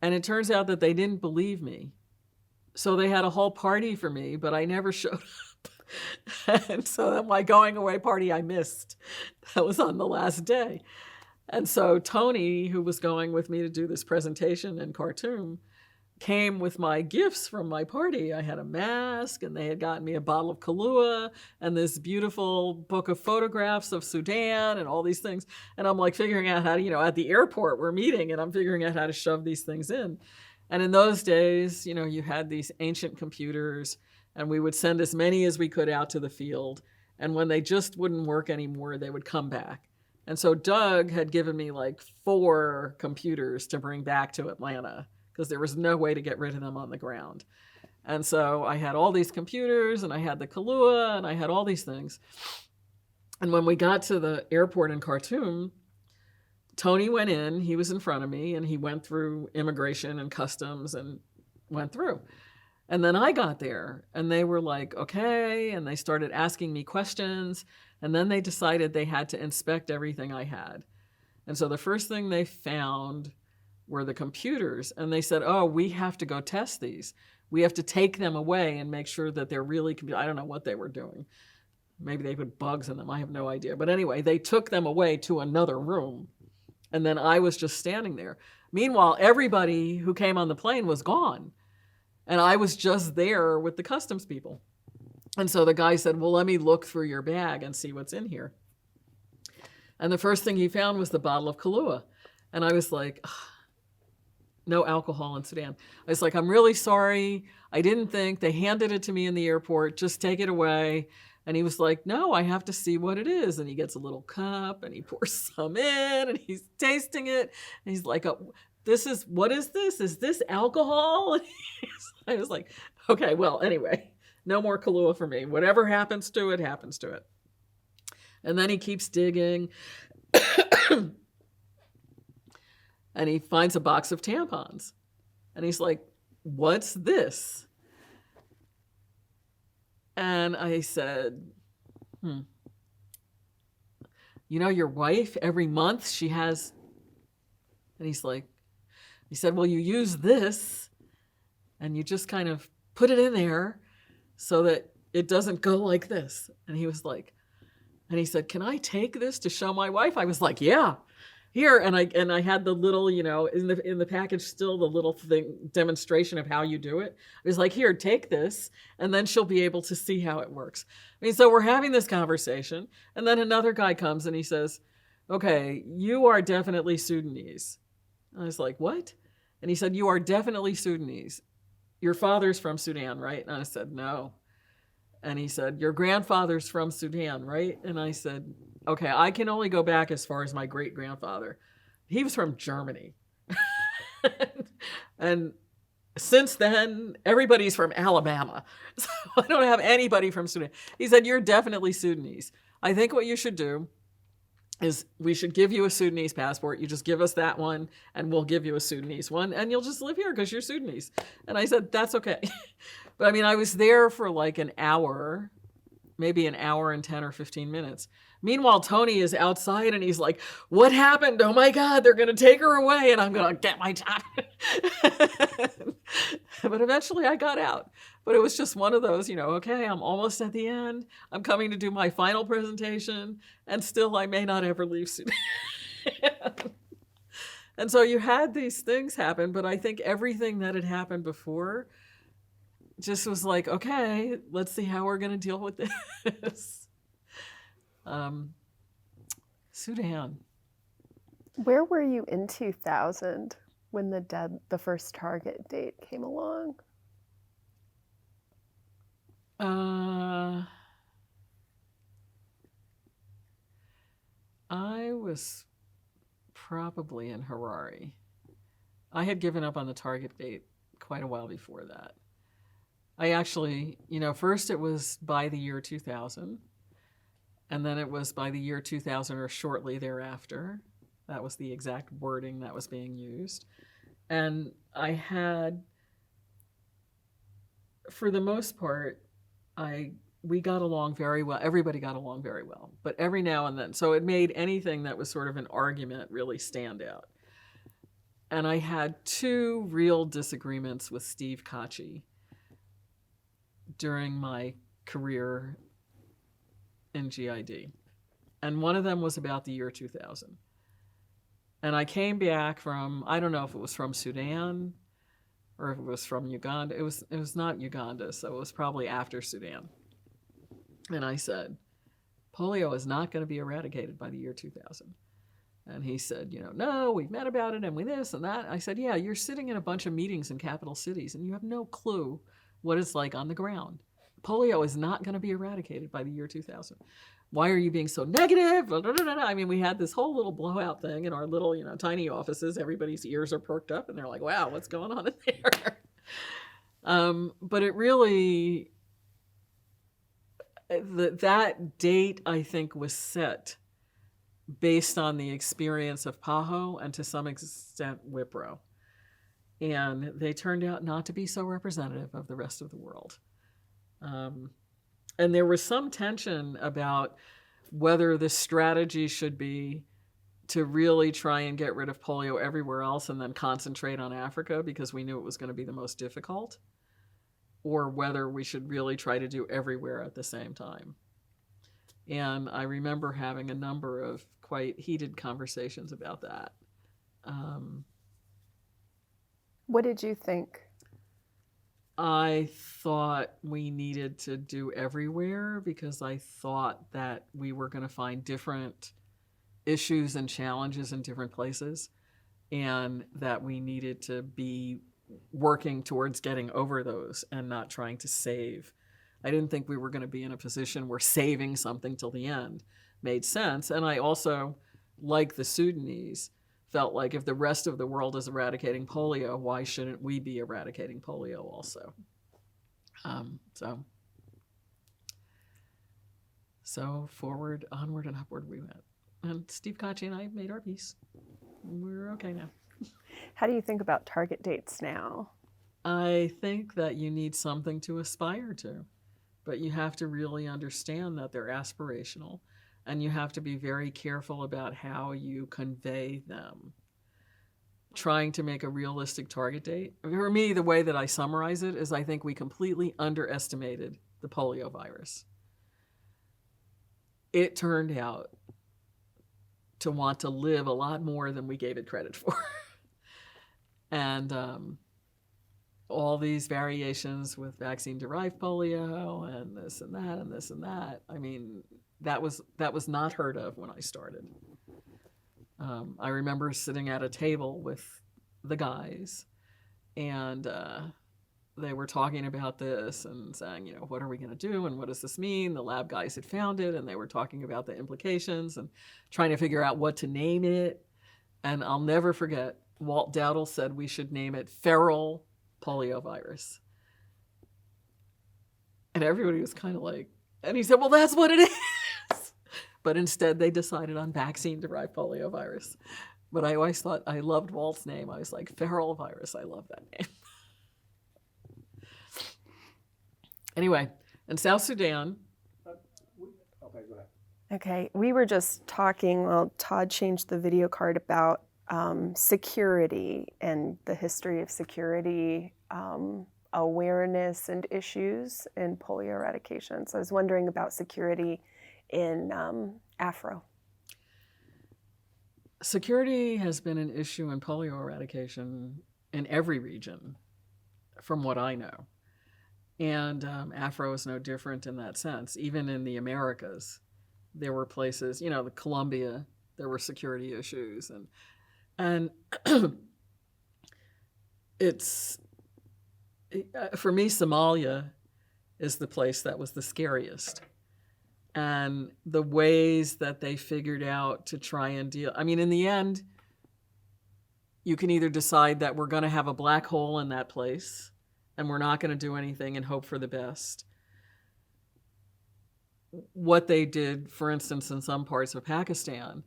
B: and it turns out that they didn't believe me. So they had a whole party for me, but I never showed up. And so my going away party I missed. That was on the last day. And so Tony, who was going with me to do this presentation in Khartoum, came with my gifts from my party. I had a mask, and they had gotten me a bottle of Kahlua and this beautiful book of photographs of Sudan and all these things. And I'm like figuring out how to, at the airport we're meeting, and I'm figuring out how to shove these things in. And in those days, you had these ancient computers, and we would send as many as we could out to the field. And when they just wouldn't work anymore, they would come back. And so Doug had given me like 4 computers to bring back to Atlanta, because there was no way to get rid of them on the ground. And so I had all these computers, and I had the Kahlua, and I had all these things. And when we got to the airport in Khartoum, Tony went in, he was in front of me, and he went through immigration and customs and went through. And then I got there, and they were like, okay, and they started asking me questions, and then they decided they had to inspect everything I had. And so the first thing they found were the computers, and they said, oh, we have to go test these. We have to take them away and make sure that they're really, I don't know what they were doing. Maybe they put bugs in them, I have no idea. But anyway, they took them away to another room, and then I was just standing there. Meanwhile, everybody who came on the plane was gone, and I was just there with the customs people. And so the guy said, well, let me look through your bag and see what's in here. And the first thing he found was the bottle of Kahlua. And I was like, no alcohol in Sudan. I was like, I'm really sorry. I didn't think. They handed it to me in the airport. Just take it away. And he was like, no, I have to see what it is. And he gets a little cup, and he pours some in, and he's tasting it. And he's like, oh, what is this? Is this alcohol? And I was like, okay, well, anyway, no more Kahlua for me. Whatever happens to it, happens to it. And then he keeps digging. And he finds a box of tampons. And he's like, what's this? And I said, your wife, every month she has... And he said, well, you use this, and you just kind of put it in there so that it doesn't go like this. And he said, can I take this to show my wife? I was like, yeah. Here, and I had the little, in the package still, the little thing demonstration of how you do it. I was like, here, take this, and then she'll be able to see how it works. So we're having this conversation, and then another guy comes and he says, okay, you are definitely Sudanese. I was like, what? And he said, you are definitely Sudanese. Your father's from Sudan, right? And I said, no. And he said, your grandfather's from Sudan, right? And I said, okay, I can only go back as far as my great-grandfather. He was from Germany. And since then, everybody's from Alabama. So I don't have anybody from Sudan. He said, you're definitely Sudanese. I think what you should do is we should give you a Sudanese passport. You just give us that one, and we'll give you a Sudanese one, and you'll just live here because you're Sudanese. And I said, that's okay. But I was there for like an hour, maybe an hour and 10 or 15 minutes. Meanwhile, Tony is outside, and he's like, what happened? Oh my God, they're going to take her away, and I'm going to get my time. But eventually I got out. But it was just one of those, okay, I'm almost at the end. I'm coming to do my final presentation, and still I may not ever leave Sudan. And so you had these things happen, but I think everything that had happened before just was like, okay, let's see how we're going to deal with this. Sudan.
A: Where were you in 2000 when the first target date came along?
B: I was probably in Harare. I had given up on the target date quite a while before that. I actually, first it was by the year 2000, and then it was by the year 2000 or shortly thereafter. That was the exact wording that was being used. And I had, for the most part, we got along very well. Everybody got along very well. But every now and then, so it made anything that was sort of an argument really stand out. And I had 2 real disagreements with Steve Kachi during my career in GID. And one of them was about the year 2000. And I came back from, I don't know if it was from Sudan or if it was from Uganda. It was not Uganda, so it was probably after Sudan. And I said, polio is not going to be eradicated by the year 2000. And he said, no, we've met about it and we this and that. I said, yeah, you're sitting in a bunch of meetings in capital cities and you have no clue what it's like on the ground. Polio is not going to be eradicated by the year 2000. Why are you being so negative? Blah, blah, blah, blah. I mean, we had this whole little blowout thing in our little, tiny offices. Everybody's ears are perked up and they're like, wow, what's going on in there? But it really, that date, I think, was set based on the experience of PAHO and to some extent Wipro. And they turned out not to be so representative of the rest of the world. And there was some tension about whether the strategy should be to really try and get rid of polio everywhere else and then concentrate on Africa because we knew it was going to be the most difficult, or whether we should really try to do everywhere at the same time. And I remember having a number of quite heated conversations about that.
A: What did you think?
B: I thought we needed to do everywhere because I thought that we were going to find different issues and challenges in different places, and that we needed to be working towards getting over those and not trying to save. I didn't think we were going to be in a position where saving something till the end made sense. And I also, like the Sudanese, felt like if the rest of the world is eradicating polio, why shouldn't we be eradicating polio also? So forward, onward, and upward we went. And Steve Kachi and I made our peace. We're okay now.
A: How do you think about target dates now?
B: I think that you need something to aspire to, but you have to really understand that they're aspirational, and you have to be very careful about how you convey them. Trying to make a realistic target date. For me, the way that I summarize it is I think we completely underestimated the polio virus. It turned out to want to live a lot more than we gave it credit for. And all these variations with vaccine-derived polio and this and that and this and that. I mean, that was not heard of when I started. I remember sitting at a table with the guys, and they were talking about this and saying, what are we going to do and what does this mean? The lab guys had found it, and they were talking about the implications and trying to figure out what to name it. And I'll never forget, Walt Dowdle said we should name it feral poliovirus. And everybody was kind of like, and he said, well, that's what it is. But instead, they decided on vaccine-derived poliovirus. But I always thought, I loved Walt's name. I was like, feral virus, I love that name. Anyway, in South Sudan.
C: Okay, go ahead.
A: Okay, we were just talking, well, Todd changed the video card about security and the history of security, awareness and issues in polio eradication. So I was wondering about security in Afro.
B: Security has been an issue in polio eradication in every region, from what I know. And Afro is no different in that sense. Even in the Americas, there were places, the Colombia, there were security issues. And it's, for me, Somalia is the place that was the scariest. And the ways that they figured out to try and deal. I mean, in the end, you can either decide that we're going to have a black hole in that place and we're not going to do anything and hope for the best. What they did, for instance, in some parts of Pakistan,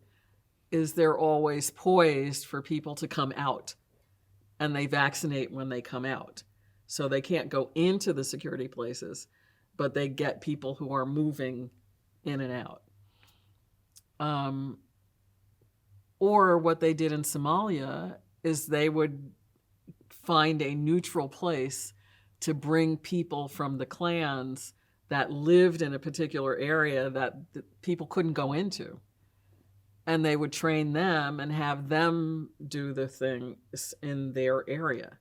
B: is they're always poised for people to come out, and they vaccinate when they come out. So they can't go into the security places, but they get people who are moving in and out. Or what they did in Somalia is they would find a neutral place to bring people from the clans that lived in a particular area that people couldn't go into. And they would train them and have them do the things in their area.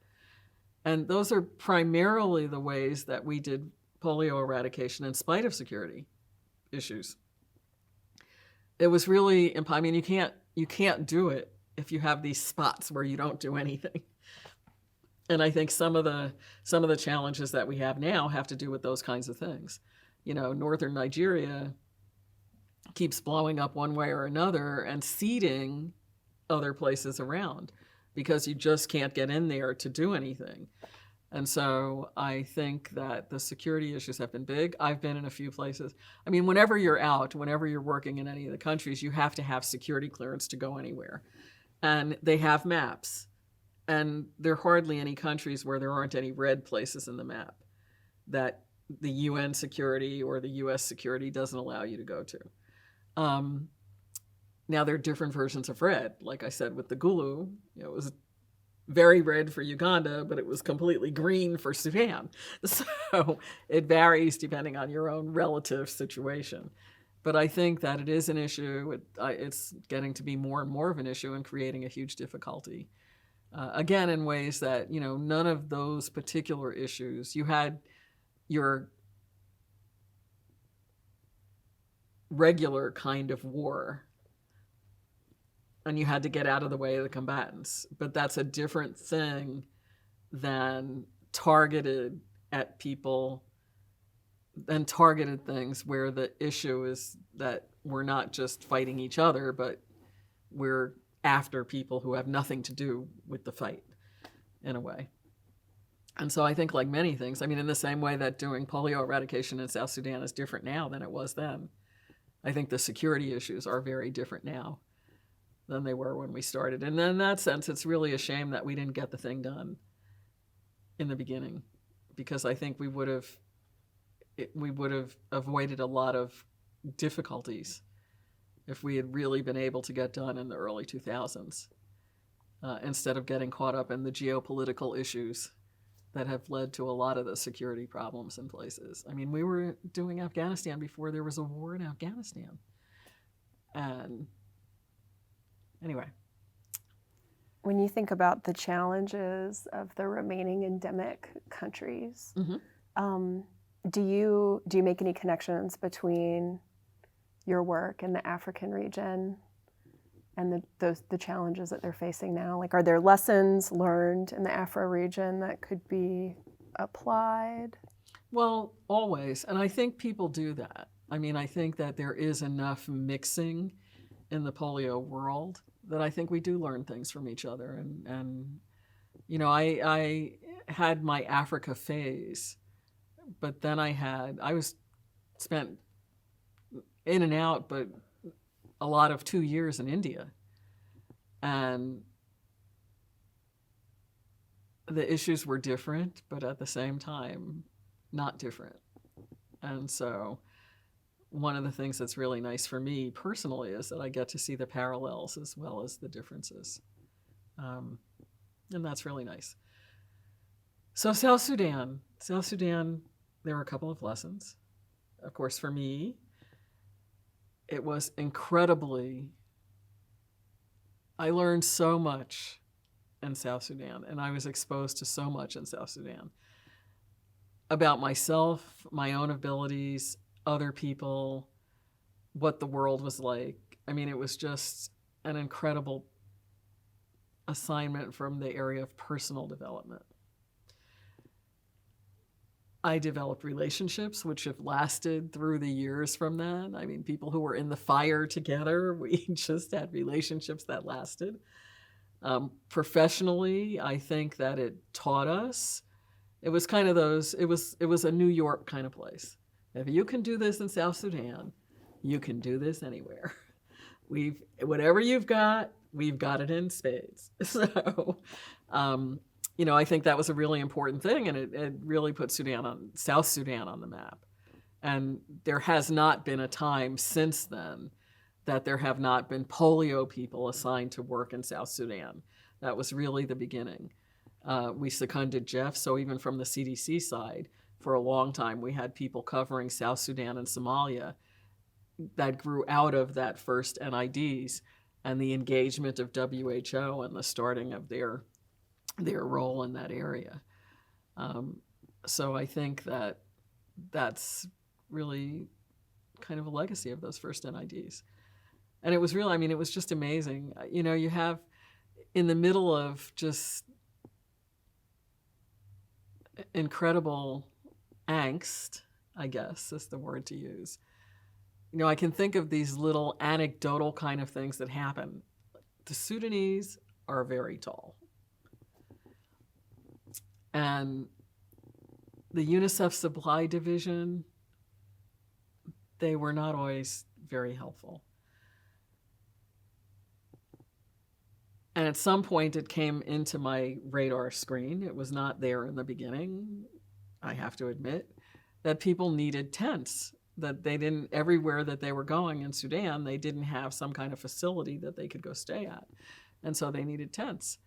B: And those are primarily the ways that we did polio eradication in spite of security issues. It was really, I mean, you can't do it if you have these spots where you don't do anything. And I think some of the challenges that we have now have to do with those kinds of things. You know, northern Nigeria keeps blowing up one way or another and seeding other places around because you just can't get in there to do anything. And so I think that the security issues have been big. I've been in a few places. I mean, whenever you're out, whenever you're working in any of the countries, you have to have security clearance to go anywhere. And they have maps. And there are hardly any countries where there aren't any red places in the map that the UN security or the US security doesn't allow you to go to. Now, there are different versions of red. Like I said, with the Gulu, it was very red for Uganda, but it was completely green for Sudan. So it varies depending on your own relative situation. But I think that it is an issue. It's getting to be more and more of an issue and creating a huge difficulty. Again, in ways that, none of those particular issues, you had your regular kind of war and you had to get out of the way of the combatants. But that's a different thing than targeted at people and targeted things where the issue is that we're not just fighting each other, but we're after people who have nothing to do with the fight, in a way. And so I think, like many things, I mean, in the same way that doing polio eradication in South Sudan is different now than it was then, I think the security issues are very different now than they were when we started. And in that sense, it's really a shame that we didn't get the thing done in the beginning, because I think we would have avoided a lot of difficulties if we had really been able to get done in the early 2000s, instead of getting caught up in the geopolitical issues that have led to a lot of the security problems in places. I mean, we were doing Afghanistan before there was a war in Afghanistan. And anyway.
A: When you think about the challenges of the remaining endemic countries, do you make any connections between your work in the African region and the challenges that they're facing now? Like, are there lessons learned in the Afro region that could be applied?
B: Well, always. And I think people do that. I mean, I think that there is enough mixing in the polio world that I think we do learn things from each other. And I had my Africa phase, but then I was spent in and out, but a lot of 2 years in India. And the issues were different, but at the same time, not different. And so one of the things that's really nice for me personally is that I get to see the parallels as well as the differences. And that's really nice. So South Sudan, there were a couple of lessons. Of course, for me, it was I learned so much in South Sudan, and I was exposed to so much in South Sudan about myself, my own abilities, other people, what the world was like. I mean, it was just an incredible assignment from the area of personal development. I developed relationships which have lasted through the years from that. I mean, people who were in the fire together, we just had relationships that lasted. Professionally, I think that it taught us. It was kind of it was a New York kind of place. If you can do this in South Sudan, you can do this anywhere. Whatever you've got, we've got it in spades. So, I think that was a really important thing, and it really put South Sudan on the map. And there has not been a time since then that there have not been polio people assigned to work in South Sudan. That was really the beginning. We seconded Jeff, so even from the CDC side, for a long time, we had people covering South Sudan and Somalia that grew out of that first NIDs and the engagement of WHO and the starting of their role in that area. So I think that that's really kind of a legacy of those first NIDs. And it was really, I mean, it was just amazing. You know, you have in the middle of just incredible angst, I guess is the word to use. You know, I can think of these little anecdotal kind of things that happen. The Sudanese are very tall. And the UNICEF Supply Division, they were not always very helpful. And at some point it came into my radar screen. It was not there in the beginning, I have to admit, that people needed tents, that they didn't, everywhere that they were going in Sudan, they didn't have some kind of facility that they could go stay at. And so they needed tents.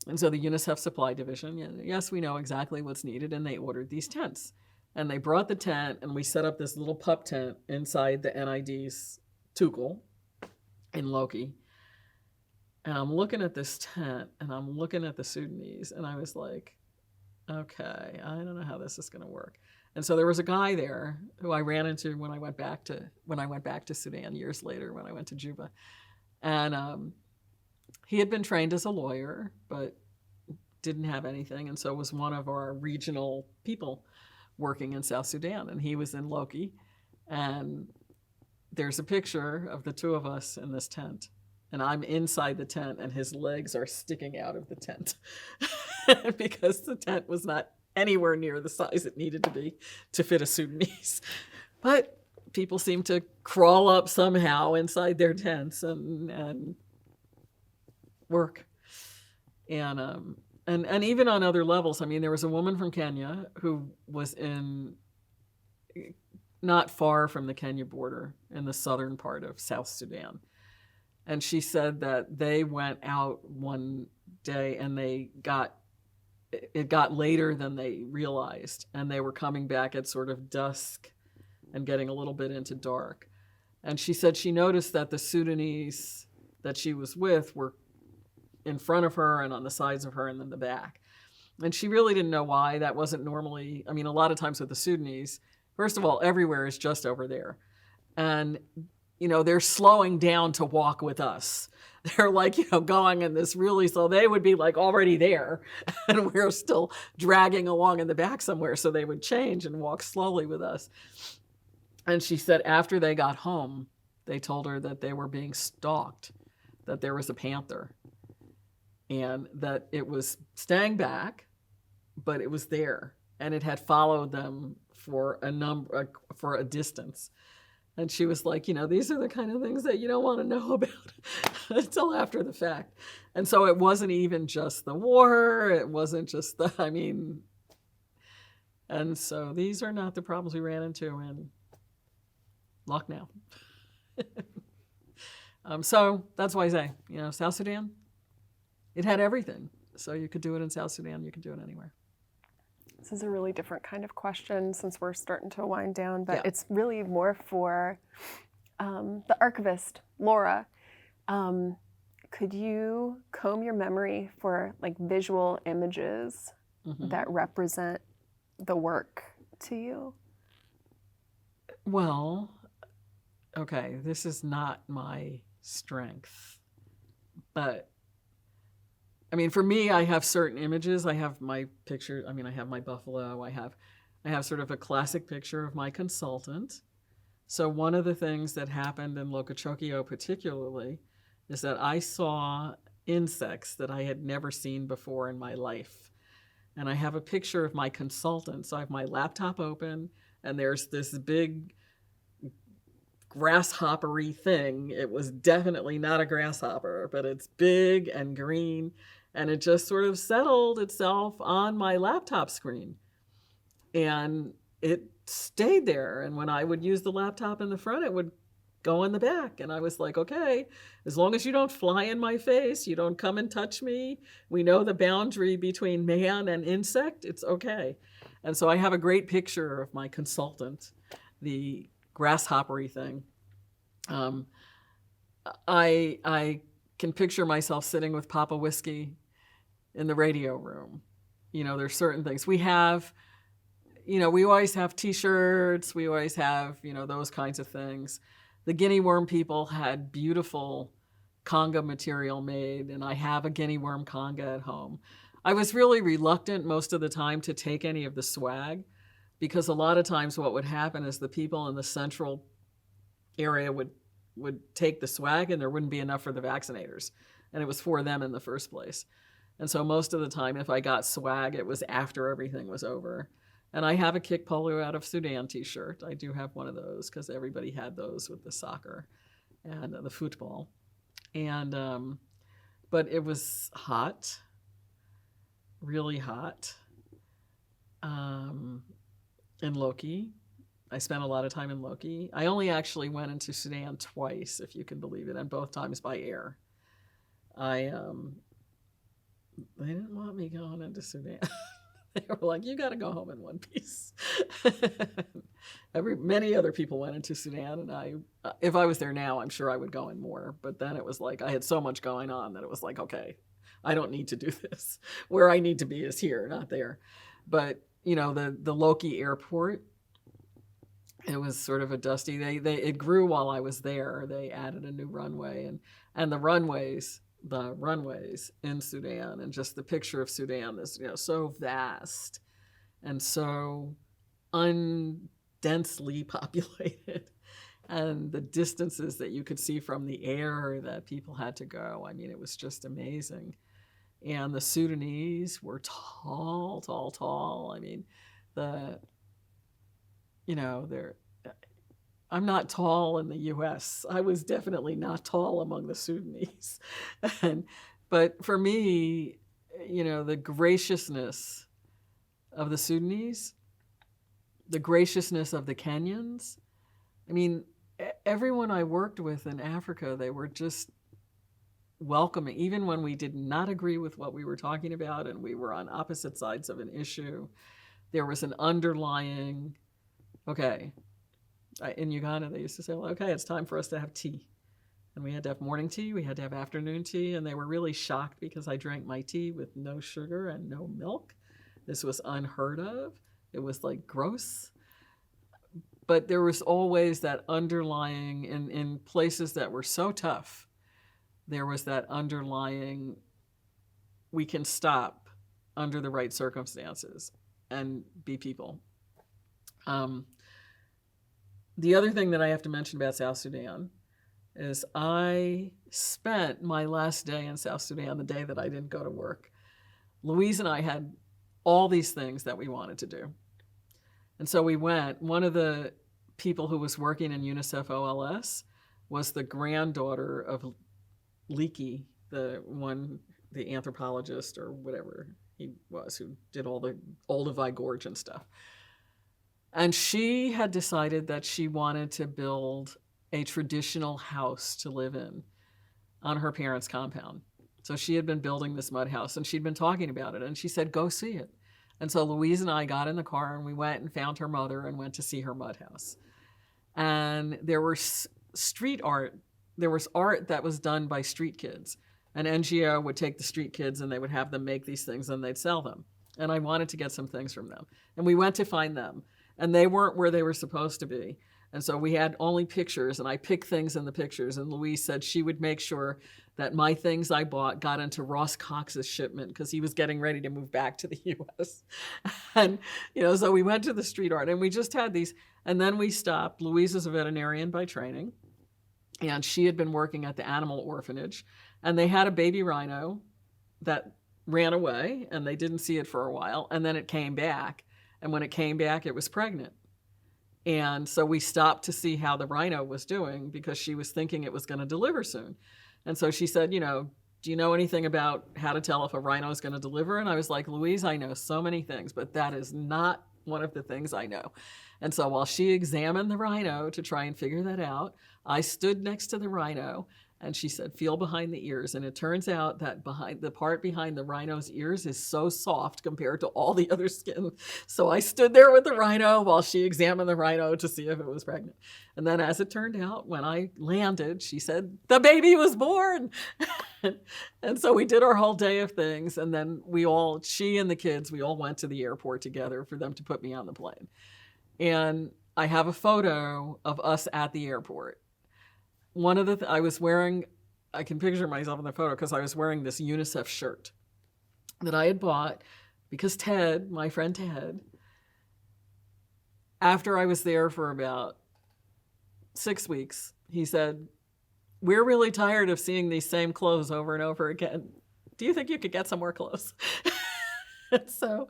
B: And so the UNICEF Supply Division, yes, we know exactly what's needed, and they ordered these tents. And they brought the tent, and we set up this little pup tent inside the NID's Tukul in Loki. And I'm looking at this tent, and I'm looking at the Sudanese, and I was like, okay, I don't know how this is going to work. And so there was a guy there who I ran into when I went back to Sudan years later, when I went to Juba. And he had been trained as a lawyer, but didn't have anything, and so was one of our regional people working in South Sudan. And he was in Loki, and there's a picture of the two of us in this tent. And I'm inside the tent, and his legs are sticking out of the tent because the tent was not anywhere near the size it needed to be to fit a Sudanese. But people seem to crawl up somehow inside their tents and work. And even on other levels, I mean, there was a woman from Kenya who was in not far from the Kenya border in the southern part of South Sudan. And she said that they went out one day and it got later than they realized. And they were coming back at sort of dusk and getting a little bit into dark. And she said she noticed that the Sudanese that she was with were in front of her and on the sides of her and in the back. And she really didn't know why. That wasn't normally, I mean, a lot of times with the Sudanese, first of all, everywhere is just over there. And you know, they're slowing down to walk with us. They're like, you know, going in this really slow. They would be like already there, and we're still dragging along in the back somewhere. So they would change and walk slowly with us. And she said after they got home, they told her that they were being stalked, that there was a panther, and that it was staying back, but it was there, and it had followed them for a distance. And she was like, you know, these are the kind of things that you don't want to know about until after the fact. And so it wasn't even just the war. It wasn't just and so these are not the problems we ran into in Lucknow. So that's why I say, you know, South Sudan, it had everything. So you could do it in South Sudan. You could do it anywhere.
A: This is a really different kind of question since we're starting to wind down, but
B: Yeah.
A: it's really more for the archivist, Laura. Could you comb your memory for like visual images that represent the work to you?
B: Well, okay, this is not my strength, but I mean, for me, I have certain images. I have my picture. I mean, I have my buffalo. I have sort of a classic picture of my consultant. So one of the things that happened in Lokochokio particularly is that I saw insects that I had never seen before in my life. And I have a picture of my consultant. So I have my laptop open, and there's this big grasshoppery thing. It was definitely not a grasshopper, but it's big and green, and it just sort of settled itself on my laptop screen. And it stayed there. And when I would use the laptop in the front, it would go in the back. And I was like, okay, as long as you don't fly in my face, you don't come and touch me, we know the boundary between man and insect, it's okay. And so I have a great picture of my consultant, the grasshoppery thing. I can picture myself sitting with Papa Whiskey in the radio room, there's certain things. We have, we always have T-shirts. We always have, those kinds of things. The guinea worm people had beautiful conga material made, and I have a guinea worm conga at home. I was really reluctant most of the time to take any of the swag, because a lot of times what would happen is the people in the central area would take the swag, and there wouldn't be enough for the vaccinators, and it was for them in the first place. And so most of the time, if I got swag, it was after everything was over. And I have a Kick Polio Out of Sudan t-shirt. I do have one of those because everybody had those with the soccer and the football. And but it was hot, really hot. In Loki, I spent a lot of time in Loki. I only actually went into Sudan twice, if you can believe it, and both times by air. They didn't want me going into Sudan. They were like, you got to go home in one piece. Many other people went into Sudan, and if I was there now, I'm sure I would go in more. But then it was like I had so much going on that it was like, okay, I don't need to do this. Where I need to be is here, not there. But the Loki airport, it was sort of a dusty. It grew while I was there. They added a new runway, and the runways in Sudan, and just the picture of Sudan is so vast and so undensely populated, and the distances that you could see from the air that people had to go. I mean, it was just amazing. And the Sudanese were tall, tall, tall. I mean, I'm not tall in the U.S. I was definitely not tall among the Sudanese. But for me, the graciousness of the Sudanese, the graciousness of the Kenyans. I mean, everyone I worked with in Africa, they were just welcoming, even when we did not agree with what we were talking about and we were on opposite sides of an issue. There was an underlying, okay. In Uganda, they used to say, well, okay, it's time for us to have tea. And we had to have morning tea, we had to have afternoon tea, and they were really shocked because I drank my tea with no sugar and no milk. This was unheard of. It was like gross. But there was always that underlying, in places that were so tough, there was that underlying, we can stop under the right circumstances and be people. The other thing that I have to mention about South Sudan is I spent my last day in South Sudan, the day that I didn't go to work. Louise and I had all these things that we wanted to do. And so we went. One of the people who was working in UNICEF OLS was the granddaughter of Leakey, the anthropologist or whatever he was, who did all the Olduvai Gorge and stuff. And she had decided that she wanted to build a traditional house to live in on her parents' compound. So she had been building this mud house, and she'd been talking about it, and she said, go see it. And so Louise and I got in the car, and we went and found her mother and went to see her mud house. And there were street art. There was art that was done by street kids. An NGO would take the street kids, and they would have them make these things, and they'd sell them. And I wanted to get some things from them. And we went to find them. And they weren't where they were supposed to be. And so we had only pictures, and I picked things in the pictures. And Louise said she would make sure that my things I bought got into Ross Cox's shipment because he was getting ready to move back to the U.S. And, so we went to the street art, and we just had these. And then we stopped. Louise is a veterinarian by training, and she had been working at the animal orphanage. And they had a baby rhino that ran away, and they didn't see it for a while. And then it came back. And when it came back, it was pregnant. And so we stopped to see how the rhino was doing because she was thinking it was going to deliver soon. And so she said, do you know anything about how to tell if a rhino is going to deliver? And I was like, Louise, I know so many things, but that is not one of the things I know. And so while she examined the rhino to try and figure that out, I stood next to the rhino. And she said, feel behind the ears. And it turns out that the part behind the rhino's ears is so soft compared to all the other skin. So I stood there with the rhino while she examined the rhino to see if it was pregnant. And then as it turned out, when I landed, she said, the baby was born. And so we did our whole day of things. And then she and the kids, we all went to the airport together for them to put me on the plane. And I have a photo of us at the airport. One of I was wearing, I can picture myself in the photo because I was wearing this UNICEF shirt that I had bought because Ted, my friend Ted, after I was there for about 6 weeks, he said, "We're really tired of seeing these same clothes over and over again. Do you think you could get some more clothes?" And so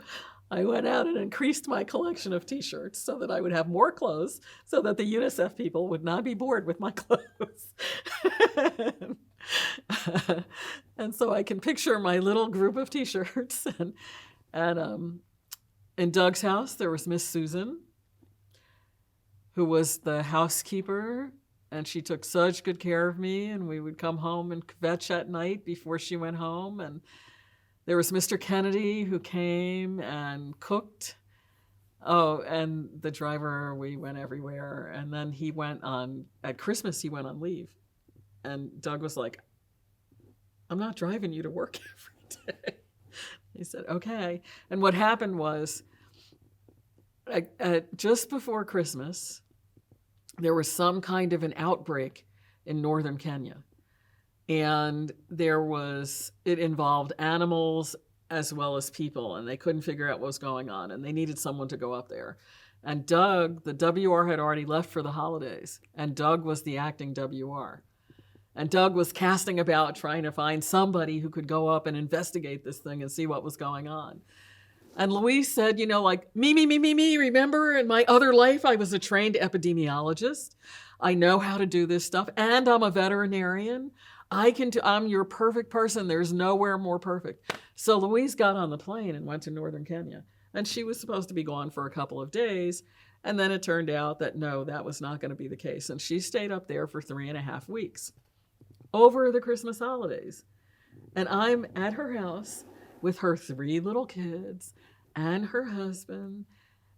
B: I went out and increased my collection of t-shirts so that I would have more clothes so that the UNICEF people would not be bored with my clothes. And so I can picture my little group of t-shirts. And in Doug's house, there was Miss Susan, who was the housekeeper, and she took such good care of me, and we would come home and kvetch at night before she went home. And there was Mr. Kennedy, who came and cooked. Oh, and the driver, we went everywhere. And then at Christmas, he went on leave. And Doug was like, "I'm not driving you to work every day." He said, "Okay." And what happened was, just before Christmas, there was some kind of an outbreak in northern Kenya. And it involved animals as well as people, and they couldn't figure out what was going on, and they needed someone to go up there. And Doug, the WR had already left for the holidays, and Doug was the acting WR. And Doug was casting about trying to find somebody who could go up and investigate this thing and see what was going on. And Louise said, me, remember in my other life, I was a trained epidemiologist. I know how to do this stuff, and I'm a veterinarian. I'm your perfect person. There's nowhere more perfect. So Louise got on the plane and went to northern Kenya. And she was supposed to be gone for a couple of days. And then it turned out that no, that was not going to be the case. And she stayed up there for 3.5 weeks over the Christmas holidays. And I'm at her house with her 3 little kids and her husband.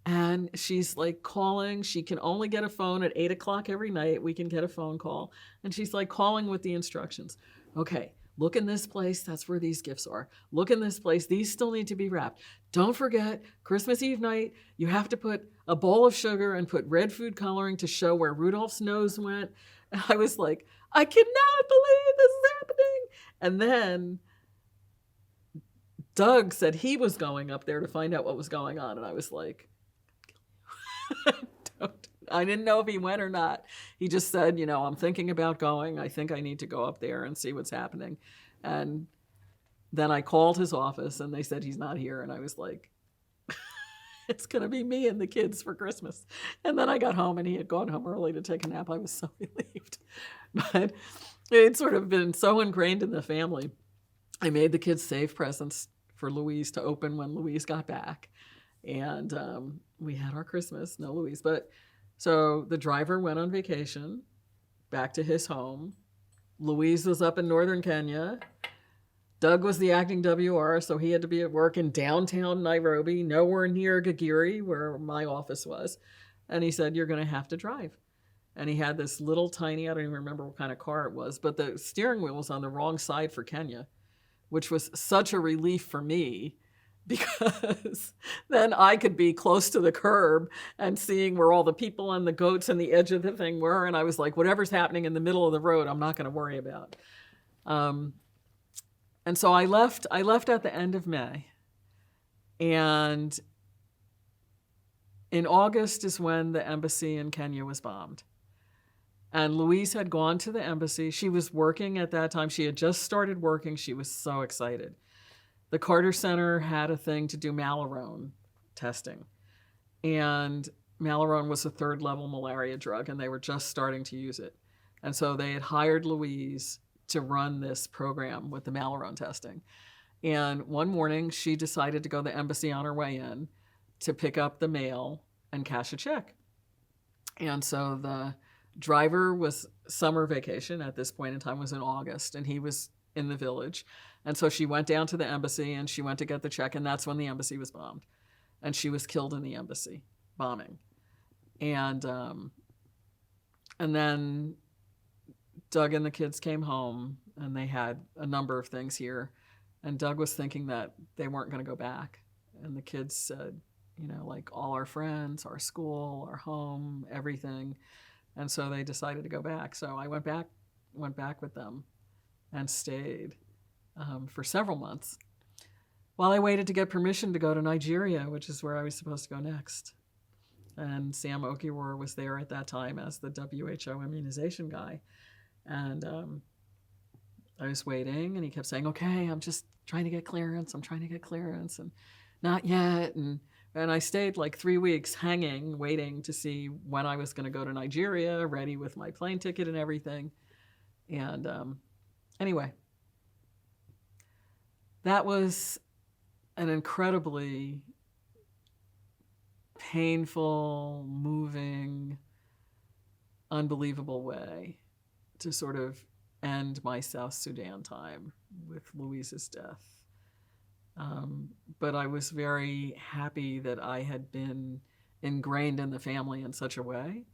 B: And she's like calling. She can only get a phone at 8 o'clock every night. We can get a phone call. And she's like calling with the instructions. "Okay, look in this place. That's where these gifts are. Look in this place. These still need to be wrapped. Don't forget, Christmas Eve night, you have to put a bowl of sugar and put red food coloring to show where Rudolph's nose went." And I was like, I cannot believe this is happening. And then Doug said he was going up there to find out what was going on. And I was like, I didn't know if he went or not. He just said, "I'm thinking about going. I think I need to go up there and see what's happening." And then I called his office and they said he's not here. And I was like, it's going to be me and the kids for Christmas. And then I got home and he had gone home early to take a nap. I was so relieved. But it's sort of been so ingrained in the family. I made the kids save presents for Louise to open when Louise got back. And we had our Christmas, no Louise. But so the driver went on vacation back to his home. Louise was up in northern Kenya. Doug was the acting WR, so he had to be at work in downtown Nairobi, nowhere near Gagiri, where my office was. And he said, "You're going to have to drive." And he had this little tiny, I don't even remember what kind of car it was, but the steering wheel was on the wrong side for Kenya, which was such a relief for me, because then I could be close to the curb and seeing where all the people and the goats and the edge of the thing were. And I was like, whatever's happening in the middle of the road, I'm not going to worry about. And so I left at the end of May. And in August is when the embassy in Kenya was bombed. And Louise had gone to the embassy. She was working at that time. She had just started working. She was so excited. The Carter Center had a thing to do Malarone testing. And Malarone was a 3rd-level malaria drug, and they were just starting to use it. And so they had hired Louise to run this program with the Malarone testing. And one morning, she decided to go to the embassy on her way in to pick up the mail and cash a check. And so the driver was summer vacation at this point in time, was in August, and he was in the village. And so she went down to the embassy and she went to get the check, and that's when the embassy was bombed. And she was killed in the embassy bombing. And then Doug and the kids came home, and they had a number of things here. And Doug was thinking that they weren't going to go back. And the kids said, like all our friends, our school, our home, everything. And so they decided to go back. So I went back with them and stayed for several months while I waited to get permission to go to Nigeria, which is where I was supposed to go next. And Sam Okiwara was there at that time as the WHO immunization guy. And I was waiting, and he kept saying, okay, I'm just trying to get clearance. I'm trying to get clearance, and not yet. And I stayed like 3 weeks hanging, waiting to see when I was going to go to Nigeria, ready with my plane ticket and everything. And anyway, that was an incredibly painful, moving, unbelievable way to sort of end my South Sudan time with Louise's death. But I was very happy that I had been ingrained in the family in such a way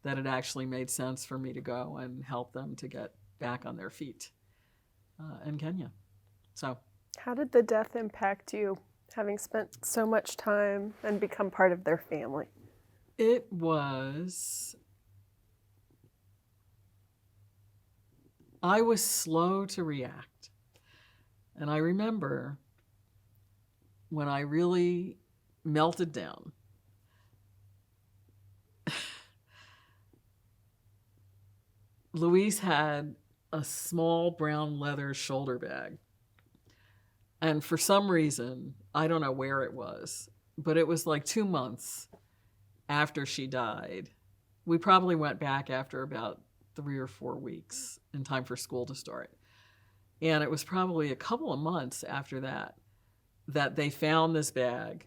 B: that it actually made sense for me to go and help them to get back on their feet in Kenya. So,
A: how did the death impact you, having spent so much time and become part of their family?
B: It was... I was slow to react. And I remember when I really melted down, Louise had a small brown leather shoulder bag. And for some reason, I don't know where it was, but it was like 2 months after she died. We probably went back after about 3 or 4 weeks in time for school to start. And it was probably a couple of months after that they found this bag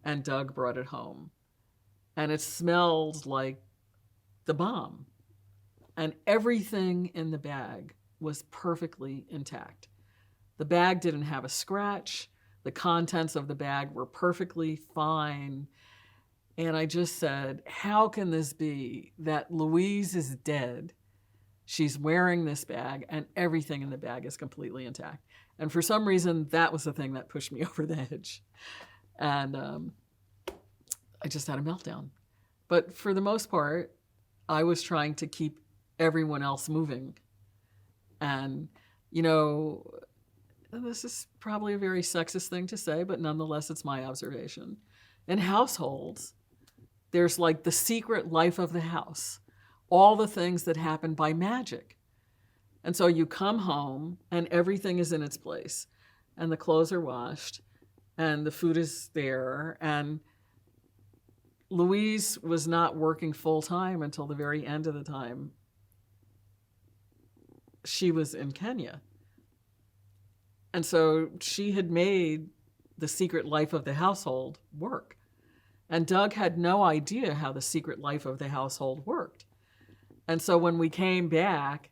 B: and Doug brought it home. And it smelled like the bomb. And everything in the bag was perfectly intact. The bag didn't have a scratch. The contents of the bag were perfectly fine. And I just said, how can this be that Louise is dead? She's wearing this bag and everything in the bag is completely intact. And for some reason, that was the thing that pushed me over the edge. And I just had a meltdown. But for the most part, I was trying to keep everyone else moving. And, this is probably a very sexist thing to say, but nonetheless, it's my observation. In households, there's like the secret life of the house, all the things that happen by magic. And so you come home and everything is in its place, and the clothes are washed and the food is there. And Louise was not working full time until the very end of the time she was in Kenya. And so she had made the secret life of the household work. And Doug had no idea how the secret life of the household worked. And so when we came back,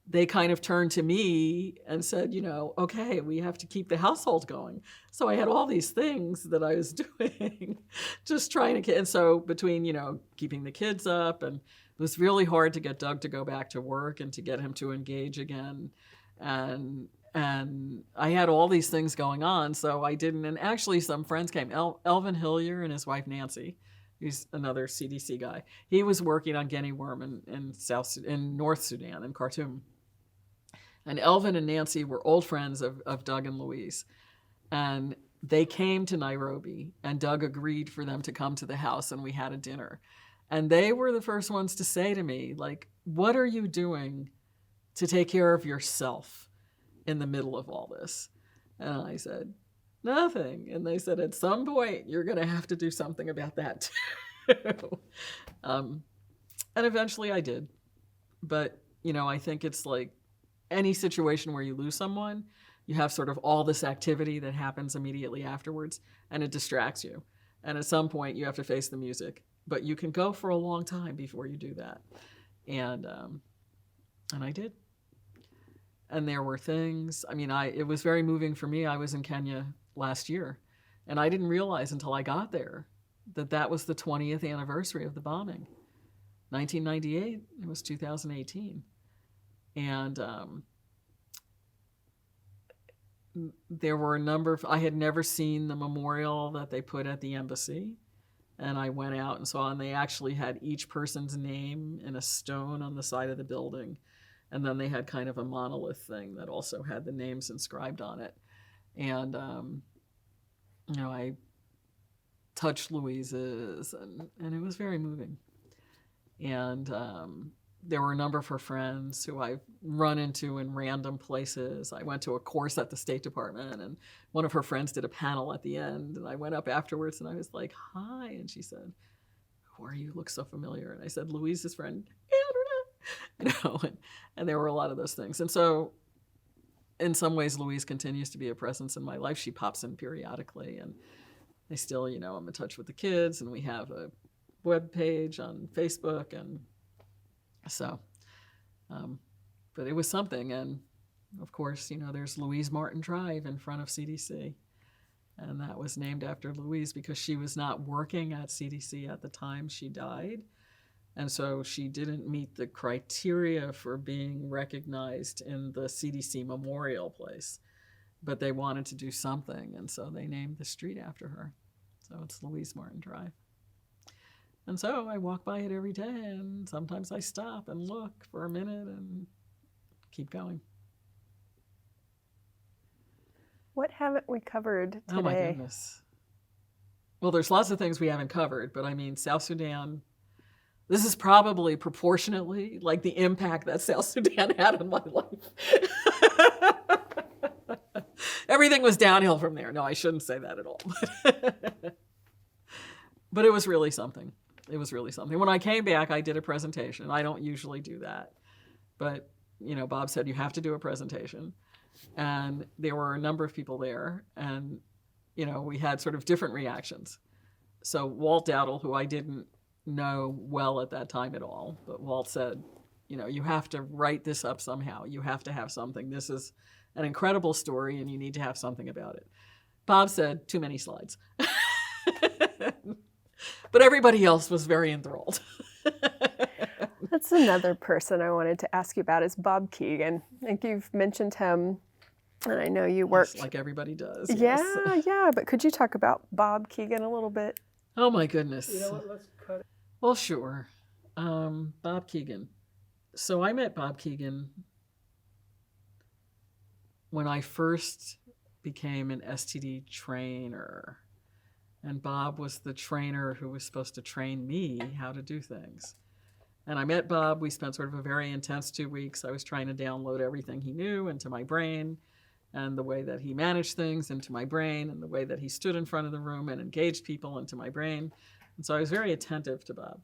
B: they kind of turned to me and said, okay, we have to keep the household going. So I had all these things that I was doing, just trying to, and so between, keeping the kids up, and it was really hard to get Doug to go back to work and to get him to engage again. And I had all these things going on, so I didn't. And actually, some friends came. Elvin Hillier and his wife Nancy, who's another CDC guy. He was working on guinea worm in North Sudan, in Khartoum. And Elvin and Nancy were old friends of Doug and Louise, and they came to Nairobi. And Doug agreed for them to come to the house, and we had a dinner. And they were the first ones to say to me, like, "What are you doing to take care of yourself in the middle of all this?" And I said, "Nothing." And they said, "At some point, you're going to have to do something about that too." And eventually I did. But, I think it's like any situation where you lose someone, you have sort of all this activity that happens immediately afterwards, and it distracts you. And at some point, you have to face the music. But you can go for a long time before you do that. And I did. And there were things, it was very moving for me. I was in Kenya last year, and I didn't realize until I got there that was the 20th anniversary of the bombing. 1998, it was 2018. And there were a number of, I had never seen the memorial that they put at the embassy. And I went out and saw, and they actually had each person's name in a stone on the side of the building. And then they had kind of a monolith thing that also had the names inscribed on it. And, I touched Louise's, and it was very moving. And there were a number of her friends who I've run into in random places. I went to a course at the State Department, and one of her friends did a panel at the end, and I went up afterwards, and I was like, hi, and she said, who are you? You look so familiar. And I said, Louise's friend, Anne-Renee. And there were a lot of those things. And so in some ways, Louise continues to be a presence in my life. She pops in periodically, and I still, I'm in touch with the kids, and we have a web page on Facebook, and so, but it was something. And of course, there's Louise Martin Drive in front of CDC. And that was named after Louise because she was not working at CDC at the time she died. And so she didn't meet the criteria for being recognized in the CDC memorial place. But they wanted to do something, and so they named the street after her. So it's Louise Martin Drive. And so I walk by it every day, and sometimes I stop and look for a minute and keep going.
A: What haven't we covered today?
B: Oh, my goodness. Well, there's lots of things we haven't covered, but South Sudan, this is probably proportionately like the impact that South Sudan had on my life. Everything was downhill from there. No, I shouldn't say that at all. But it was really something. It was really something. When I came back, I did a presentation. I don't usually do that. But, Bob said, you have to do a presentation. And there were a number of people there. And, we had sort of different reactions. So Walt Dowdle, who I didn't know well at that time at all, but Walt said, you have to write this up somehow. You have to have something. This is an incredible story, and you need to have something about it. Bob said, too many slides. But everybody else was very enthralled.
A: That's another person I wanted to ask you about is Bob Keegan. I think you've mentioned him, and I know you worked.
B: Like everybody does.
A: Yeah,
B: Yes.
A: yeah. But could you talk about Bob Keegan a little bit?
B: Oh, my goodness.
C: You know what, let's cut it.
B: Well, sure. Bob Keegan. So I met Bob Keegan when I first became an STD trainer. And Bob was the trainer who was supposed to train me how to do things. And I met Bob. We spent sort of a very intense 2 weeks. I was trying to download everything he knew into my brain, and the way that he managed things into my brain, and the way that he stood in front of the room and engaged people into my brain. And so I was very attentive to Bob.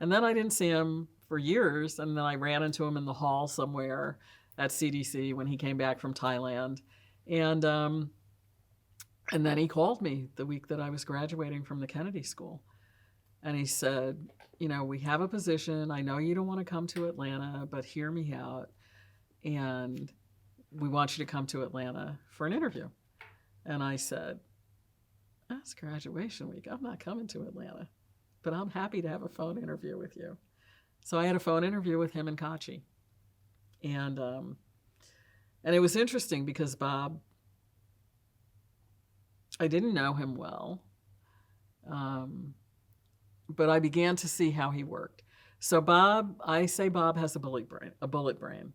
B: And then I didn't see him for years, and then I ran into him in the hall somewhere at CDC when he came back from Thailand. And then he called me the week that I was graduating from the Kennedy School. And he said, we have a position. I know you don't want to come to Atlanta, but hear me out. And we want you to come to Atlanta for an interview. And I said, that's graduation week. I'm not coming to Atlanta, but I'm happy to have a phone interview with you. So I had a phone interview with him and Kachi. And it was interesting because Bob, I didn't know him well, but I began to see how he worked. So Bob, I say Bob has a bullet brain,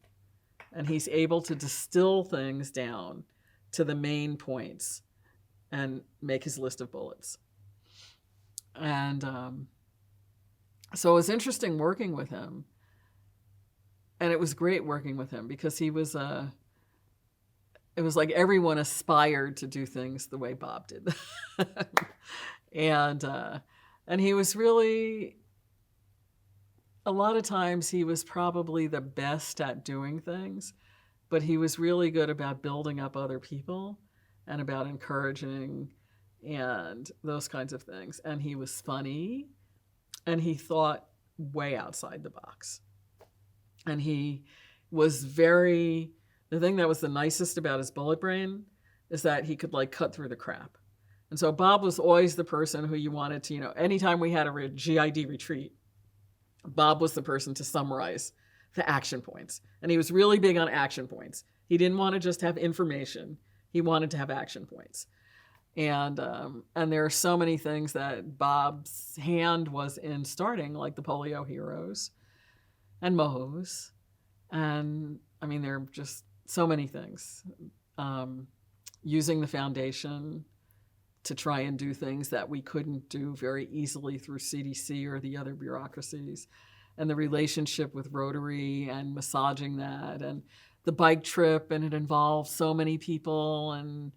B: and he's able to distill things down to the main points and make his list of bullets. And so it was interesting working with him, and it was great working with him because he was it was like everyone aspired to do things the way Bob did. And he was really, a lot of times he was probably the best at doing things, but he was really good about building up other people and about encouraging and those kinds of things. And he was funny, and he thought way outside the box. And he was very, the thing that was the nicest about his bullet brain is that he could cut through the crap. And so Bob was always the person who you wanted to, anytime we had a GID retreat, Bob was the person to summarize the action points. And he was really big on action points. He didn't want to just have information. He wanted to have action points. And there are so many things that Bob's hand was in starting, like the Polio Heroes and Mo's. And I mean, there are just so many things. Using the foundation to try and do things that we couldn't do very easily through CDC or the other bureaucracies. And the relationship with Rotary and massaging that, and the bike trip, and it involved so many people, and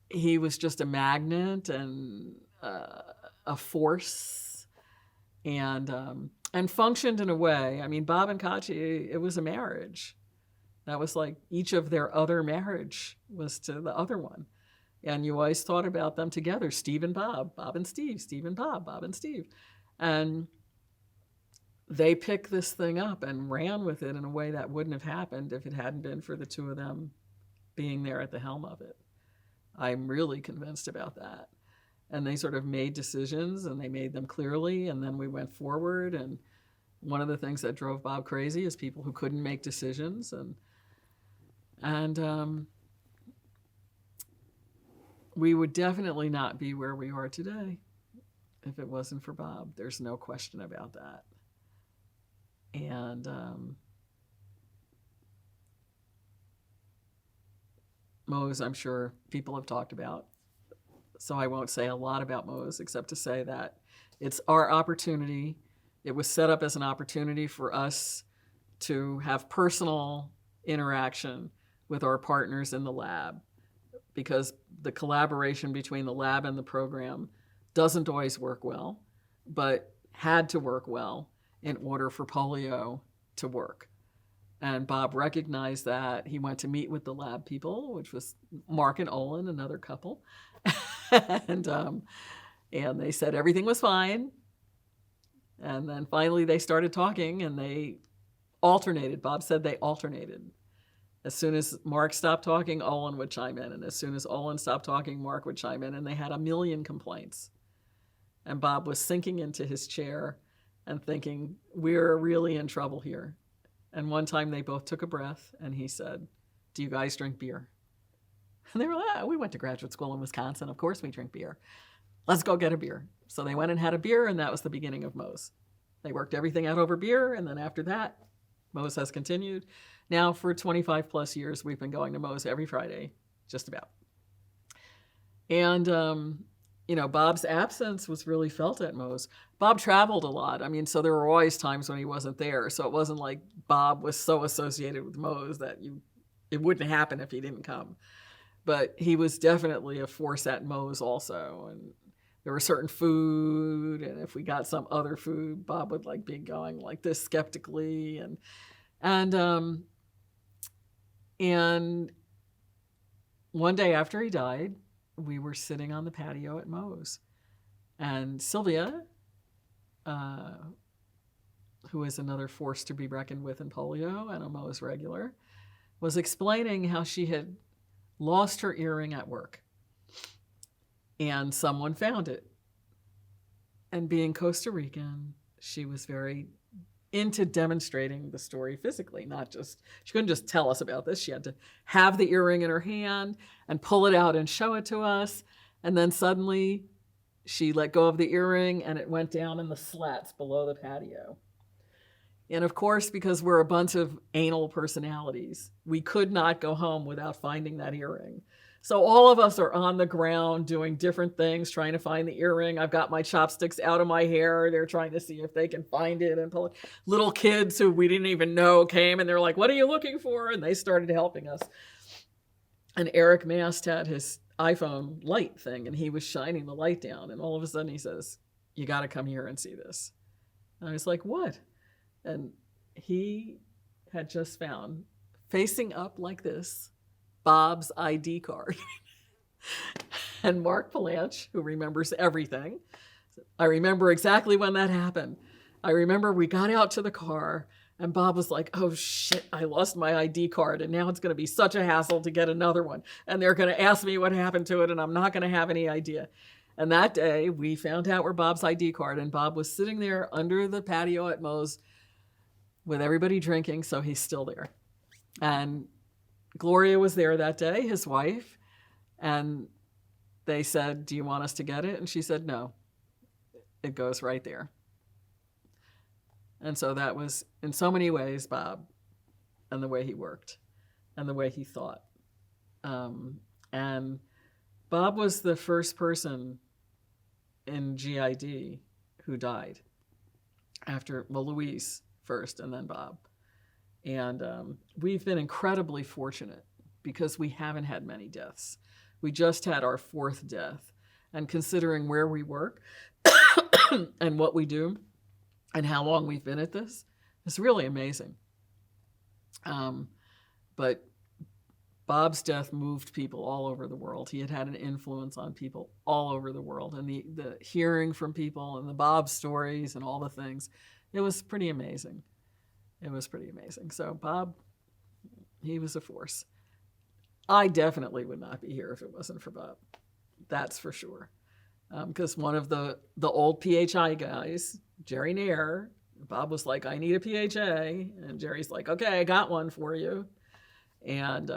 B: he was just a magnet and a force, and functioned in a way. I mean, Bob and Kachi, it was a marriage. That was like each of their other marriage was to the other one. And you always thought about them together, Steve and Bob, Bob and Steve, Steve and Bob, Bob and Steve. And they picked this thing up and ran with it in a way that wouldn't have happened if it hadn't been for the two of them being there at the helm of it. I'm really convinced about that. And they sort of made decisions, and they made them clearly, and then we went forward. And one of the things that drove Bob crazy is people who couldn't make decisions. And we would definitely not be where we are today if it wasn't for Bob. There's no question about that. And Mo's, I'm sure people have talked about, so I won't say a lot about Mo's except to say that it's our opportunity. It was set up as an opportunity for us to have personal interaction with our partners in the lab, because the collaboration between the lab and the program doesn't always work well, but had to work well in order for polio to work. And Bob recognized that. He went to meet with the lab people, which was Mark and Olin, another couple. and they said everything was fine. And then finally they started talking, and they alternated. Bob said they alternated. As soon as Mark stopped talking, Olin would chime in. And as soon as Olin stopped talking, Mark would chime in. And they had 1 million complaints. And Bob was sinking into his chair and thinking, we're really in trouble here. And one time they both took a breath, and he said, do you guys drink beer? And they were like, we went to graduate school in Wisconsin. Of course we drink beer. Let's go get a beer. So they went and had a beer, and that was the beginning of Mo's. They worked everything out over beer, and then after that, Mo's has continued. Now for 25 plus years, we've been going to Mo's every Friday, just about. And Bob's absence was really felt at Mo's. Bob traveled a lot. I mean, so there were always times when he wasn't there. So it wasn't like Bob was so associated with Mo's that it wouldn't happen if he didn't come. But he was definitely a force at Mo's also. And there were certain food, and if we got some other food, Bob would be going like this skeptically. And one day after he died, we were sitting on the patio at Mo's, and Sylvia, who is another force to be reckoned with in polio and a Mo's regular, was explaining how she had lost her earring at work, and someone found it. And being Costa Rican, she was very into demonstrating the story physically, she couldn't just tell us about this. She had to have the earring in her hand and pull it out and show it to us. And then suddenly she let go of the earring, and it went down in the slats below the patio. And of course, because we're a bunch of anal personalities, we could not go home without finding that earring. So all of us are on the ground doing different things, trying to find the earring. I've got my chopsticks out of my hair. They're trying to see if they can find it and pull it. Little kids who we didn't even know came, and they're like, what are you looking for? And they started helping us. And Eric Mast had his iPhone light thing, and he was shining the light down. And all of a sudden he says, you got to come here and see this. And I was like, what? And he had just found, facing up like this, Bob's ID card. And Mark Palanch, who remembers everything, I remember exactly when that happened. I remember we got out to the car, and Bob was like, oh shit, I lost my ID card, and now it's going to be such a hassle to get another one. And they're going to ask me what happened to it, and I'm not going to have any idea. And that day, we found out where Bob's ID card, and Bob was sitting there under the patio at Mo's with everybody drinking, so he's still there. And Gloria was there that day, his wife, And they said, do you want us to get it? And she said, no, it goes right there. And so that was, in so many ways, Bob, and the way he worked and the way he thought. And Bob was the first person in GID who died after, well, Louise first and then Bob. And we've been incredibly fortunate because we haven't had many deaths. We just had our 4th death. And considering where we work and what we do and how long we've been at this, it's really amazing. But Bob's death moved people all over the world. He had had an influence on people all over the world. And the hearing from people and the Bob stories and all the things, it was pretty amazing. It was pretty amazing. So Bob, he was a force. I definitely would not be here if it wasn't for Bob. That's for sure. Because one of the old PHI guys, Jerry Nair, Bob was like, I need a PHA. And Jerry's like, okay, I got one for you. And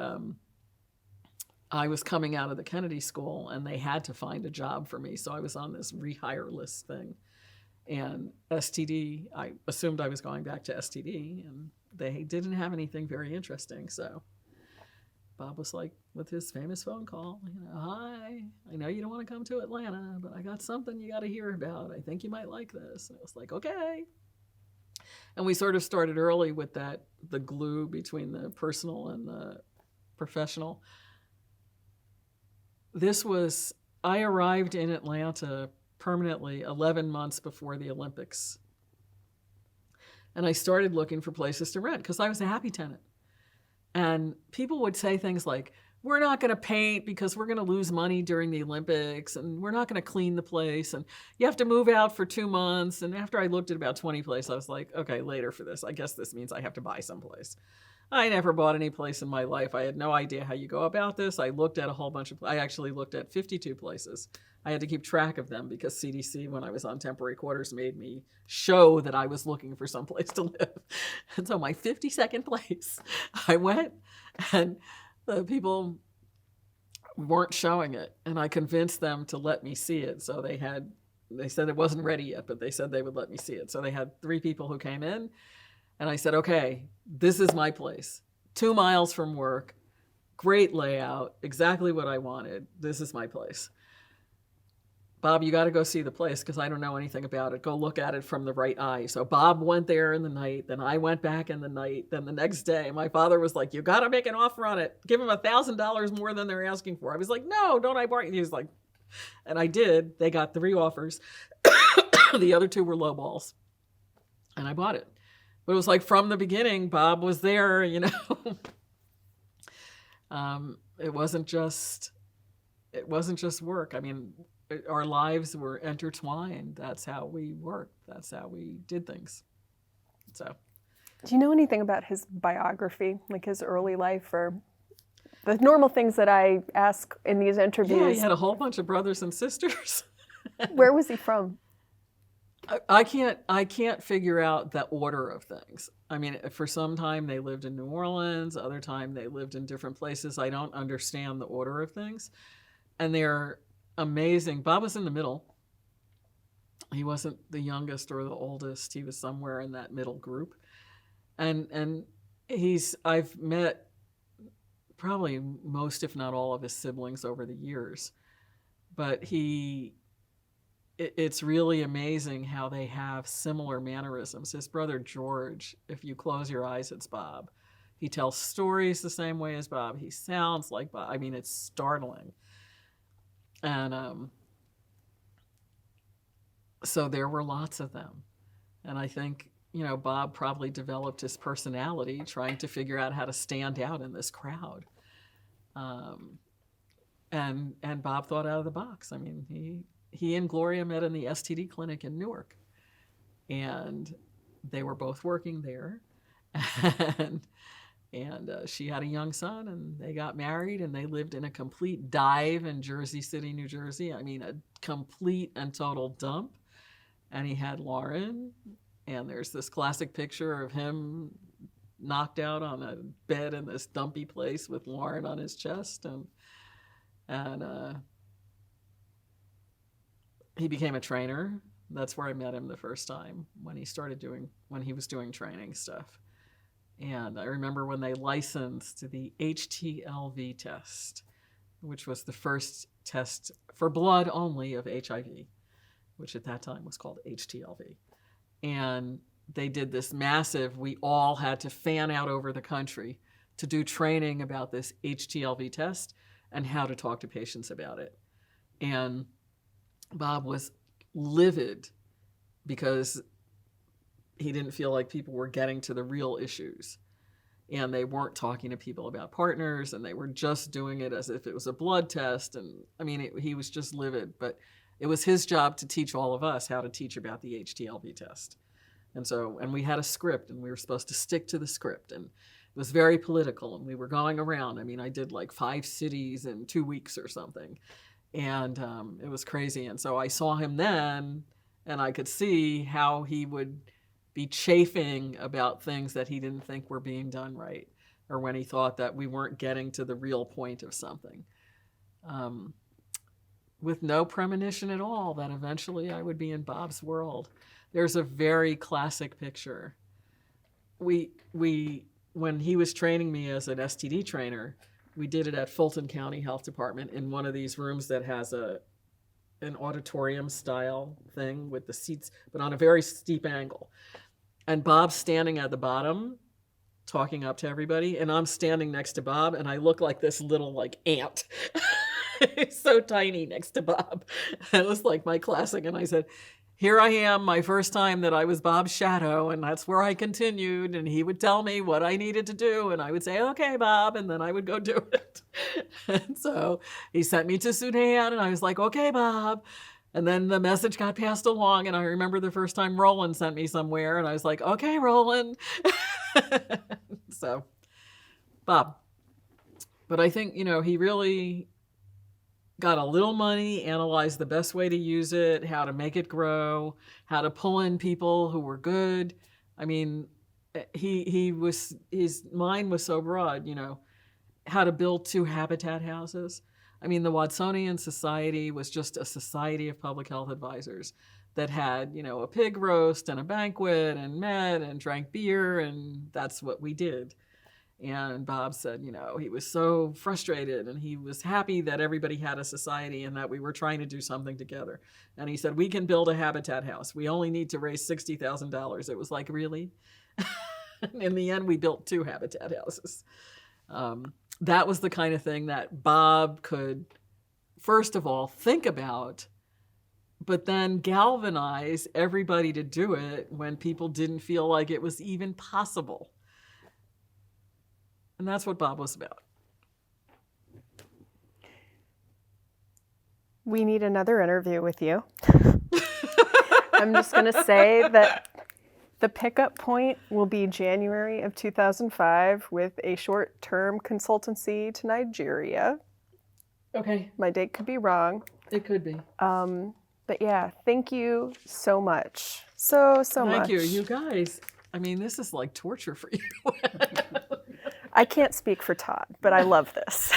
B: I was coming out of the Kennedy School, and they had to find a job for me. So I was on this rehire list thing. And STD, I assumed I was going back to STD, and they didn't have anything very interesting. So Bob was like, with his famous phone call, hi, I know you don't want to come to Atlanta, but I got something you got to hear about. I think you might like this. And I was like, okay. And we sort of started early with that, the glue between the personal and the professional. I arrived in Atlanta permanently 11 months before the Olympics. And I started looking for places to rent because I was a happy tenant. And people would say things like, we're not going to paint because we're going to lose money during the Olympics, and we're not going to clean the place, and you have to move out for 2 months. And after I looked at about 20 places, I was like, okay, later for this. I guess this means I have to buy someplace. I never bought any place in my life. I had no idea how you go about this. I looked at a whole bunch of, I actually looked at 52 places. I had to keep track of them because CDC, when I was on temporary quarters, made me show that I was looking for some place to live. And so my 52nd place, I went, and the people weren't showing it. And I convinced them to let me see it. So they said it wasn't ready yet, but they said they would let me see it. So they had 3 people who came in. And I said, okay, this is my place. 2 miles from work, great layout, exactly what I wanted. This is my place. Bob, you got to go see the place because I don't know anything about it. Go look at it from the right eye. So Bob went there in the night. Then I went back in the night. Then the next day, my father was like, you got to make an offer on it. Give him $1,000 more than they're asking for. I was like, no, don't I bargain? He was like, and I did. They got 3 offers. The other 2 were low balls. And I bought it. But it was like from the beginning, Bob was there, you know. It wasn't just work. I mean, our lives were intertwined. That's how we worked. That's how we did things. So,
A: do you know anything about his biography, like his early life, or the normal things that I ask in these interviews?
B: Yeah, he had a whole bunch of brothers and sisters.
A: Where was he from?
B: I can't figure out the order of things. I mean, for some time they lived in New Orleans, other time they lived in different places. I don't understand the order of things. And they're amazing. Bob was in the middle. He wasn't the youngest or the oldest. He was somewhere in that middle group. And I've met probably most, if not all, of his siblings over the years. But it's really amazing how they have similar mannerisms. His brother George, if you close your eyes, it's Bob. He tells stories the same way as Bob. He sounds like Bob. I mean, it's startling. And so there were lots of them. And I think, you know, Bob probably developed his personality trying to figure out how to stand out in this crowd. And Bob thought out of the box. I mean, he and Gloria met in the STD clinic in Newark, and they were both working there, and she had a young son, and they got married, and they lived in a complete dive in Jersey City, New Jersey. I mean, a complete and total dump. And he had Lauren, and there's this classic picture of him knocked out on a bed in this dumpy place with Lauren on his chest, and And he became a trainer. That's where I met him the first time, when he was doing training stuff. And I remember when they licensed the HTLV test, which was the first test for blood only of HIV, which at that time was called HTLV. And they did this massive, we all had to fan out over the country to do training about this HTLV test and how to talk to patients about it. And Bob was livid because he didn't feel like people were getting to the real issues. And they weren't talking to people about partners, and they were just doing it as if it was a blood test. And I mean, he was just livid, but it was his job to teach all of us how to teach about the HTLV test. And we had a script, and we were supposed to stick to the script. And it was very political, and we were going around. I mean, I did like 5 cities in 2 weeks or something. And it was crazy. And so I saw him then, and I could see how he would be chafing about things that he didn't think were being done right, or when he thought that we weren't getting to the real point of something. With no premonition at all that eventually I would be in Bob's world. There's a very classic picture. When he was training me as an STD trainer, we did it at Fulton County Health Department in one of these rooms that has an auditorium style thing with the seats, but on a very steep angle. And Bob's standing at the bottom talking up to everybody, and I'm standing next to Bob, and I look like this little like ant. So tiny next to Bob. That was like my classic. And I said, here I am, my first time that I was Bob's shadow, and that's where I continued. And he would tell me what I needed to do, and I would say, okay, Bob, and then I would go do it. And so he sent me to Sudan, and I was like, okay, Bob. And then the message got passed along, and I remember the first time Roland sent me somewhere, and I was like, okay, Roland. So, Bob. But I think, he really got a little money, analyzed the best way to use it, how to make it grow, how to pull in people who were good. I mean, his mind was so broad, how to build 2 habitat houses. I mean, the Wadsonian Society was just a society of public health advisors that had, a pig roast and a banquet and met and drank beer, and that's what we did. And Bob said, he was so frustrated, and he was happy that everybody had a society and that we were trying to do something together. And he said, we can build a habitat house. We only need to raise $60,000. It was like, really? In the end, we built 2 habitat houses. That was the kind of thing that Bob could, first of all, think about, but then galvanize everybody to do it when people didn't feel like it was even possible. And that's what Bob was about.
A: We need another interview with you. I'm just going to say that the pickup point will be January of 2005 with a short-term consultancy to Nigeria.
B: Okay.
A: My date could be wrong.
B: It could be.
A: But yeah, thank you so much. So much.
B: Thank you. You guys, I mean, this is like torture for you.
A: I can't speak for Todd, but I love this.